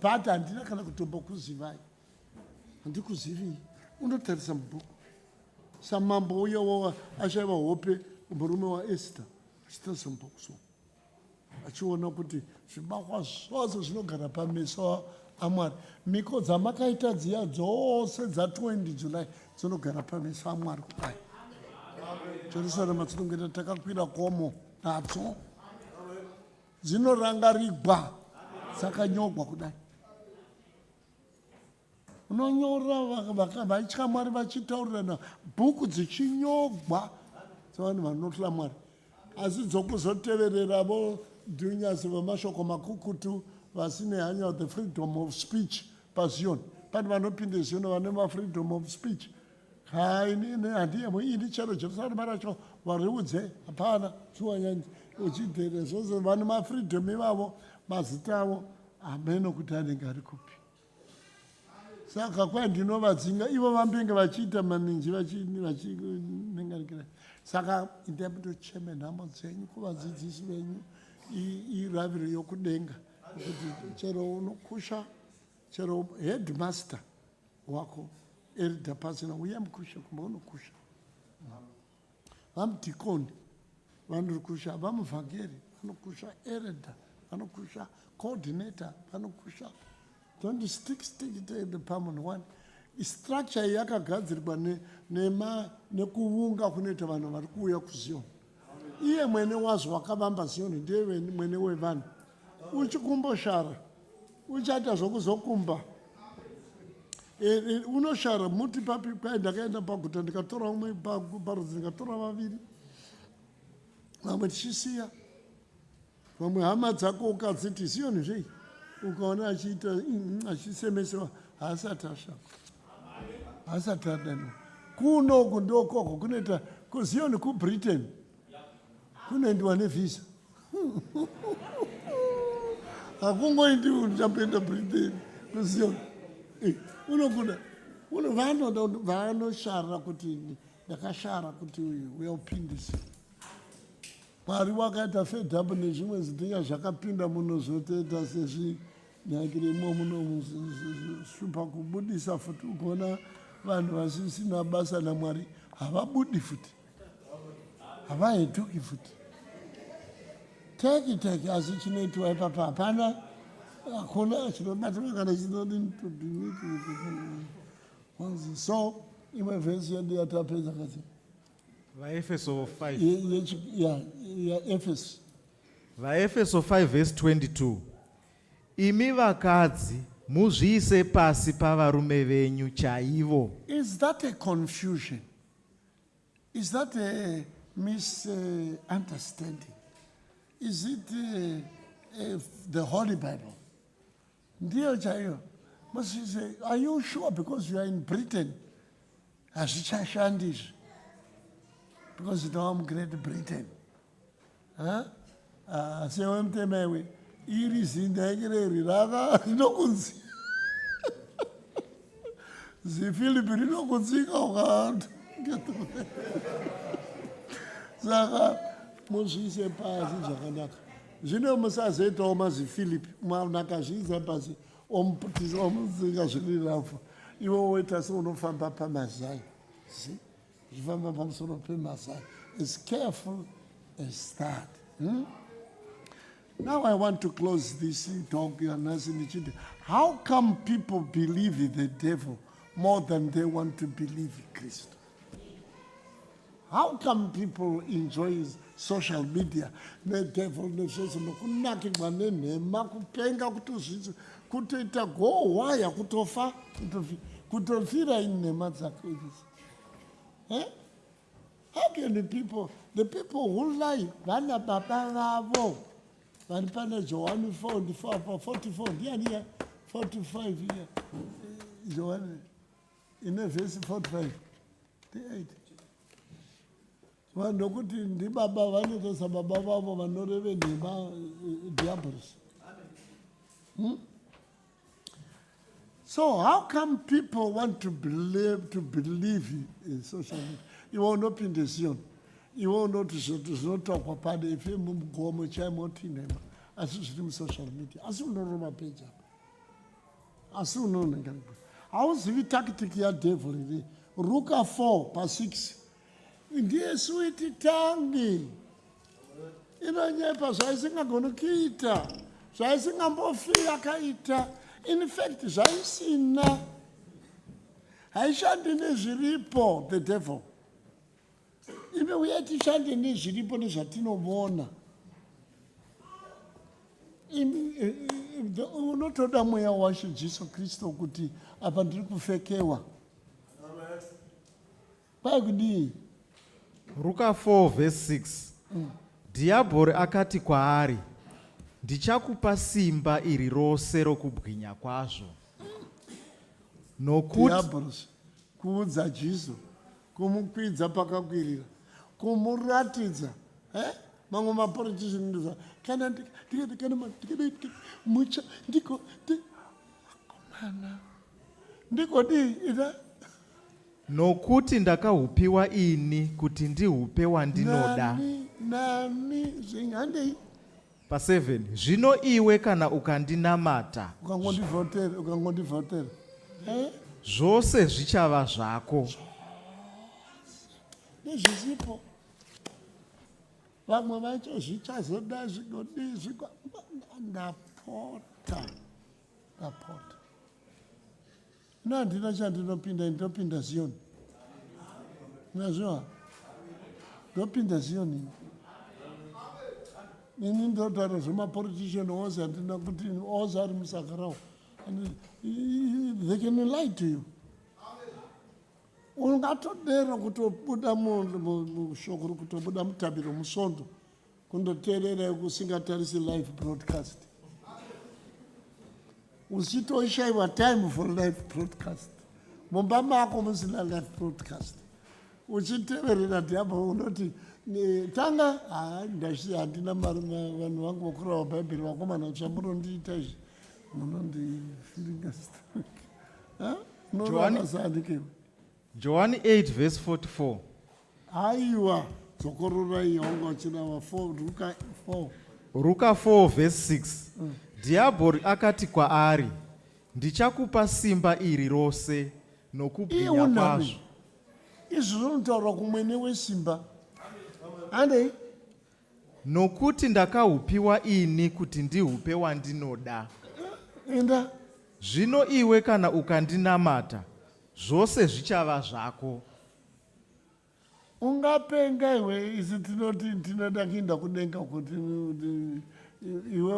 Bhati handina kana kutombokuzivai. Handikuzivi. Unotarisa mubhuku. Samambo uyewo ashaiva hope murume waEsther. Achitarisa mubhuku so. Achiona kuti zvibakwa zvose zvinogara pameso aMwari. Mhiko dzamakaita dziya dzose dza20 July dzinogara pameso aMwari kudai. Jerusalema dzinongeta takakwira komo nadzo. Dzinorangarigwa dzakanyogwa kudai. Unonyora vaitya Mwari vachitaurirana bhuku dzichinyogwa dzavanhu vanotya Mwari. Asi dzokuzoteverera dhunyasi vemashoko makukutu vasine hanya the freedom of speech paZion. Pane vanopinda Zion vane freedom of speech. Handiyemo chero Jerusalema racho variudze hapana chiwanyanyi uchidhere zvose vane mafreedom ivavo mazita avo hameno kuti anenge ari kupi. Saka kwai ndinovadzinga ivo vambenge vachiita maninji vachinenganikira. Saka indai mutocheme nhamo dzenyu kuvadzidzisi venyu iraviro yokudenga kuti chero unokusha chero headmaster wako elder pasina uya mukusha kumba unokusha. Vamudhikoni vanokusha, vamuvhangeri vanokusha, elder vanokusha, coordinator vanokusha. Don't stick the permanent one. Structure yakagadzirwa nekuunga kunoita vanhu vari kuuya kuZion. Iye mwene wazvo wakavamba Zion ndiye mwene wevanhu. Uchikumboshara uchaita zvokuzokumba. Unoshara muti papi kwai ndakaenda paguta ndikatora umwe parudzi ndikatora vaviri. Vamwe tichisiya. Vamwe hama dzako ukadziti Zion zvei. Ukaona achiita achisemesewa haasati ashaka. Haasati adano. Kunoku ndokoko kunoita kuZion kuBritain. Kunoendiwa nevisa. Hakungoendi uchapinda Britain kuZion. Unokuda. Vanoshara kuti ndakashara kuti uya upindise. Mwari wakaita fed up nezvimwe zidhinga zvakapinda muno zvotoita sezvinyakiremo muno shupa kubudisa futi ukaona vanhu vasisina basa naMwari havabudi futi. Havahetuki futi. Teki asi chinoitwa ipapa hapana hakuna chinobatwa kana chinodini. So imwe vhesi yedu yatapedza kati vaEfeso 5 Efeso. vaEfeso 5 verse 22. Imi vakadzi muzviise pasi pavarume venyu chaivo. Is that a confusion? Is that a misunderstanding? Is it the Holy Bible? Ndiyo chaiyo. Must you say, are you sure because you are in Britain? Hazvichashandi. Because you know I'm Great Britain. Sewe mtemewe. Iri zinda ekireri raka rinokunzi. Zifilipi rinokunzika ukanda. Saka muzviise pasi zvakanaka. Zvino musazoitawo mazifilipi mwanakazviisa pasi omuputisa omuzika zviri rafu. Iwe woita seunofamba pamazai. Zvifamba pamusoro pemazai. As careful as that. Now I want to close this talk. How come people believe in the devil more than they want to believe in Christ? How come people enjoy social media? The devil kunakirwa nenhema kupenga kutoita gohwaya kutofa kutofira inhema dzake idzi. How can the people who lie vana baba vavo vari pana John 44 ndiani ya 45 here John in verse 45 8 vandokuti ndibaba vanotosa baba vavo vanoreve nhema diabolos. So how come people want to believe in social media? Iwe unopinde Zion, iwe unoti zvinotokwa pade ife mumugomo chaimoti nhema asi zviri musocial media, asi unoroma peji apa, asi unonengana. Hauzivi tactic yadevil iri. Luka 4:6 ndiye switi tangi inonyepa zvaisingagoni kuita, zvaisingambofi akaita. In fact, zvaisina haishandi nezviripo, the devil. Ive uya tishande nezviripo nezvatinoona. Unotoda mweya washe Jesu Kristu kuti apa ndiri kufekewa. Kwai kudii? Luka 4:6 Dhiabhori akati kwaari, ndichakupa simba iri rose rokubwinya kwazvo. Nokuti kuudza Jesu, kumukwidza pakakwirira, kumuratidza, mamwe mapolitician ndiza kana mucha ndiko ndikodi ida. Nokuti ndakahupiwa ini kuti ndihupe wandinoda. Nani zvingandei? Pa7 zvino iwe kana ukandinamata ukangondivhotera zvose zvichava zvako. Nezvisipo vamwe vacho zvichazoda zvigodii ndapota. No, handina ndinopinda Zion. Nazviwa ndopinda Zion. Ini ndotaura zvemapolitician ose handina kuti ose ari musaka rawo. They can lie to you. Ungatodera kutobuda mushoko kutobuda mutabiro musondo kundoteerera kusingatarisi live broadcast. Uchitoshaiwa time for live broadcast. Mumba mako musina live broadcast. Uchiteverera dhiabho unoti tanga handina mari vanhu vangu vokura vabhaibheri vakomana chamburondiita izvi munondifiringa stroke. John 8:44 aiwa dzokororai wanga uchinawa 4 Luka 4:6 Dhiabhori akati kwaari, ndichakupa simba iri rose nokubwinya kwazvo. Izvi zvinotaurwa kumwene wesimba. Andei? Nokuti ndakahupiwa ini kuti ndihupe wandinoda. Enda. Zvino iwe kana ukandinamata zvose zvichava zvako. Ungapenga iwe isi tinoti tinoda kuenda kudenga kuti iwe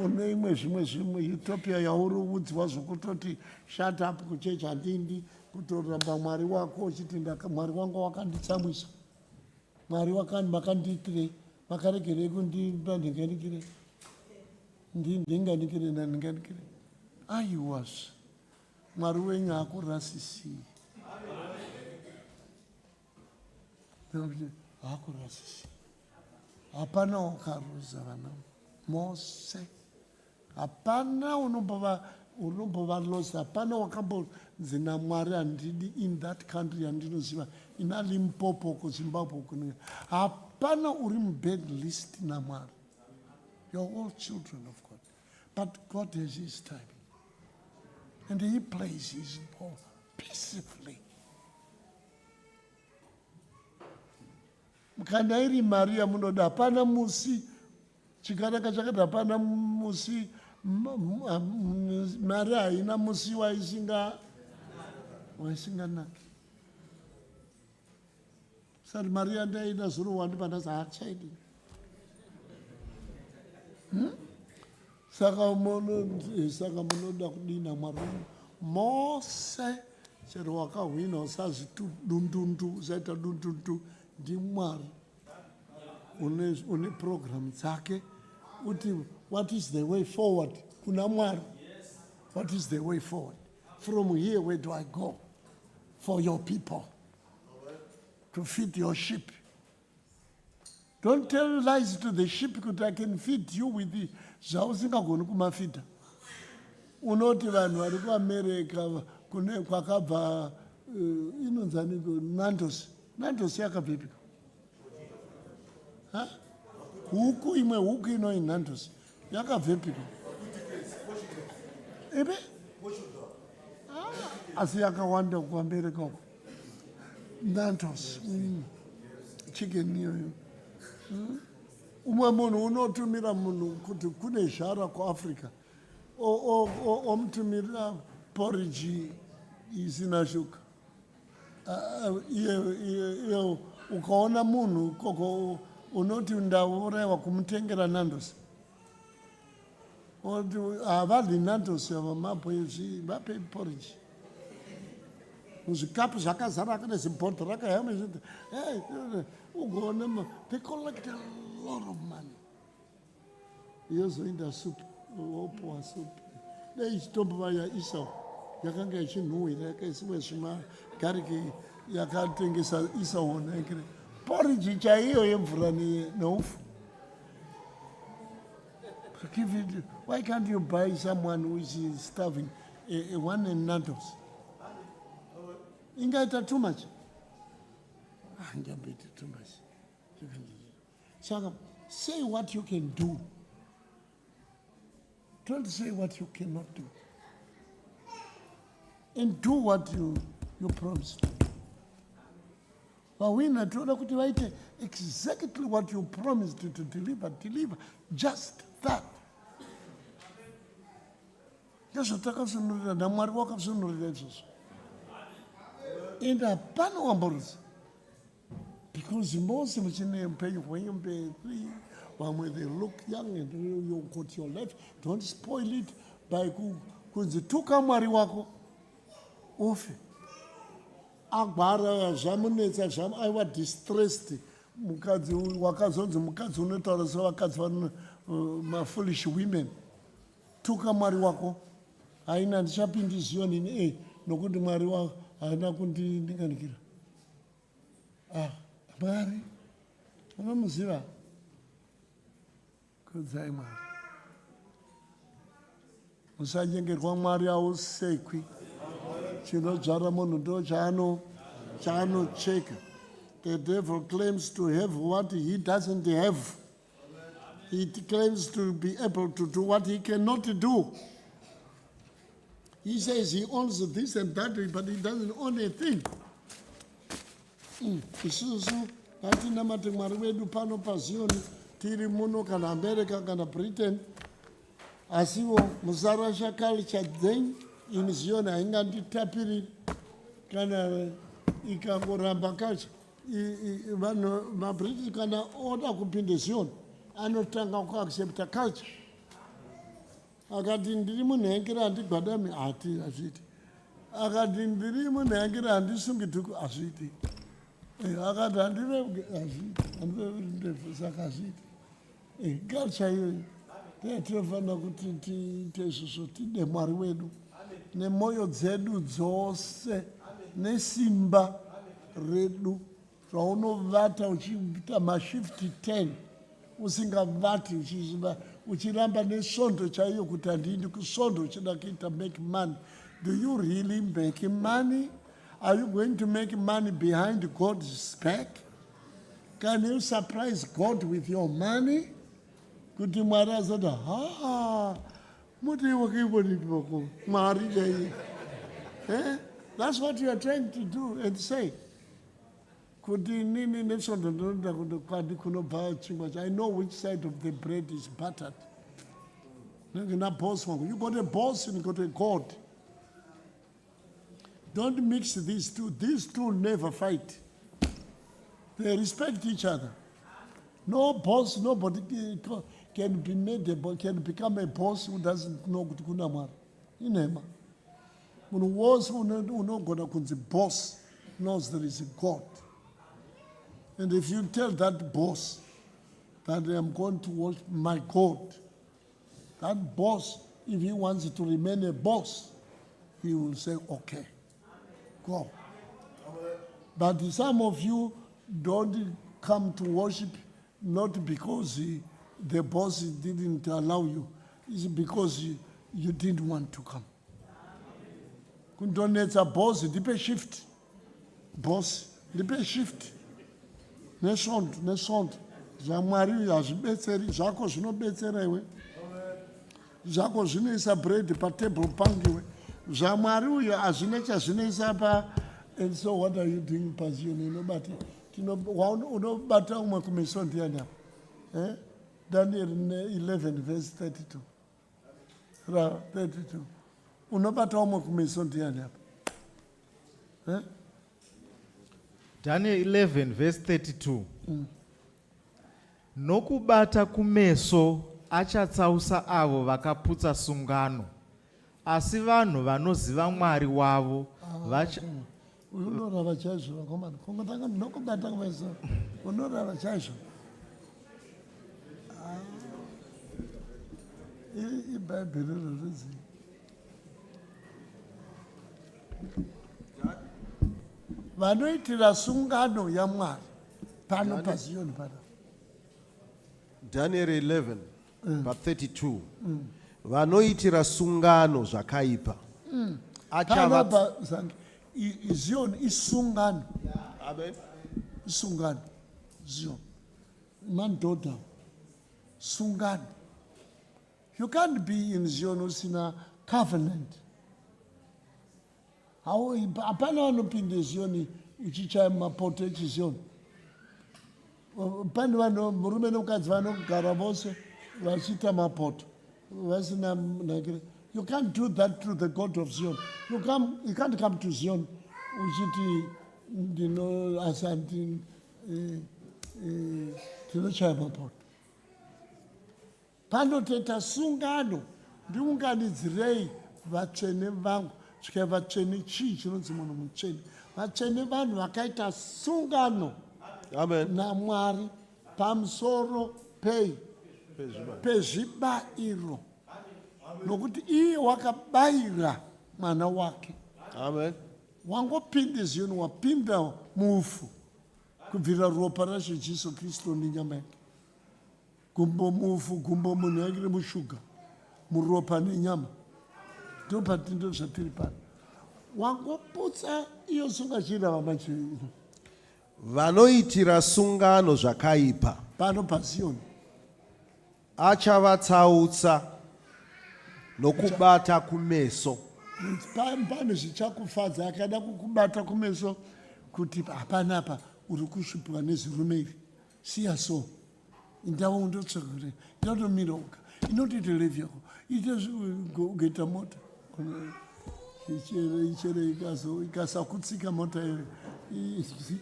une imwe zvimwe utopia yauri udzwa zvokutoti shut up kuchechi handindi kutoramba Mwari wako uchiti Mwari wangu wakanditsamwisa, Mwari makandiitire, makaregerei kundipa ndinganikire, ndinganikire. Aiwas Mwari wenyu hakurasisii, hakurasisii. Hapana wakaruza vana Mose, hapana unombova lost, hapana wakambozina Mwari handidi in that country handinoziva ina Limpopo kuZimbabwe kuninga, hapana uri mubad list naMwari. You're all children of God, but God has his timing and he plays his ball peacefully. Kana iri Maria munoda hapana musi chikaraka chakati hapana musi mari haina musi waisinganaki. Sati mari yandaida zuro wandi pandazi hachaidi. Saka munoda kudina Mwari mose chero wakahwina usazi dundundu usaita dundundu ndiMwari une program dzake uti what is the way forward kuna Mwari. What is the way forward? From here, where do I go for your people to feed your sheep? Don't tell lies to the sheep because I can feed you with the zvausingagoni kumafidha. Unoti vanhu vari kuAmerica kune kwakabva inonzaniko Nandos yakabvepika. Huku imwe huku inoi Nandos yakabvepika. Ebe? Asi yakawanda kuAmerica uko. Nandos. Chicken iyoyo. Umwe munhu unotumira munhu kuti kune zhara kuAfrica omutumira porridge isina shuka. Iye ukaona munhu koko unoti ndauraiwa kumutengera Nandos. Oti havadli Nandos vamabwezi vape porridge. Muzvikapu zvakazara kana zibhodho rakayama zviti ugoona they collect a lot of money. Yozoinda soup opuwa soup dai chitombo ya Esau yakanga ichinhuhwira yakaisiwa zvimagariki yakatengesa Esau nekere porridge chaiyo yemvura neufu. Why can't you buy someone who is starving one in Nandos? Ingaita too much. Angambiti too much. So say what you can do. Don't say what you cannot do. And do what you promised. But we not told you to exactly what you promised to deliver. Deliver just that. Just what takasunurira na Mwari wakasunurira izvozvo. And hapana wamborudza. Because most muchine upenyu hwenyu mberi vamwe they look young and you got your life. Don't spoil it by kunzituka Mwari wako ufe. Agwara zvamunetsa aiwa distressed mukadzi wakazonzi mukadzi unotaura sevakadzi vano mafoolish women. Tuka Mwari wako haina ndichapindi Zioni nokuti Mwari wako haina kundinganigirira. Mwari unomuziva kudzai Mwari. Musanyengerwa Mwari hausekwi. Chinodzvara munhu ndo chaanocheka. The devil claims to have what he doesn't have. He claims to be able to do what he cannot do. He says he owns this and that, but he doesn't own a thing. Isusu hatinamate Mwari wedu pano paZioni tiri muno kana America kana Britain. Asiwo musarasha culture dzenyu in Zioni hainganditapiriri kana ikangoramba culture. Vanhu maBritish kana oda kupinde Zioni anotanga kuaccepta culture. Akati ndiri munhengeri handigwadami hazviiti. Akati ndiri munhengeri handisungituku hazviiti. Akati handive saka hazviiti. Culture iyoyo tinofanira kuti tiite izvozvo tide Mwari wedu nemwoyo dzedu dzose nesimba redu zvaunovata uchiita mashifti 10 usingavati uchiramba nesvondo chaiyo kuti handindi kusvondo uchida kuita make money. Do you really make money? Are you going to make money behind God's back? Can you surprise God with your money? Kuti Mwari azoti muti wakaiponipoko Mwari dai. That's what you are trying to do and say. Kuti nini nesvondo ndinoda kuti kwadi kunobva chingwa I know which side of the bread is buttered. Na boss wangu. You got a boss and you got a God. Don't mix these two. These two never fight. They respect each other. No boss, nobody can be made can become a boss who doesn't know kuti kuna Mwari. Inema. Munhu wose unogona kunzi boss knows there is a God. And if you tell that boss that I am going to worship my God, that boss, if he wants to remain a boss, he will say, okay, go. But some of you don't come to worship not because the boss didn't allow you, it's because you didn't want to come. Kundonetsa boss, dipe shift. Boss, dipe shift. Nesond. Zamwari azvibetseri zvako zvinobetsera iwe. Zvako zvinoisa bread pa table pangiwe. Zamwari uyo azvine chazvinoisa pa. And so what are you doing Passion? Unobata umwe kumeso ndiani apa? Daniel 11 verse 32. 32. Unobata umwe kumeso ndiani apa? Daniel 11 verse 32. Nokubata kumeso achatsausa avo vakaputsa sungano, asi vanhu vanoziva Mwari wavo unorava chaizvo vakomana. Kungotanga nokubata kumeso unorava chaizvo. IBhayibheri rorizi. Vanoitira sungano yaMwari pano paZioni pano. Daniel 11 32. Vanoitira sungano zvakaipa. Achava Zion isungano. Amen. Isungano. Zion. Man daughter. Sungano. You can't be in Zion usina covenant. Hapana vanopinda Zioni uchichaya mapoto echiZioni. Pane vanhu murume nomukadzi vanogara vose vachiita mapoto vasina nakire. You can't do that to the God of Zion. You can't come to Zion uchiti asandi tinochaya mapoto. Panoteta sungano ndiunganidzirei vatsvene vangu. Svika vatsvene chii chinonzi munhu mutsvene. Vatsvene vanhu vakaita sungano naMwari pamusoro pezvibayiro. Nokuti iye wakabayira mwana wake. Amen. Wangopinda Zioni, wapinda mufu kubvira ropa raShe Jesu Kristu nenyama yake. Gumbo mufu, gumbo munhu yakiri mushuga, muropa nenyama. Ndopatindo zvatiri pano. Wangoputsa iyo sungachira vamachiri. Vanoitira sungano zvakaipa. Pano paZioni. Achavatsautsa nokubata kumeso. Pane zvichakufadza akada kukubata kumeso kuti hapana apa uri kusvipwa nezirume iri. Siya so. Indava undotsvagure. Inotomira uka. Inotoita levi yako. Ugeta mota. Ichere ikasakutsika mota iyo.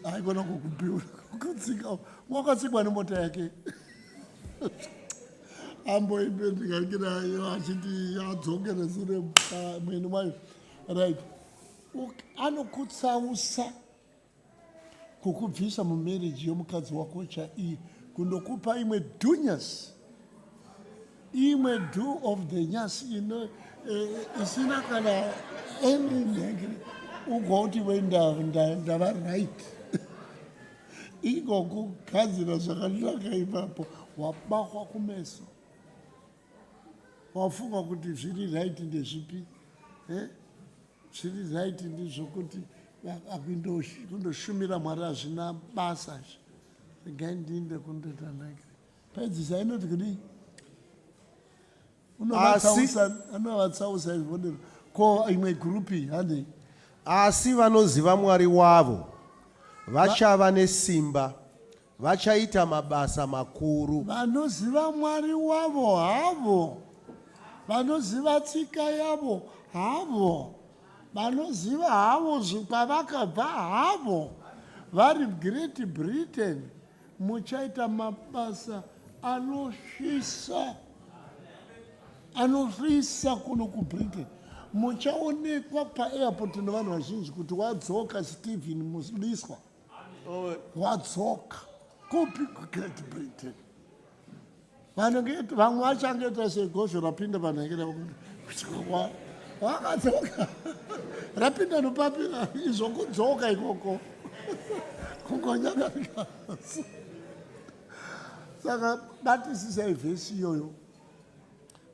Haigona kukupiura. Kutsika. Wakatsikwa nemota yake. Ambo ndikakira achiti adzokere sure mwene wayo. Right. Anokutsausa kukubvisa mumarriage yomukadzi wako chaiye kundokupa imwe dunyasi. Imwe do of the nyasi isina kana anything ugoti ndava right. Ingokugadzira zvakanaka ipapo wabakwa kumeso. Wafunga kuti zviri right ndezvipi? Zviri right ndizvokuti kundoshumira Mwari hazvina basa. Regai ndinde kundoita ndake. Pedzisa inoti kudii? Unovatsausa izvonero. Ko imwe gurupi handei. Asi vanoziva Mwari wavo vachava nesimba, vachaita mabasa makuru. Vanoziva Mwari wavo havo, vanoziva tsika yavo havo, vanoziva havo kwavakabva havo. Vari Great Britain muchaita mabasa anosvisa kuno kuBritain. Muchaonekwa paairport nevanhu vazhinji kuti wadzoka Stephen Musliswa, wadzoka kupi kuGreat Britain. Vamwe vachangeta segozho rapinda panhengera wakadzoka rapinda nopapira izokudzoka ikoko kungonyakakazi. Saka batisisa ivhesi iyoyo,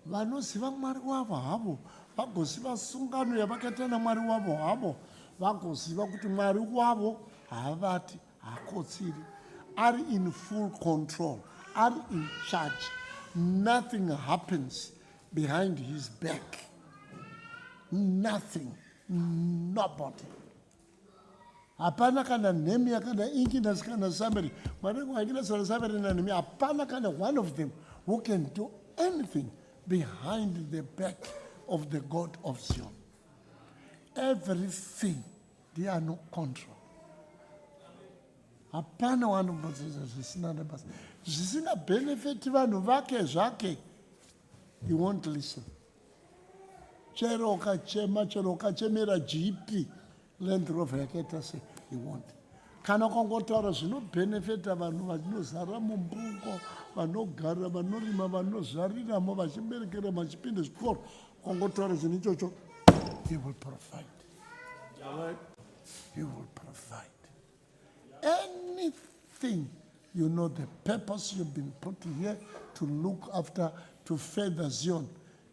vanoziva Mwari wavo havo vagoziva sungano yavakaita naMwari wavo havo, vagoziva kuti Mwari wavo havati hakotsiri, ari in full control, ari in charge. Nothing happens behind his back. Nothing. Nobody. Hapana kana Nehemiah kana Inkinas kana somebody. Hapana kana one of them who can do anything behind the back of the God of Zion. Everything, they are no control. Hapana one of them zvisina benefit vanhu vake zvake, he won't listen. Chero ukachema, chero ukachemera GP Land Rover yakaita sei, he won't. Kana ukangotaura zvinobhenefita vanhu vanozara mumbuko, vanogara, vanorima, vanozariramo, vachiberekera, vachipinda zvikoro, ukangotaura zvinhu ichocho, he will provide. He will provide. Anything, you know the purpose you've been put here to look after, to further Zion.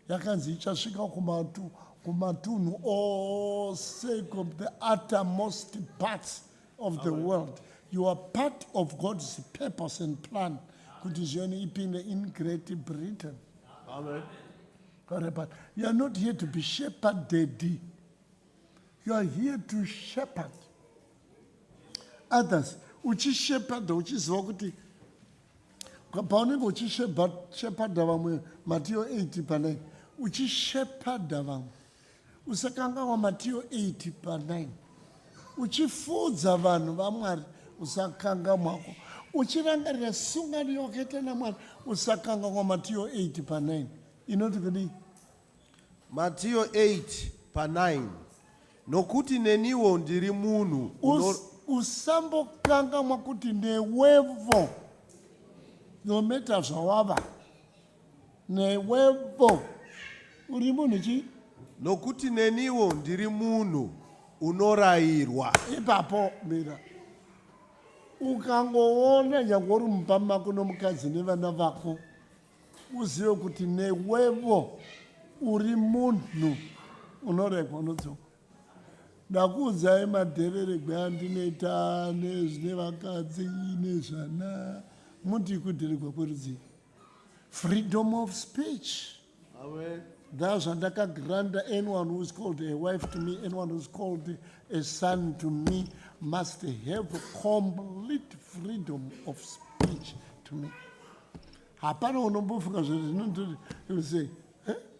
Yakanzi ichasvika kumatunhu ose of the uttermost parts of the world. You are part of God's purpose and plan. Kuti Zion ipinde in Great Britain. Amen. But you are not here to be shepherded. You are here to shepherd others. Uchishepherda uchiziva kuti paunenge uchishepherda vamwe, Matthew 8:9, uchishepherda vamwe usakanganwa Matthew 8:9, uchifudza vanhu vaMwari usakanganwako, uchirangarira sungano yawakaita naMwari usakanganwa Matthew 8:9. Inoti kudii? Matthew 8:9, nokuti neniwo ndiri munhu usambokanganwa kuti newevo, no matter zvawava, newevo uri munhu chi, nokuti neniwo ndiri munhu unorayirwa. Ipapo mira, ukangoona nyangwe uri mumba mako nomukadzi nevana vako, uzive kuti newevo uri munhu unorayirwa nodzoka. Ndakuudzai madherere gwandinoita nezvine vakadzi nezvana, muti kudherekwa kwerudzi. Freedom of speech. Amen. That's what grant anyone who is called a wife to me, anyone who is called a son to me, must have complete freedom of speech to me. Hapana unombofuka zvino you say,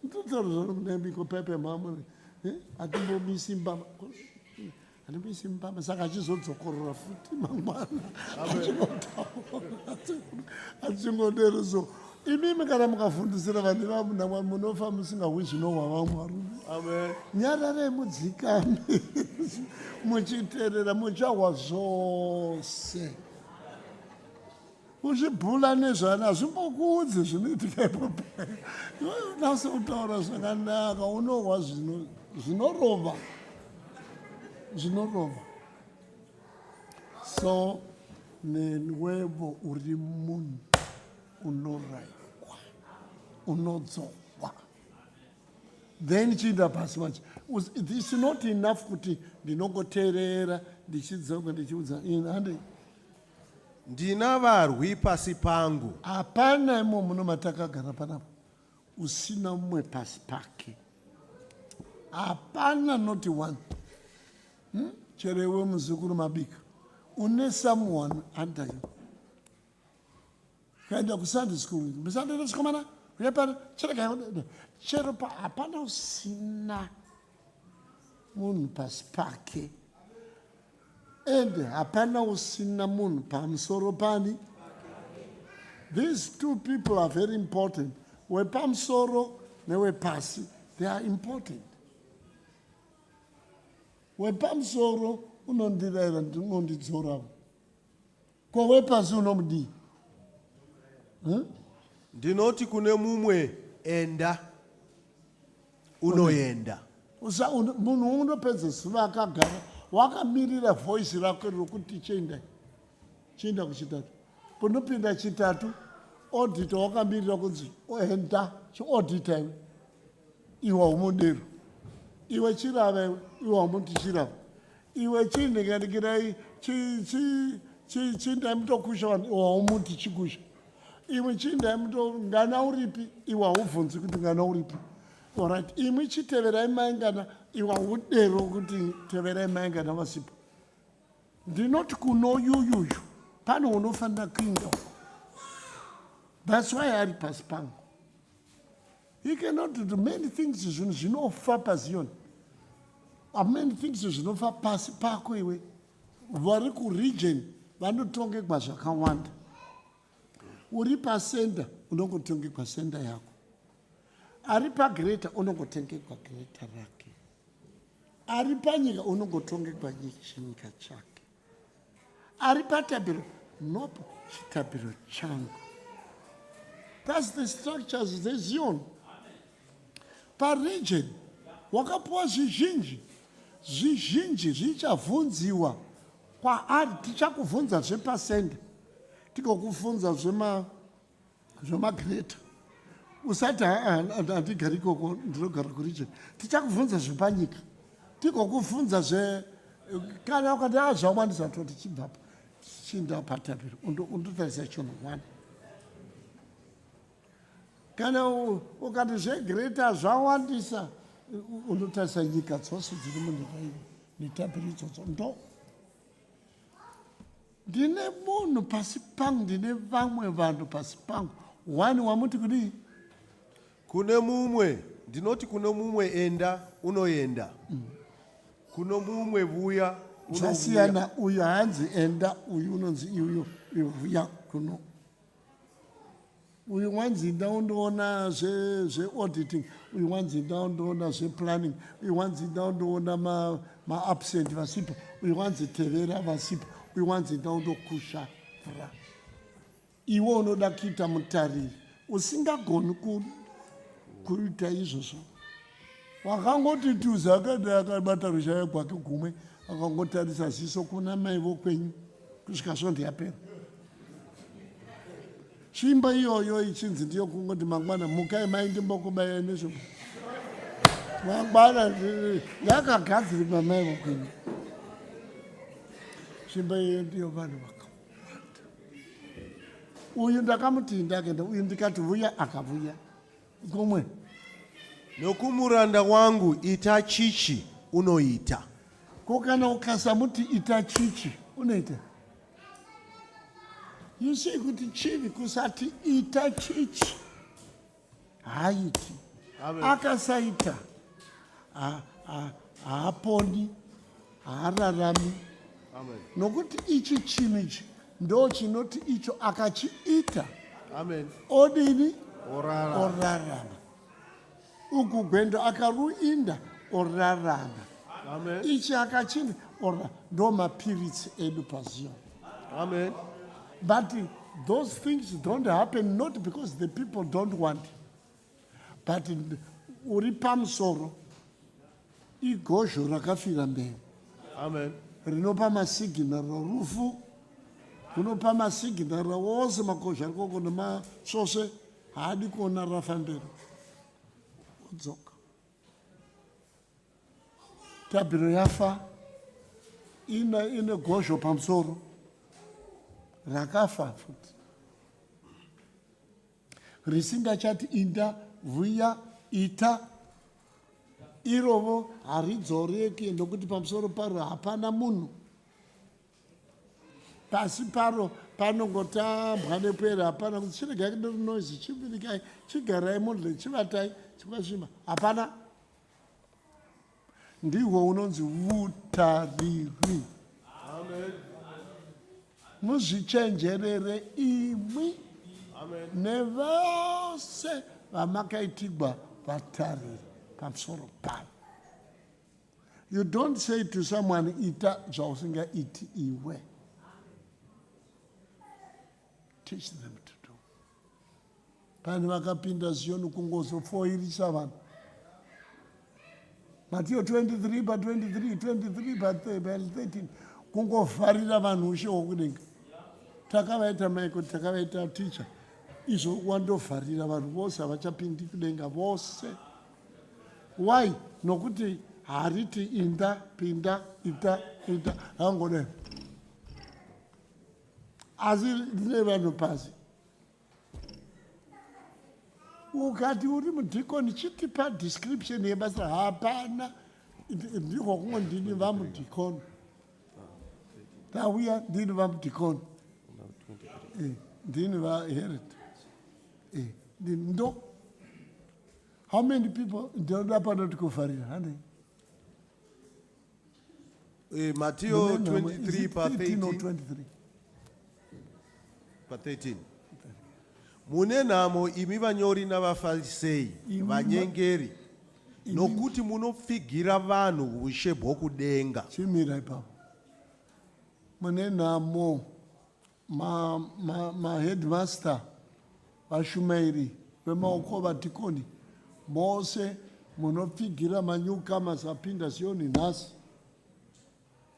ndotoro zvonemiko pepe mamuri. Atimbomisi mbama saka achizodzokorora futi mangwana achingodero. So imimi kana mukafundisira vanhu vamunamwa munofa musingawi zvinohwa vaMwari. Nyararei mudzikame muchiteerera, muchahwa zvose. Uchibhula nezvana hazvimbokuudzi zvinoitika ipopo. Unase kutaura zvakanaka, unohwa zvinorova. So newevo uri munhu unorayirwa, unodzokwa. Then chienda pasi macho. It's not enough kuti ndinongoteerera ndichidzoka ndichiudza ine ndina varwi pasi pangu. Hapana imo muno matakagara panapo usina mumwe pasi pake. Hapana, not one. Cherewe muzukuru mabika Une someone under you. Kaenda ku Sunday school. Msande sikomana. Uyapana chero pa hapana usina munhu pasi pake. Ende hapana usina munhu pamusoro pani. These two people are very important. Wepamsoro newepasi, they are important. Wepamsoro unondirera ndinondidzora. Kwa wepasi unomdi. Ndinoti kune mumwe enda unoenda. Munhu unopedza zuva akagara wakamirira voice rako rokuti chienda kuchitatu. Punopinda chitatu auditor wakamirira kunzi oenda chiauditor iwe umudero. Iwe chirava iwe umuti chirava. Iwe chindikandikirai chindamutokusha vanhu iwe umuti chikusha. Imwe chindamuto ngana uripi iwe ubvunzi kuti ngana uripi. Alright, imwe chiteverai maingana iwe udero kuti teverai maingana vasipo. Ndinoti kuno yuyu pano unofanira kuinda. That's why ari pasi pangu. You cannot do many things zvinofa pasioni. Many things zvinofa pasi pako iwe. Vari kuregion vanotongekwa zvakawanda. Uri pasenda unongotongekwa senda yako. Ari pagreta unongotongekwa greta rake. Ari panyika unongotongekwa nyika chake. Ari patabiro nopo chitabiro changu. That's the structures zeZion. Paregion wakapuwa zvizhinji zvichavhunziwa kwaari. Tichakuvhunza zvepasenda tikokuvhunza zvemagreta. Usati handigari ikoko ndinogara kuregion. Tichakuvhunza zvepanyika tikokuvhunza kana ukati zvawandisa toti chibvapo chinda patabiro undotarisa chinhu 1. Kana ukati zvegreta zvawandisa unotarisa nyika dzose dziri munyika iyi netabhiro idzodzo. Ndo ndine munhu pasi pangu, ndine vamwe vanhu pasi pangu. 1 wamuti kudii? Kune mumwe, ndinoti kune mumwe enda unoenda. Kuno mumwe vuya unovuya. Zvasiyana, uyu hanzi enda, uyu unonzi uyu vuya kuno. Uyu wanzi ndaundoona zveauditing, uyu wanzi ndaundoona zveplanning, uyu wanzi ndaundoona maabsent vasipo, uyu wanzi tevera vasipo, uyu wanzi ndaundokusha vra. Iwe unoda kuita mutariri usingagoni kuita izvozvo. Wakangoti tuza akabata rushaya kwake gumwe akangotarisa ziso kuna mai vokwenyu kusvika svondo yapera. Chimba iyoyo ichinzi ndiyo kungoti mangwana mukai maindi mbokubaya nezvo. Mangwana yakagadzirirwa mai vokwenyu. Chimba iyo ndiyo vanhu vakawanda. Uyu ndakamuti ndakaenda, uyu ndikati vuya akavuya. Kumwe nokumuranda wangu ita chichi unoita. Kokana ukasamuti ita chichi unoita. You see kuti chivi kusati ita chichi haiti. Akasaita haaponi haararami. Nokuti ichi chinhu ichi ndo chinoti icho akachiita odini orarama. Uku gwendo akaruinda orarama. Ichi akachini ndo mapiritsi edu paZion. Amen. But those things don't happen not because the people don't want, but uri pamusoro igozho rakafira mberi. Amen. Rinopa masiginari rufu, kunopa masiginari wose makozho arikoko nemasvosve haadi kuona rafa mberi. Udzoka. Tabhiro yafa ine gozho pamusoro rakafa futi risingachati inda vuya ita irovo haridzoreki nokuti pamusoro paro hapana munhu. pasi paro panongotambwa nepera hapana kuti chiregai kudori noise chivirikai chigarai modle chivatai chikwasvimba hapana. Ndihwo unonzi utariri. Muzvichenjerere imwi nevose vamakaitigwa vatariri pamusoro pavo. You don't say to someone ita zvausingaiti iwe. Teach them to do. Pani vakapinda Zioni kungozofoirisa vanhu. Matthew 23 pa 23, 23 pa 13. Kungovharira vanhu ushe hwokudenga. Takavaita Michael, takavaita teacher. Izvo wandovharira vanhu vose havachapindi kudenga vose. Why? Nokuti hariti inda, pinda, ita. Hangone. Asi ndine vanhu pasi. Ukati uri mudhikoni chitipa description yebasa hapana. Ndiko kungo ndini vamudhikoni. Tauya ndini vamudhikoni. Ndini vaherita. Ndo. How many people ndinoda pano tikufarira? Matthew 23 pa 13. Pa 13. Mune nhamo imi vanyori navafarisei vanyengeri nokuti munofigira vanhu ushe hwokudenga. Chimira ipapo. Mune nhamo headmaster vashumairi vemaoko vadhikoni mose munofigira manyuka mazapinda Zioni nhasi.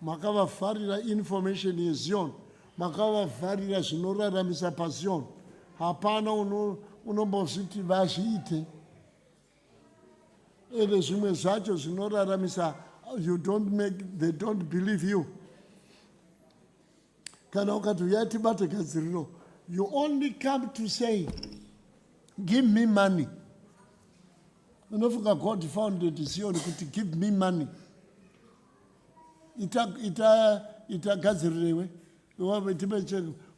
Makavafarira information yeZion, makavavharira zvinoraramisa paZion. Hapana unombozviti vazviite. Ere zvimwe zvacho zvinoraramisa, they don't believe you. Kana ukati uyati bate gadziriro, you only come to say, give me money. Unofunga God founded Zion kuti give me money. Ita gadzirirewe.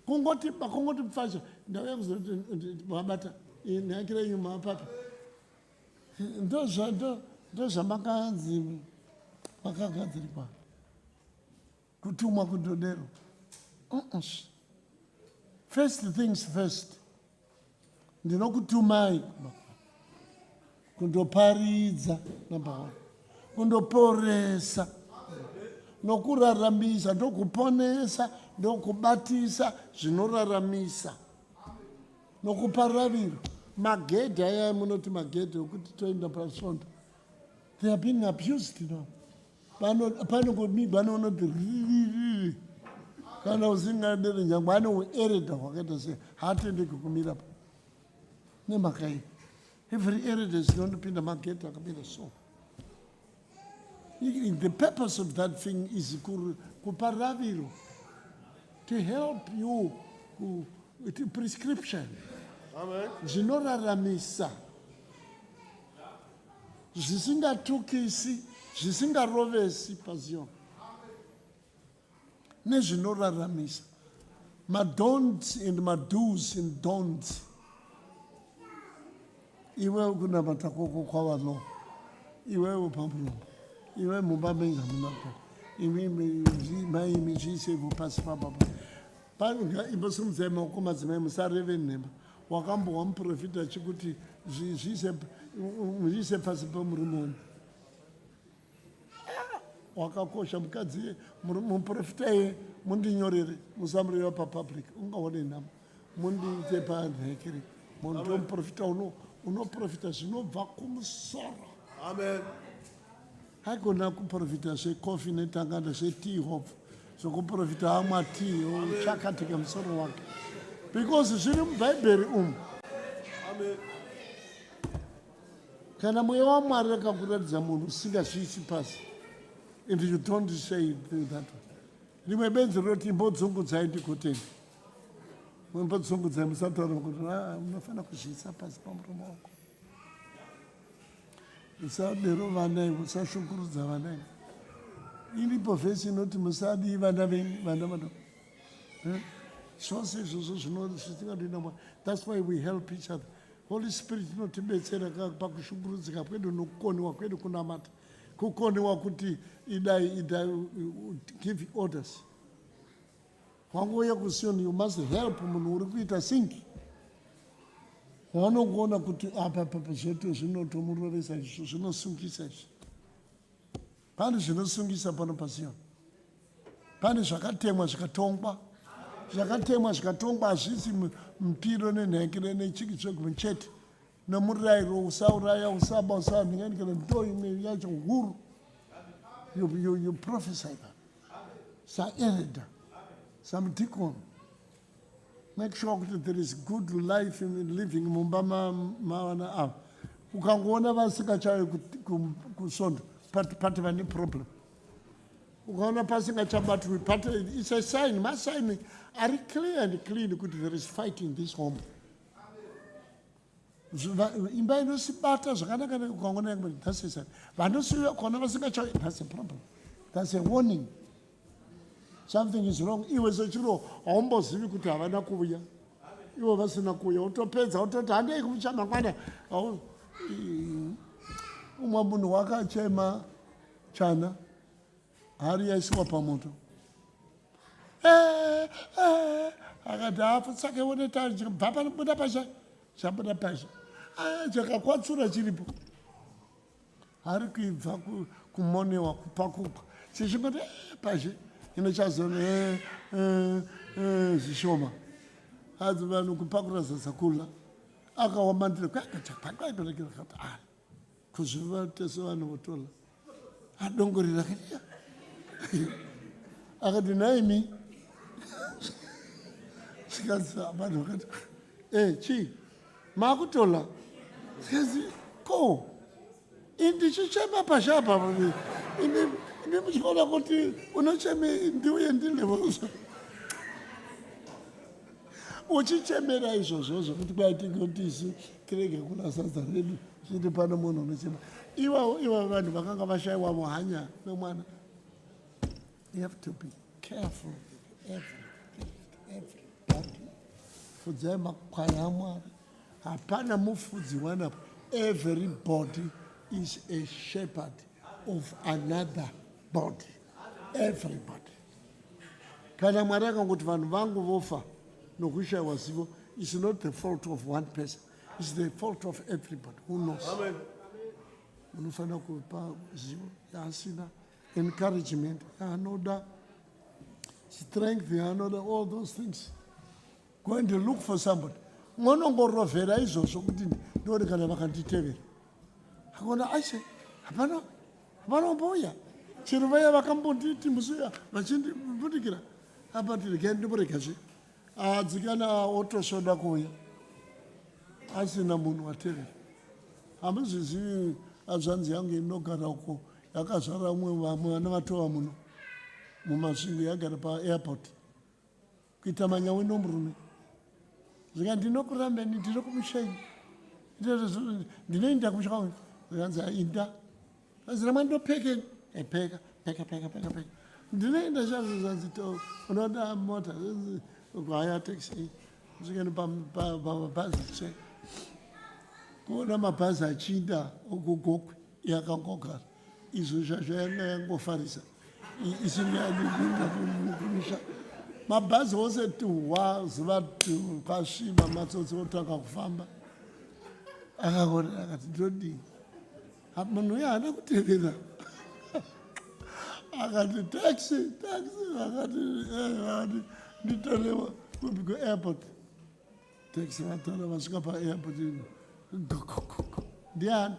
Kungoti mfasha. Ndauya kuzoti wabata. Nakira nyuma papa. Ndozva makagadzirwa. Kutumwa kudodero. First things first. Ndinokutumai. Kundoparidza number 1. Kundoporesa. Nokuraramisa, ndokuponesa, ndokubatisa, zvinoraramisa. Nokuparaviro. Magedha aya munoti magedha okuti toenda pasvondo. They have been abused now. Panongomigwa vanoti kana usingadere nyangwe anoereda hwakaita sei haatendeki kumira pa. Nemhaka iyi. Every error zinondopinda magedha akapinda so. The purpose of that thing is kuparaviro, to help you with prescription. Amen. Zvinoraramisa. Zvisingatukisi, zvisingarovesi paZion. Nezvinoraramisa. Don'ts and do's and don'ts. Iwe kunamata koko kwavano. Iwe upambulo. Iwe mumba menga munapa. Iwe maimi zvisevu pasi papa. Pano imbosumuzema ukomadzimai musareve nhema. Wakambowa muprofita chikuti zvise pasi pamurume. Wakakosha mukadzi muprofita ye mundinyorere musamureva papublic ungaone nhama. Mundiite panhekere. Munhu muprofita unoprofita zvinobva kumusoro. Amen. Haigona kuprofita zvekofi netanganda zvetea hope zvokuprofita amwa tea chakatike musoro wake because zviri mubhaibheri umu. Kana mweya waMwari rakakuratidza munhu usingazviisi pasi and you don't say that way. Rimwe benzi rinoti imbodzungudzai ndikutenda. Imbodzungudzai musataura kuti unofanira kuzviisa pasi pamuromo wako. Usadero vanai, usashungurudza vanai. Iripo vhesi inoti musadi vana venyu, vana vadoko. That's why we help each other. Holy Spirit inotibetsera pakushungurudzika kwedu nokukoniwa kwedu kunamata. Kukoniwa kuti idai give orders. Wangouya kuSioni, you must help munhu uri kuita singi. Vanongoona kuti apa zvoto zvinotomuroresa izvo zvinosungisa izvi. Pane zvinosungisa pano paSioni. Pane zvakatemwa zvikatongwa. Zvakatemwa zvikatongwa hazvisi mupiro nenhekere nechiki chegumi chete. Nomurayiro usauraya usaba usanhinganikira ndo imwe yacho huru. You prophesy that. Saereda. Some deacon. Make sure that there is good life in living mumba mawana awa. Ukangoona vasingachayi kusondo pati vane problem. Ukaona pasingachabatwi pati, it's a sign. My sign are clear and clean that there is fight in this home. Imba inosibata zvakanaka ukaona that's a sign. Vanosiya ukaona vasingachayi, that's a problem. That's a warning. Something is wrong. Iwe sechiro haumbozivi kuti havana kuuya. Iwe vasina kuuya utopedza utoti handei kumucha mangwana. Umwe munhu wakachema chana hari yaisiwa pamoto. Akati hafu sake one tari chikabva panobuda pasha. Chabuda pasha. Chakakwatsura chiripo. Hari kuibva kumonewa kupakukwa. Chichingoti pasha. Inochazona zvishoma. Hadzi vanhu kupakura zasakula. Akawamandira kwakachapakaiperekera kuti kuzvivatesa vanhu votola. Adongorera kaya. Akati naimi. Sikaza vanhu vakati chi makutola. Sikazi ko indichichema pashapa imi muchikona kuti unocheme ndiuye ndilevozo. Uchichemera izvozvo kuti kwaitike kuti isu kirege kuna sadza redu chiti pano munhu unochema. Iwa vanhu vakanga vashayiwa muhanya nomwana. You have to be careful with everybody. Fudzai makwai aMwari. Hapana mufudzi wanapo. Everybody is a shepherd of another body. Everybody. Kana Mwari akangoti vanhu vangu vofa nokushayiwa zivo, it's not the fault of one person. It's the fault of everybody who knows. Amen. Unofanira kupa zivo yaasina, encouragement yaanoda, strength yaanoda, all those things. Go and look for somebody. Munongorovhera izvozvo kuti ndori kana vakanditevera. Akaona aise hapana vanomboya. Chero vaya vakambonditi musuya vachindibudikira. Apa ndiregai ndimboregazve. Adzikana otosvoda kuuya. Asina munhu watevera. Hamuzvizivi azvanzi yangu inogara uko yakazvara vamwe vana vatova muno. Mumasvingo yagara paairport. Kuita manyawi nomurume. Zvika ndinokurambeni ndiri kumushenyi. Ndinoenda kumushenyi. Zvanzi inda. Zina mandopeke. Peka. Ndinoenda zvanzi zvanzi to unoda mota. Kwaya taxi. Zvika pamabhazi che. Kuona mabhazi achinda ukugokwe yakangogara. Izvo zvayanga yangofarisa. Isingani kumisha. Mabhazi ose tuhwa zuva kwasviba matsotsi otanga kufamba. Akaona akati ndodini. Munhu uyo haana kutevera. Akati taxi akati nditorewa kuairport. Taxi vatora vasvika paairport. Ndiani?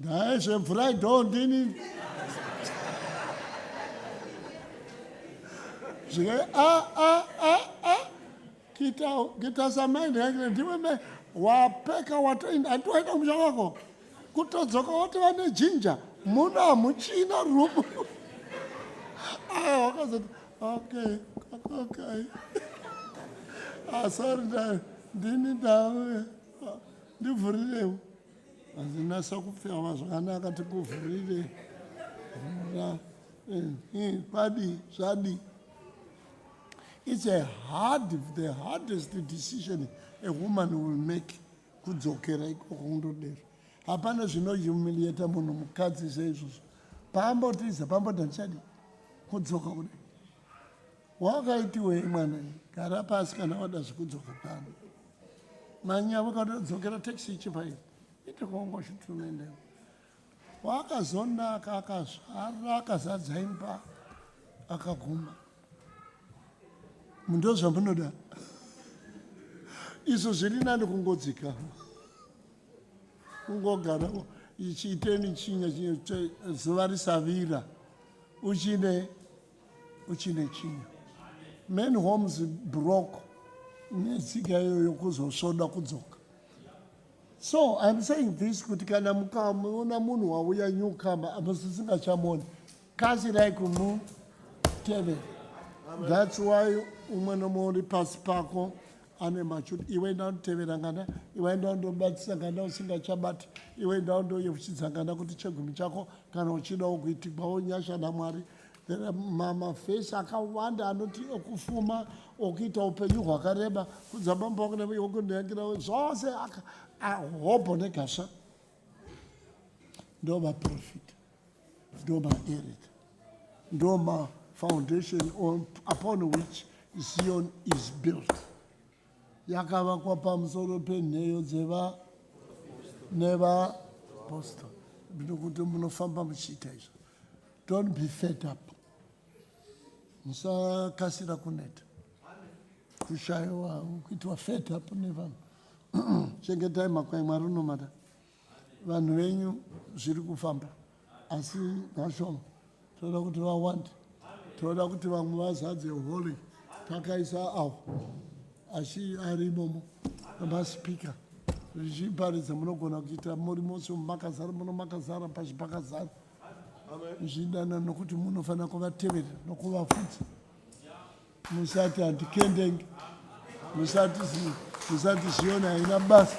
Ndaizve mvura idhoo ndini. Kita samaini yakile ndiwe me wapeka watoinda atuwaita kumusha wako kutodzoka wotova nejinja muna muchina rumu. Wakazoti okay. Sorry ndini ndawe ndivhurirewo. Azinasa kupfewa zvakanaka tikuvhurire. Padi zvadi. It's the hardest decision a woman will make. Kudzokera ikoko kundodero. Hapana zvinohumiliata munhu mukadzi seizvozvo. Paambotiza pamboti ndichadi kudzoka kudai. Wakaitiwei mwana, gara pasi kana wada zvekudzoka pano. Manya wakatodzokera taxi ichipai. Ite kwawangosvitunoenda. Wakazonaka akazvara akazadza imba akaguma. Munhu ndozvamunoda. Izvo zviri nani kungodzika. Kungogara ichiiteni chinya zuva risavira. Uchine chinya. Men homes broke. Netsika iyoyo kuzosvoda kudzoka. So I'm saying this kuti kana mukaona munhu wauya newcomer amusisingachamoni kasirai kumutevera. That's why umwe nomwe uri pasi pako ane machuti iwe ndandotevera ngana iwe ndandobatisa ngana usingachabati iwe ndandoyeuchidza ngana kuti chegumi chako kana uchidawo kuitigwawo nyasha naMwari. There are mafesi akawanda anoti okufuma okuita upenyu hwakareba kudzabamba kundoyangira zvose ahobho negasha ndo maprofita ndo maerita ndo mafoundation upon which Zion is built. Yakavakwa pamusoro penheyo nevapostori kuti munofamba muchiita izvo. Don't be fed up. Musakasira kuneta kushayiwa kuitwa fed up nevanhu. Chengetai makwai Mwari unomada. Vanhu venyu zviri kufamba asi vashoma. Toda kuti vawande. Toda kuti vamwe vazadze holi. Takaisa avo ashi ari imomo namaspika zvichiparidza munogona kuita muri mose mumakazara munomakazara pazvipakazara. Zvidana nokuti munofanira kuvateverera nokuvafudza. Musati handikendenge. Musati Zioni haina basa.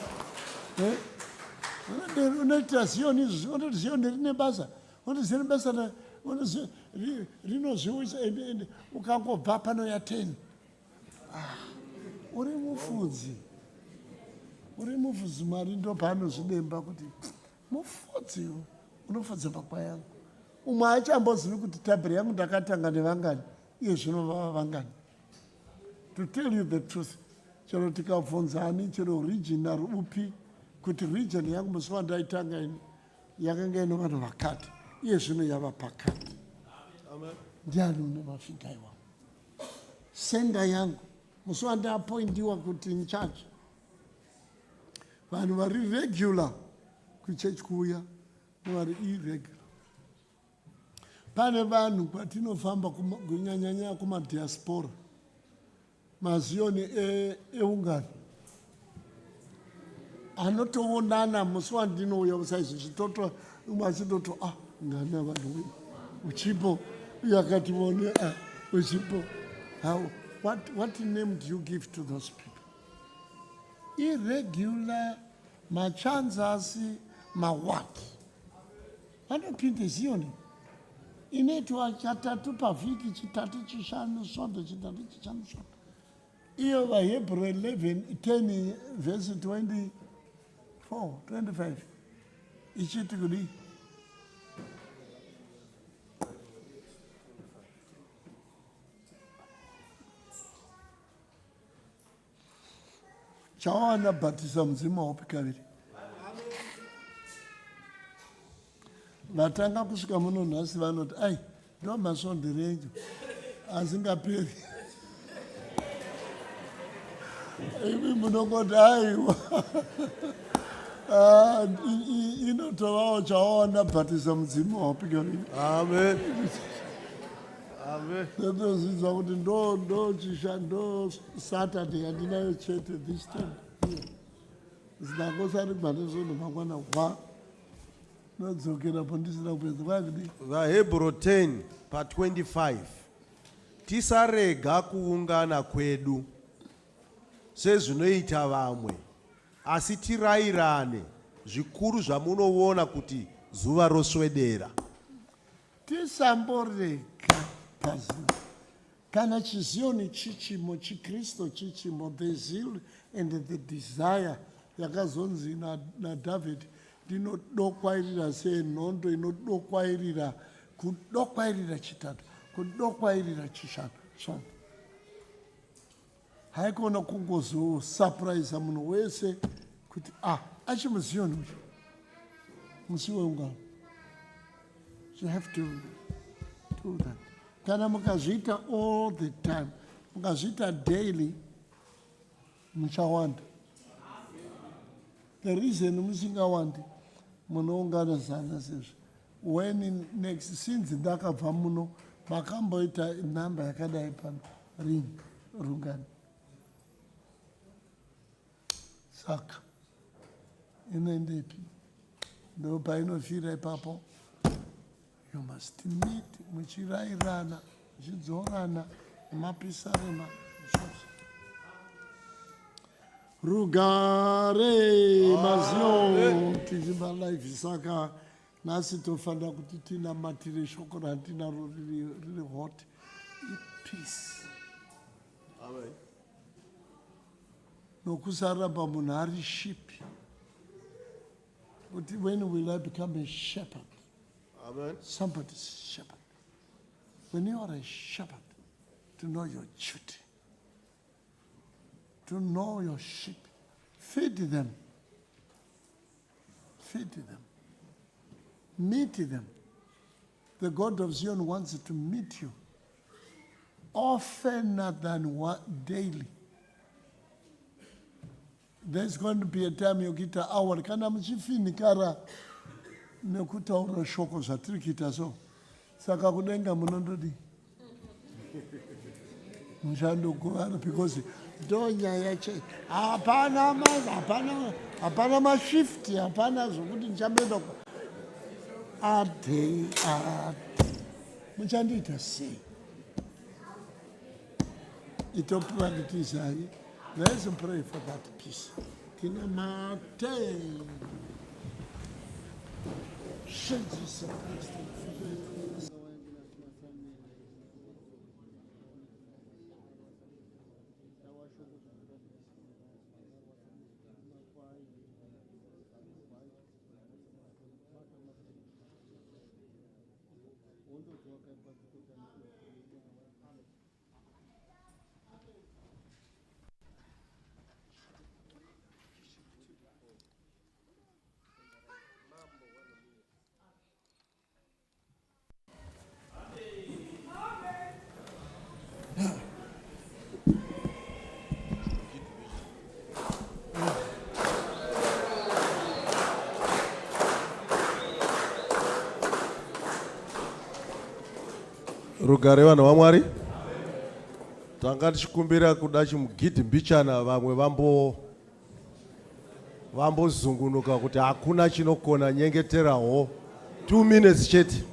Unoita Zioni izvi, unoti Zioni rine basa. Unoti Zioni basa rinozviwisa ende ukangobva panoya 10. Uri mufudzi. Mwari ndo paanozvidemba kuti mufudzi unofudza makwai angu. Umwe haachambozivi kuti tabhiri yangu ndakatanga nevangani iye zvino vava vangani. To tell you the truth, chero tikabvunzani chero regional upi kuti region yangu musi wandaitanga ini yakanga ino vanhu vakati iye zvino yava pakati. Ndiani une mafika iwawo? Senda yangu musi wandapointiwa kuti in charge vanhu vari regular kuchechi kuuya nevari irregular. Pane vanhu kwatinofamba kunyanyanya kumadiaspora mazioni eungano anotoonana musi wandinouya kusaizvi zvitoto umwe achitoto ngana vanhu uchipo uye akativone uchipo. How what name do you give to those people? Irregular, machanzasi, mawat. Vanopinde Zioni. Inoitwa katatu pavhiki, chitatu chishanu svondo, chitatu chishanu svondo. Iyo vaHebrew 11:10 verse 24, 25. Ichiti kudi. Chawana bhatisa mzima upi kaviri. Vatanga kusvika muno nhasi vanoti ai ndo masvondo asingaperi. Ivi munongoti aiwa inotovawo chawana bhatisa mzima upi kaviri. Amen. Ndotozvidza kuti ndo Saturday handinayo chete this time. Zinangosari gbanezvono mangwana hwa nodzokera po ndisina kupedza kwakudi. VaHebrew 10:25 tisarega kuungana kwedu sezvinoita vamwe asi tirayirane zvikuru zvamunoona kuti zuva roswedera. Tisamborega pazino Kana chizioni chichimo, chikristo chichimo, the zeal and the desire yakazonzi na David ndinodokwairira senhondo inodokwairira kudokwairira chitatu kudokwairira chishanu so haikona kungozosurprise munhu wese kuti achimuzioni ucho musi weungano. You have to do that. Kana mukazviita all the time, mukazviita daily, muchawanda. The reason musingawandi, munoungana zana sezvo. When next, since ndakabva muno, makamboita namba yakadai pano, ring, rungano. Saka, inoendepi, ndo painofira ipapo. You must meet, muchirairana, muchidzorana, mapisarema. Rugare mazio tichimba life saka nasi tofanira kuti tinamatire shoko ratinaro riri hot peace. Amen. Nokusaramba munhu ari sheep. But when will I become a shepherd? Amen. Somebody's shepherd. When you are a shepherd, to know your duty, to know your sheep, feed them, meet them. The God of Zion wants to meet you oftener than daily. There's going to be a time you get an hour. Kana muchifinikara nekutaura shoko zvatiri kuita so. Saka kudenga munondodi. Muchandogara because ndonyaya chete. Hapana mashifti, hapana zvokuti ndichamboenda ade. Muchandiita sei? Itopractice. Let's pray for that peace. Kinamate. Jesus Christ. Rugare vanhu vaMwari, tanga tichikumbira kuda chimugidhi mbichana vamwe vambozungunuka kuti hakuna chinokona nyengeterawo 2 minutes chete.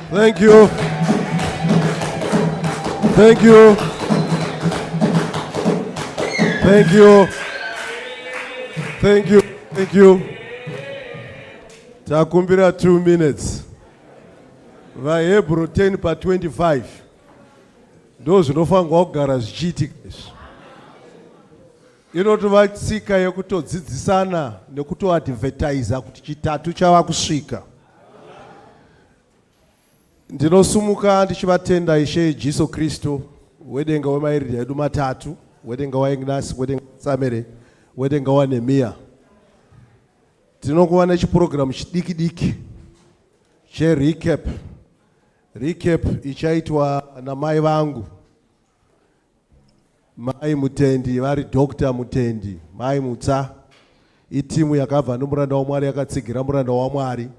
Thank you. Thank you. Thank you. Thank you. Thank you. Takumbira 2 minutes. VaHebrew 10:25. Those who know kugara zvichiitika. Inoti vatsika yekutodzidzisana nekutoadvertisa kuti chitatu chava kusvika. Ndinosumuka ndichivatenda Ishe Jesu Kristu wedenga wemairidi edu matatu, wedenga waIgnasi, wedenga waSamere, wedenga waNehemiah. Tinokuva nechiprogramu chidiki cherecap. Recap ichaitwa namai vangu, Mai Mutendi, vari Dr. Mutendi, Mai Mutsa. Itimu yakabva nomuranda waMwari yakatsigira muranda waMwari.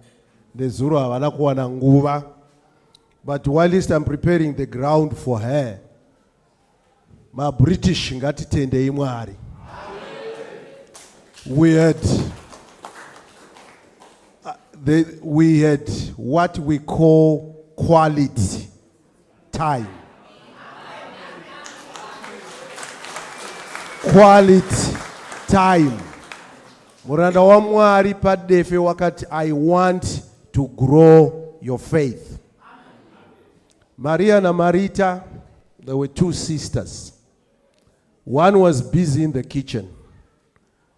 Nezuro havana kuwana nguva. But whilst I'm preparing the ground for her, my British ngatitendei Mwari. We had what we call quality time. Quality time. Muranda wa Mwari padefe wakati I want to grow your faith. Maria and Marita, there were 2 sisters. One was busy in the kitchen.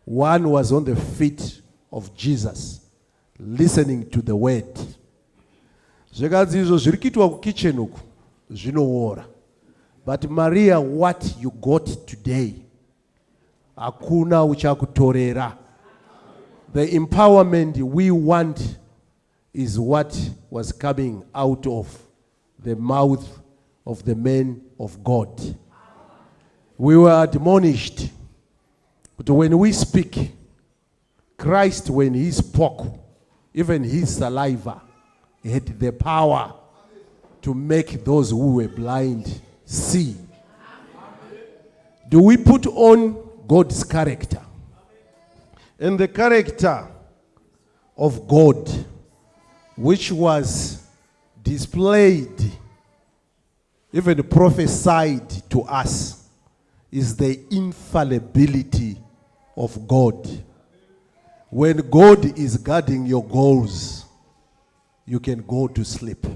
One was on the feet of Jesus, listening to the word. Zvekadzizo zvirikitwa kukitchen uku zvinoora. But Maria, what you got today, hakuna uchakutorera. The empowerment we want is what was coming out of the mouth of the men of God. We were admonished, but when we speak, Christ, when he spoke, even his saliva had the power to make those who were blind see. Do we put on God's character? And the character of God, which was displayed, even prophesied to us, is the infallibility of God. When God is guarding your goals, you can go to sleep.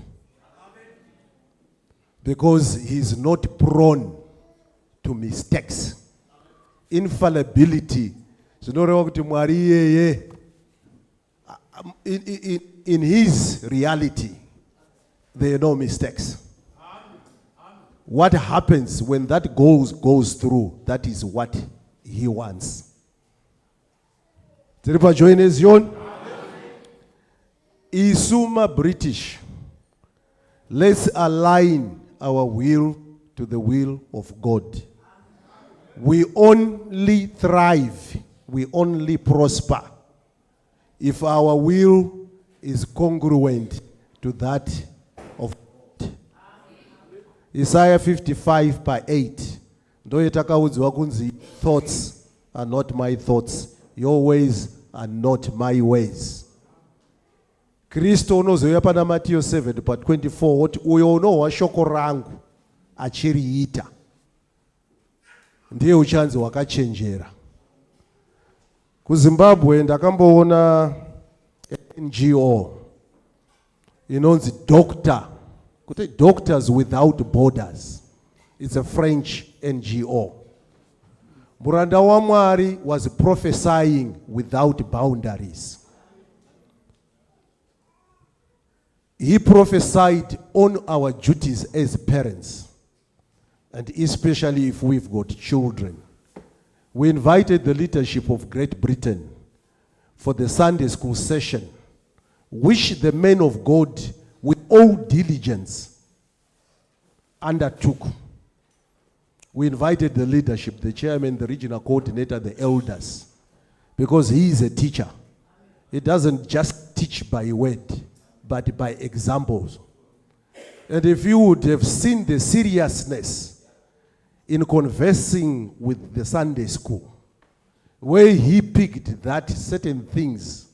Because he's not prone to mistakes. Infallibility. In his reality, there are no mistakes. What happens when that goes through, that is what he wants. Isuma British. Let's align our will to the will of God. We only thrive, we only prosper if our will is congruent to that of God. Isaiah 55:8. Thoughts are not my thoughts, your ways are not my ways. Kristo unozoya pana Matthew 7:24 kuti uyo unowa shoko rangu achiriita ndiye uchanzi wakachenjera. KuZimbabwe ndakamboona NGO inonzi Doctors Without Borders. It's a French NGO. Muranda wa Mwari was prophesying without boundaries. He prophesied on our duties as parents, and especially if we've got children. We invited the leadership of Great Britain for the Sunday school session, which the men of God, with all diligence, undertook. We invited the leadership, the chairman, the regional coordinator, the elders, because he is a teacher. He doesn't just teach by word, but by examples. And if you would have seen the seriousness in conversing with the Sunday school, where he picked that certain things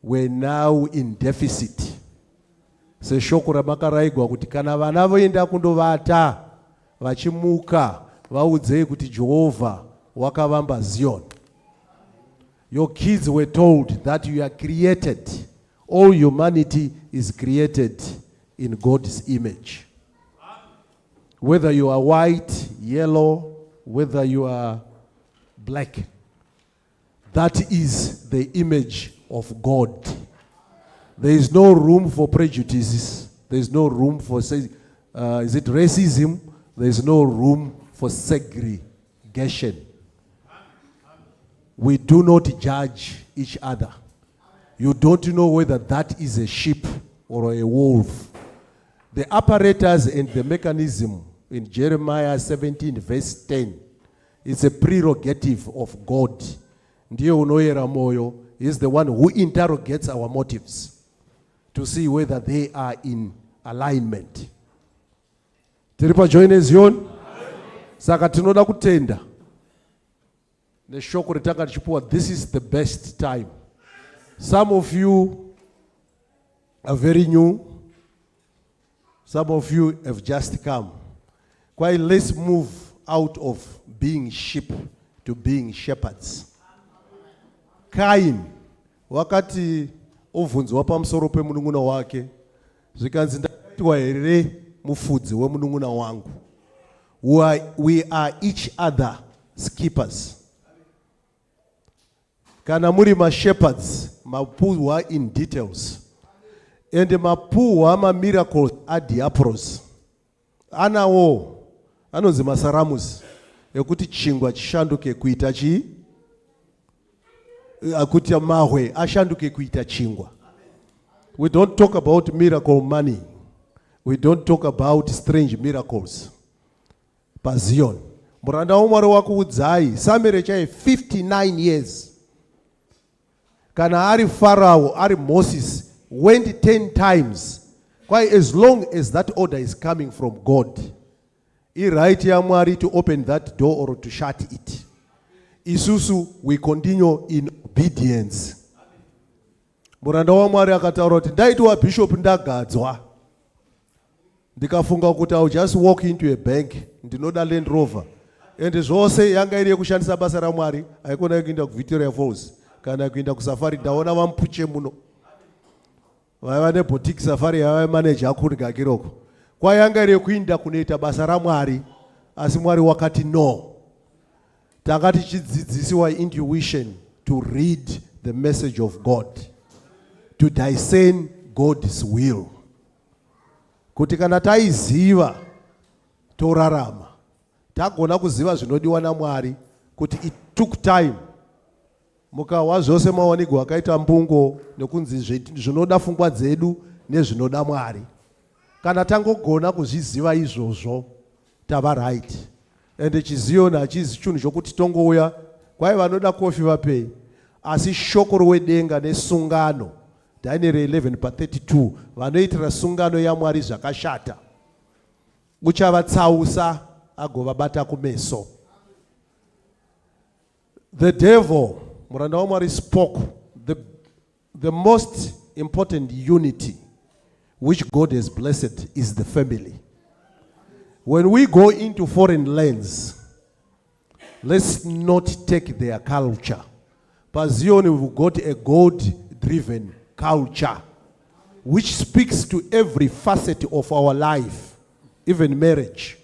were now in deficit, seshoko ramakaraigwa kuti kana vana voenda kundovata vachimuka vaudzei kuti Jehovah wakavamba Zion. Your kids were told that you are created. All humanity is created in God's image. Whether you are white, yellow, whether you are black, that is the image of God. There is no room for prejudices. There is no room for, is it racism? There is no room for segregation. We do not judge each other. You don't know whether that is a sheep or a wolf. The apparatus and the mechanism in Jeremiah 17 verse 10 is a prerogative of God. Ndiye unoyera moyo is the one who interrogates our motives to see whether they are in alignment. Tiripa join Zion. Saka tinoda kutenda. Neshoko ritaka chipua, this is the best time. Some of you are very new. Some of you have just come. Quite let's move out of being sheep to being shepherds. Kain, wakati ovunzwa pamusoro pemunun'una wake, zvikanzi ndakaitwa here mufudzi wemunun'una wangu. We are each other's keepers. Kana muri shepherds, mapuwa in details. And mapuwa ma miracles are diapros. Anawo, anonzi masaramus, ekuti chingwa chishanduke kuita chi, akuti mahwe ashanduke kuita chingwa. We don't talk about miracle money. We don't talk about strange miracles. Pazion. Muranda umwari wakuudzai, Samere chai 59 years. Kana ari Pharaoh, ari Moses, went 10 times. Quite as long as that order is coming from God. He right ya mwari to open that door or to shut it. Isusu, we continue in obedience. Muranda wa mwari akataura kuti ndaitwa bishop ndagadzwa. Ndikafunga kuti I'll just walk into a bank, ndinoda Land Rover. And zvose yanga iri yekushandisa basa raMwari, haikona kuenda kuVictoria Falls kana kuenda kusafari, ndaona vampuche muno. Vaiva neboutique safari yava manager akurika kiroko. Kwa yanga iri yekuinda kunoita basa raMwari, asi Mwari wakati no. Takati chidzidzisiwa intuition to read the message of God, to discern God's will. Kuti kana taiziva torarama, tagona kuziva zvinodiwa naMwari, kuti it took time. Mukawa zvose mawanigwa akaita mbungo nekunzi zvinoda pfungwa dzedu nezvinoda Mwari. Kana tangogona kuzviziva izvozvo, tava right. And chiziyo hachizi chinhu chokuti tongouya, kwai vanoda kofi vapei, asi shoko rowedenga nesungano. Daniel 11:32, vanoitira sungano yaMwari zvakashata, uchavatsausa agovabata kumeso. The devil, muranda waMwari, spoke the most important unity which God has blessed is the family. When we go into foreign lands, let's not take their culture. Pazioni, we've got a God-driven culture which speaks to every facet of our life, even marriage.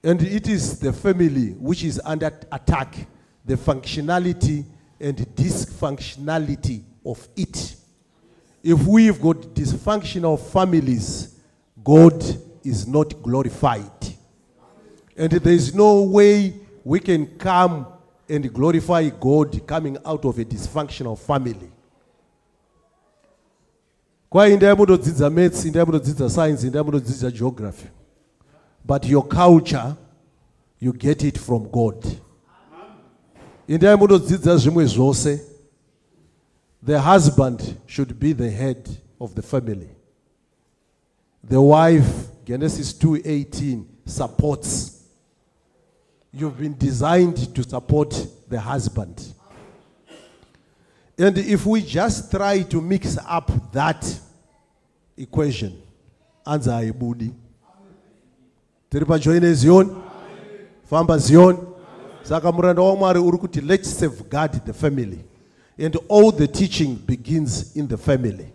And it is the family which is under attack, the functionality and dysfunctionality of it. If we've got dysfunctional families, God is not glorified. And there is no way we can come and glorify God coming out of a dysfunctional family. Kwa inda munodzidza maths, inda munodzidza science, inda munodzidza geography. But your culture, you get it from God. Inda munodzidza zvimwe zvose, the husband should be the head of the family. The wife, Genesis 2:18, supports. You've been designed to support the husband. And if we just try to mix up that, equation anza haibudi. Tiri pajoine Zion, famba Zion. Saka muranda wa Mwari uri kuti let's safeguard the family, and all the teaching begins in the family.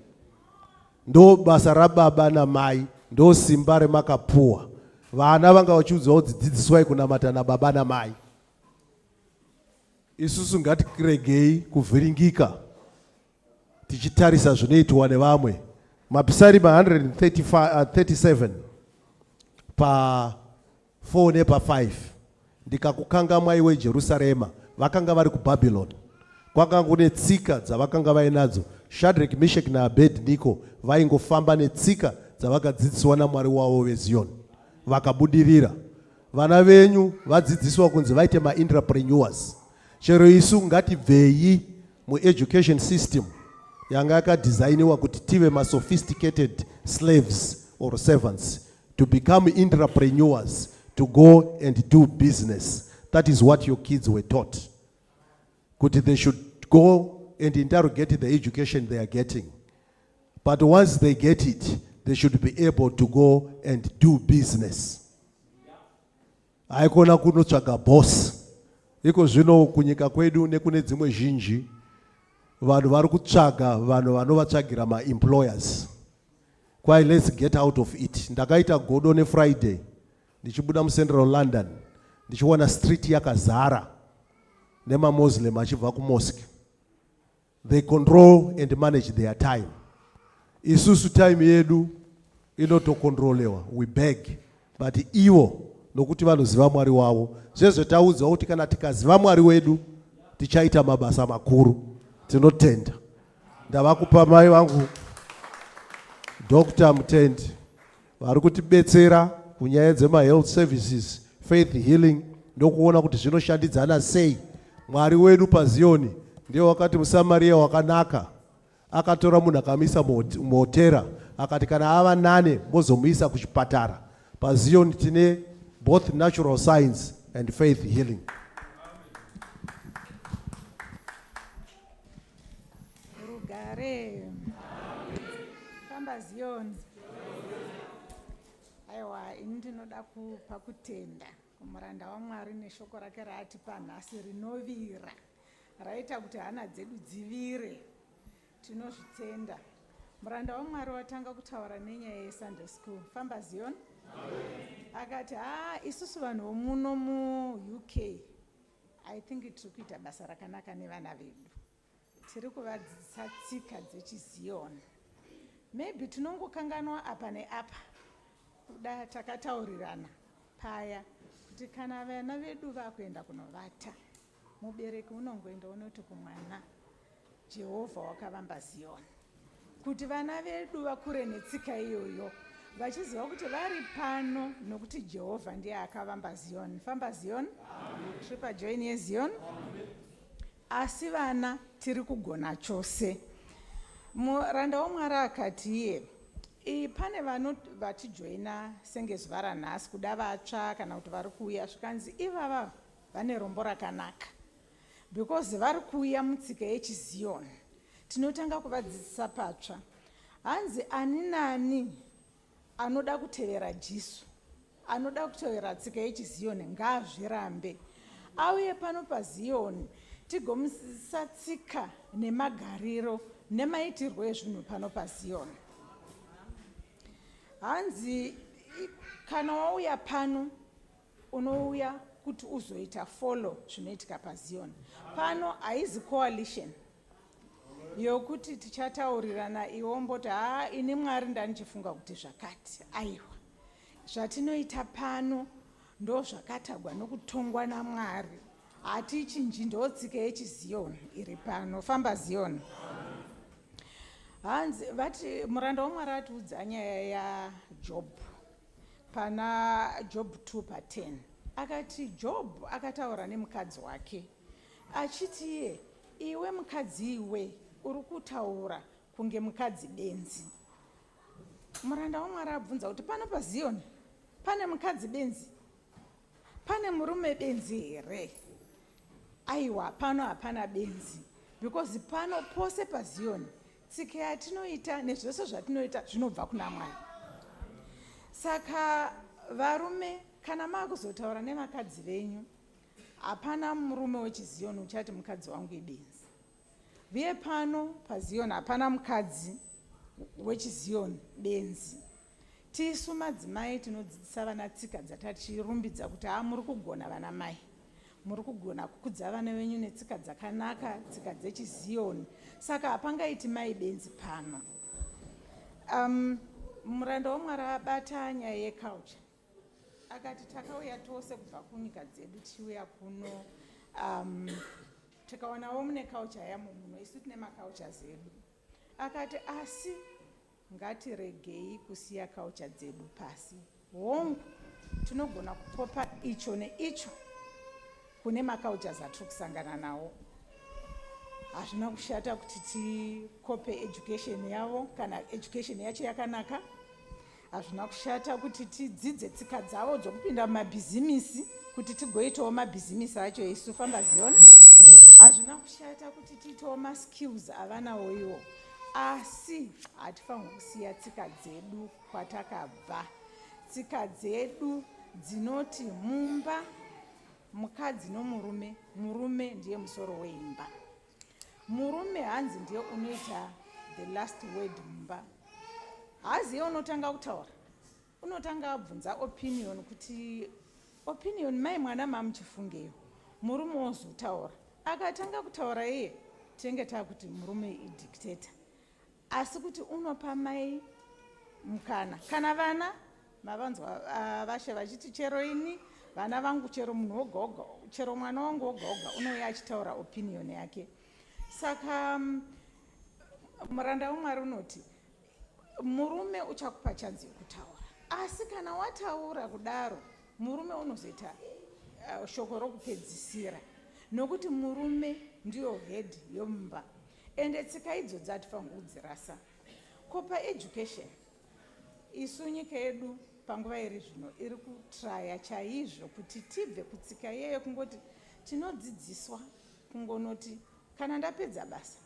Ndo basa rababa na mai, ndo simba remakapuwa. Vana vanga vachiudzwa kuti dzidziswai kunamata na baba na mai. Isusu ngatiregei kuvhiringika tichitarisa zvinoitwa nevamwe. Mapisarima 137 pa 4 nepa 5. Ndikakukanga mwai weJerusarema vakanga vari kuBhabhiloni. Kwanga kune tsika dzavakanga vainadzo. Shadrach, Meshach na Abednego vaingofamba netsika dzavakadzidziswa naMwari wavo weZion. Vakabudirira. Vana venyu vadzidziswa kunzi vaite ma-entrepreneurs. Chero isu ngatibvei mu-education system yanga yakadesigniwa kuti tive ma-sophisticated slaves or servants, to become entrepreneurs, to go and do business. That is what your kids were taught. Kuti they should go and interrogate the education they are getting. But once they get it, they should be able to go and do business. Haikona kunotsvaga boss. Iko zvino kunyika kwedu nekune dzimwe zhinji vanhu vari kutsvaga vanhu vanovatsvagira ma-employers. Kwai let's get out of it. Ndakaita godo neFriday ndichibuda muCentral London ndichiona street yakazara nemaMuslim achibva kumosque. They control and manage their time. Isusu time yedu inotokontrolewa. We beg. But iwo nokuti vanoziva Mwari wavo. Zvezvo taudza kuti kana tikaziva Mwari wedu tichaita mabasa makuru. Tinotenda. Ndavakupa mai vangu Dr. Mutende vari kutibetsera kunyaya dzema-health services, faith healing, ndokuona kuti zvinoshandidzana sei. Mwari wedu paZioni ndiye wakati muSamaria wakanaka akatora munhu akamisa muhotera akati kana ava nane mozomuisa kuchipatara. PaZioni tine both natural science and faith healing. Rugare. Famba Zion. Aiwa, ini ndinoda kupa kutenda kumuranda waMwari neshoko rake raatipa nhasi rinovira raita kuti hana dzedu dzivire. Tinozvitenda. Muranda waMwari watanga kutaura nenyaya yeSunday school. Famba Zion. Akati isusu vanhu vomuno mu-UK I think tiri kuita basa rakanaka nevana vedu. Tiri kuvadzidzisa tsika dzechiZion. Maybe tinongokanganwa apa neapa kuda takataurirana paya kuti kana vana vedu vakuenda kunovata mubereki unongoenda unoti kumwana Jehovha wakavamba Zion, kuti vana vedu vakure netsika iyoyo vachiziva kuti vari pano nokuti Jehovha ndiye akavamba Zion. Famba Zion. Tiri pajoin yeZion. Asi vana tiri kugona chose. Muranda waMwari akati iye pane vanhu vatijoina senge zuva ranhasi kuda vatsva kana kuti vari kuuya zvikanzi ivava vane rombo rakanaka because vari kuuya mutsika yechiZion. Tinotanga kuvadzidzisa patsva. Hanzi ani nani anoda kutevera Jesu, anoda kutevera tsika yechiZion ngaazvirambe auye pano paZion tigomudzidzisa tsika nemagariro nemaitirwo ezvinhu pano paZion. Hanzi kana wauya pano unouya kuti uzoita follow zvinoitika paZion. Pano haizi coalition yokuti tichataurirana iwo mboti ini Mwari ndanichifunga kuti zvakati. Aiwa, zvatinoita pano ndo zvakatagwa nokutongwa naMwari. Hatichinji, ndo tsika yechiZion iri pano. Famba Zion. Hanzi vati muranda waMwari atiudza nyaya yaJob pana Job 2:10. Akati Job akataura nemukadzi wake achiti iwe mukadzi iwe uri kutaura kunge mukadzi benzi. Muranda waMwari abvunza kuti pano paZion pane mukadzi benzi, pane murume benzi here? Aiwa, pano hapana benzi because pano pose paZion tsika yatinoita nezvose zvatinoita zvinobva kuna Mwari. Saka varume, kana makuzotaura nevakadzi venyu, hapana murume wechiZioni uchati mukadzi wangu ibenzi. Viye pano paZioni hapana mukadzi wechiZioni benzi. Tisu madzimai tinodzidzisa vana tsika dzatatirumbidza kuti muri kugona vana mai, muri kugona kukudza vana venyu netsika dzakanaka, tsika dzechiZioni. Saka hapangaiti mai benzi pano. Muranda waMwari abata nyaya yeculture. Akati takauya tose kubva kunyika dzedu tiuya kuno, tikaonawo mune culture yamo muno, isu tine maculture zedu. Akati asi ngatiregei kusiya culture dzedu pasi. Hongu tinogona kupopa icho neicho kune macultures atiri kusangana nawo. Hazvina kushata kuti tikope education yavo kana education yacho yakanaka. Hazvina kushata kuti tidzidze tsika dzavo dzokupinda mumabhizimisi kuti tigoitawo mabhizimisi acho isu famba Zioni. Hazvina kushata kuti tiitawo maskills avanawo iwo. Asi hatifanirwi kusiya tsika dzedu kwatakabva. Tsika dzedu dzinoti mumba mukadzi nomurume, murume ndiye musoro weimba. Murume hanzi ndiye unoita the last word mumba. Hazi unotanga kutaura, unotanga abvunza opinion kuti opinion mai mwana mamuchifungeyo, murume ozotaura. Akatanga kutaura iye tenge takuti murume idictator. Asi kuti unopa mai mukana. Kana vana mavanzwa vashe vachiti chero ini vana vangu, chero munhu oga oga, chero mwana wangu oga oga unouya achitaura opinion yake. Saka muranda waMwari unoti murume uchakupa chanzi yekutaura. Asi kana wataura kudaro, murume unozoita shoko rokupedzisira, nokuti murume ndiyo head yomumba. Ende tsika idzo hatifanirwi kudzirasa. Kopa education, isu nyika yedu panguva iri zvino iri kutraya chaizvo kuti tibve kutsika iyeyo kungoti tinodzidziswa kungonoti kana ndapedza basa,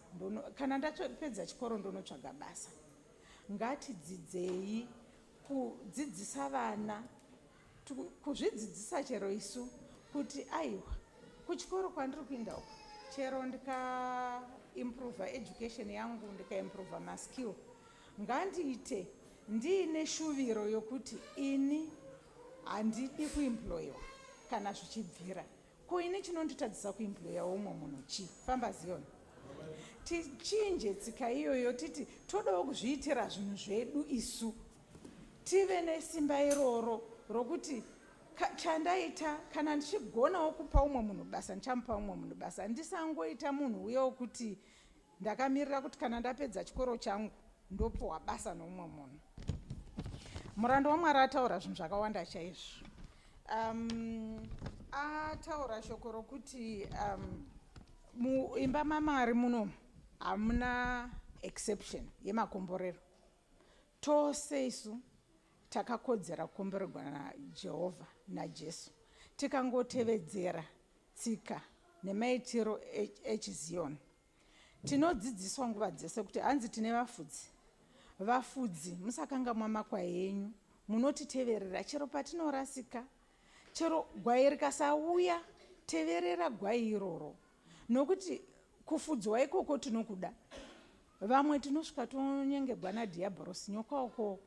kana ndapedza chikoro ndonotsvaga basa. Ngatidzidzei kudzidzisa vana, kuzvidzidzisa chero isu kuti aiwa kuchikoro kwandiri kuenda uko, chero ndikaimprova education yangu, ndikaimprova maskill, ngandiite ndiine shuviro yokuti ini handidi kuemployiwa kana zvichibvira. Ko ini chinonditadzisa kuemploya umwe munhu chi? Famba Zioni. Tichinje tsika iyoyo titi todawo kuzviitira zvinhu zvedu isu. Tive nesimba iroro rokuti chandaita kana ndichigonawo kupa umwe munhu basa ndichamupa umwe munhu basa. Ndisangoita munhu uye wokuti ndakamirira kuti kana ndapedza chikoro changu ndopuwa basa noumwe munhu. Muranda waMwari ataura zvinhu zvakawanda chaizvo. Ataura shoko rokuti muimba maMwari muno hamuna exception yemakomborero. Tose isu takakodzera kukomborerwa naJehovha naJesu. Tikangotevedzera tsika nemaitiro echiZioni. Tinodzidziswa nguva dzese kuti hanzi tine vafudzi. Vafudzi musakanga mwamakwai enyu, munotiteverera chero patinorasika. Chero gwai rikasauya, teverera gwai iroro. Nokuti kufudzwa ikoko tinokuda. Vamwe tinosvika tonyengerwa nadhiabhorosi, nyoka uko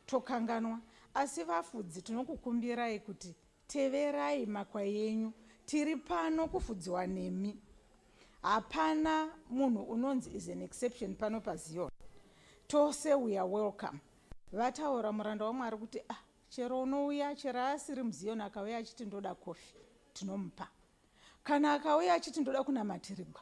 tokanganwa. Asi vafudzi tinokukumbirai kuti teverai makwai enyu. Tiri pano kufudziwa nemi. Hapana munhu unonzi is an exception pano paZioni. Tose we are welcome. Vataura muranda waMwari kuti chero unouya, chero asiri muZioni akauya achiti ndoda kofi, tinomupa. Kana akauya achiti ndoda kunamatirirwa,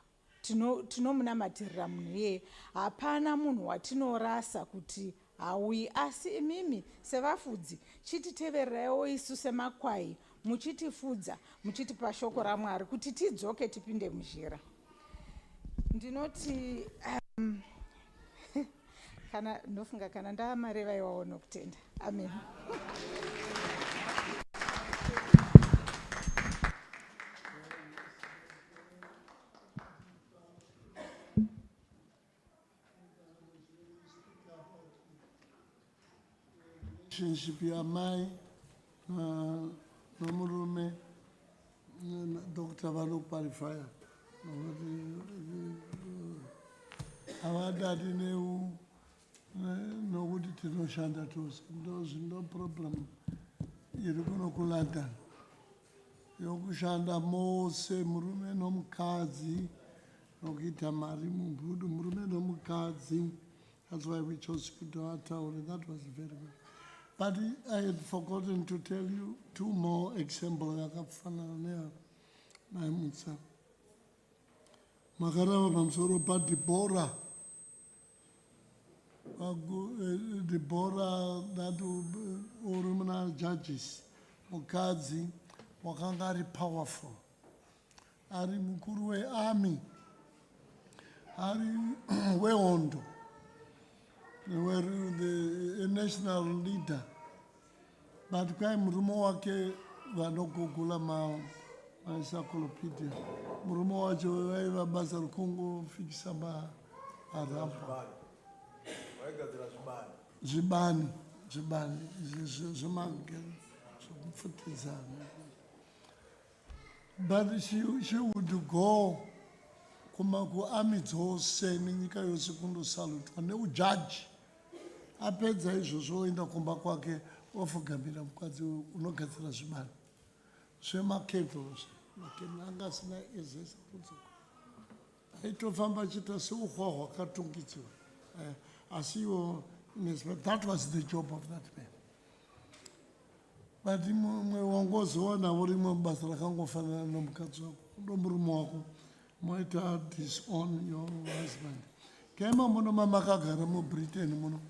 tinomunamatirira munhu iyeye. Hapana munhu watinorasa kuti hauyi. Asi imimi sevafudzi chititevereraiwo isu semakwai, muchitifudza, muchitipa shoko raMwari kuti tidzoke tipinde muzhira. Ndinoti kana ndofunga kana ndamareva iwawo nokutenda. Amen. relationship yamai nomurume Dr. Vanokwarifaya avadadi neu nokuti tinoshanda tose no problem iri kuno kuLondon yokushanda mose murume nomukadzi nokuita mari mumbudu murume nomukadzi. That's why we chose to do our town. That was very good. But I had forgotten to tell you two more examples. Makarava pamsoro pa Deborah. Deborah, that original judges. Mukadzi, wakanga ari powerful. Ari mukuru we army. Ari we ondo. They were a national leader. But kwa murumo wake vanokugula encyclopedia. Murumo wacho waiva basa rukungu fikisa arapa. Zibani. But she would go kumaku army dzose nenyika yose kundosalutwa neujudge. Apedza izvozvo oenda kumba kwake ofugamira mukadzi unogadzira zvibani zvemakebhos anga asina ezesa kudzoka aitofamba achiita seuhwa hwakatungidziwa asi iwo that was the job of that man. But mumwe wangozoona rimwe mubasa rakangofanana nomukadzi wako nomurume wako moita disown your husband. Kaima muno mamakagara muBritain muno.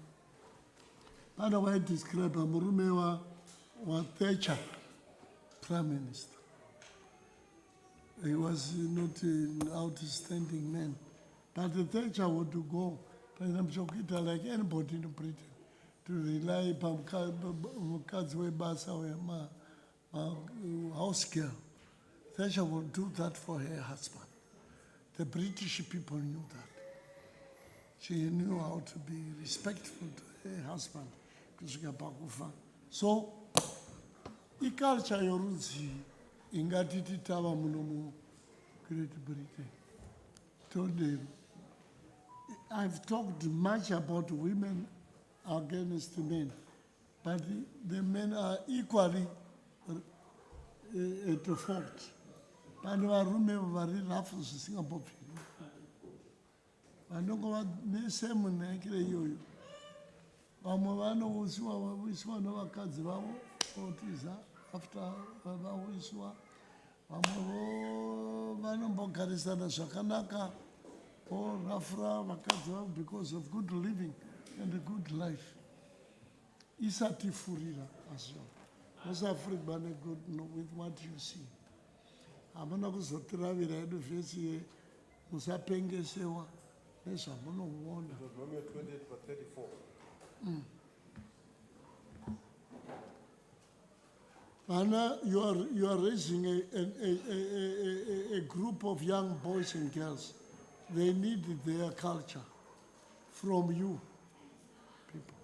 How do I describe a murume wa Thatcher, Prime Minister? He was not an outstanding man. But the Thatcher would go, like anybody in Britain, to rely on Mukadzi Basa or house girl. Thatcher would do that for her husband. The British people knew that. She knew how to be respectful to her husband. So, culture yorudzi ingatiti tava muno mu Great Britain. I've talked much about women against men, but the men are equally at fault. Vanhu varume vari rafu zvisingambobviri vanongova nesemu nhaikire iyoyo. Vamwe vanowiswa navakadzi vavo votiza after vawiswa. Vamwe vanombogarisana zvakanaka vorafura vakadzi vavo because of good living and a good life. Isati furira as well. Musafurigwa good with what you see. Hamuna kuzotiravira hedu vhesi musapengesewa nezvamunoona. Deuteronomy 28:34. Anna, you are raising a group of young boys and girls. They need their culture from you, people.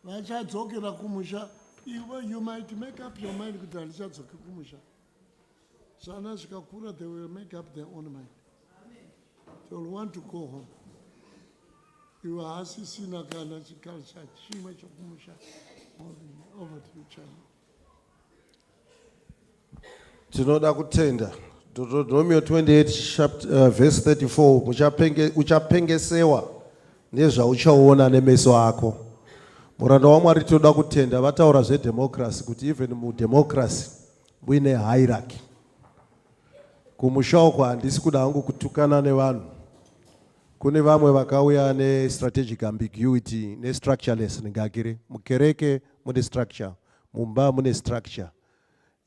Vachadzokera kumusha, you might make up your mind kuti halichadzoke kumusha. Sana zvikakura, they will make up their own mind. They will want to go home. You are asisina kana chiculture chimwe chokumusha. Over to you, China. Tinoda kutenda. Deuteronomy 28 verse 34. Uchapengesewa nezvauchaona nemeso ako. Muranda waMwari tinoda kutenda vataura zvedemocracy kuti even mudemocracy muine hierarchy. Kumusha uko handisi kuda hangu kutukana nevanhu. Kune vamwe vakauya ne-strategic ambiguity ne-structureless ngagire. Mukereke mune structure, mumba mune structure.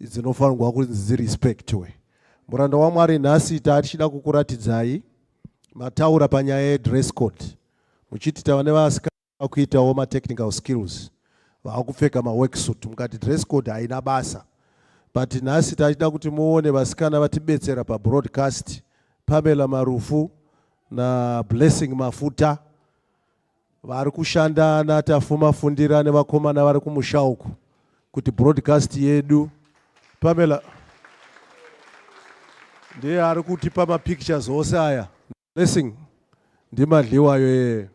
Dzinofanirwa kuti dzirespectwe. Muranda waMwari nhasi tichida kukuratidzai mataura panyaya yedress code. Muchiti tava nevasikana vakuitawo ma-technical skills. Vakupfeka ma-worksuit. Mukati dress code haina basa. But nhasi tichida kuti muone vasikana vatibetsera pa-broadcast. Pamela Marufu na Blessing Mafuta vari kushanda natafumafundira nevakomana vari kumusha uku kuti broadcast yedu Pamela ndiye ari kutipa mapictures ose aya. Blessing ndimadliwayo yeye.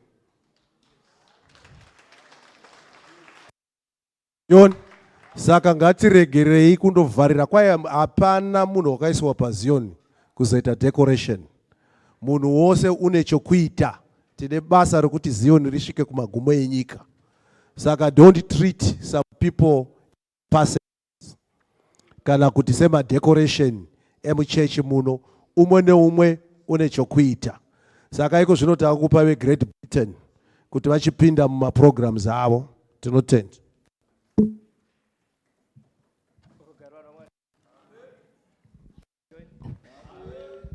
Yoni saka ngatiregerei kundovharira kwaya hapana munhu wakaiswa paZioni kuzoita decoration. Munhu wose une chokuita. Tine basa rekuti Zioni risvike kumagumo enyika. Saka don't treat some people passive kana kuti sema decoration emuchechi muno umwe neumwe une chokuita. Saka iko zvinotaka kupa veGreat Britain kuti vachipinda mumaprograms avo. Tinotenda.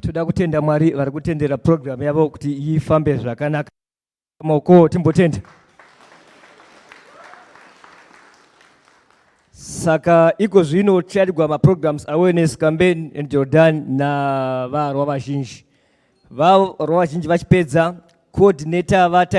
Toda kutenda Mwari vari kutendera program yavo kuti ifambe zvakanaka. Maoko timbotenda. Saka iko zvino tichadigwa maprograms awareness campaign in Jordan na varwa vazhinji. Varwa vazhinji vachipedza coordinator vata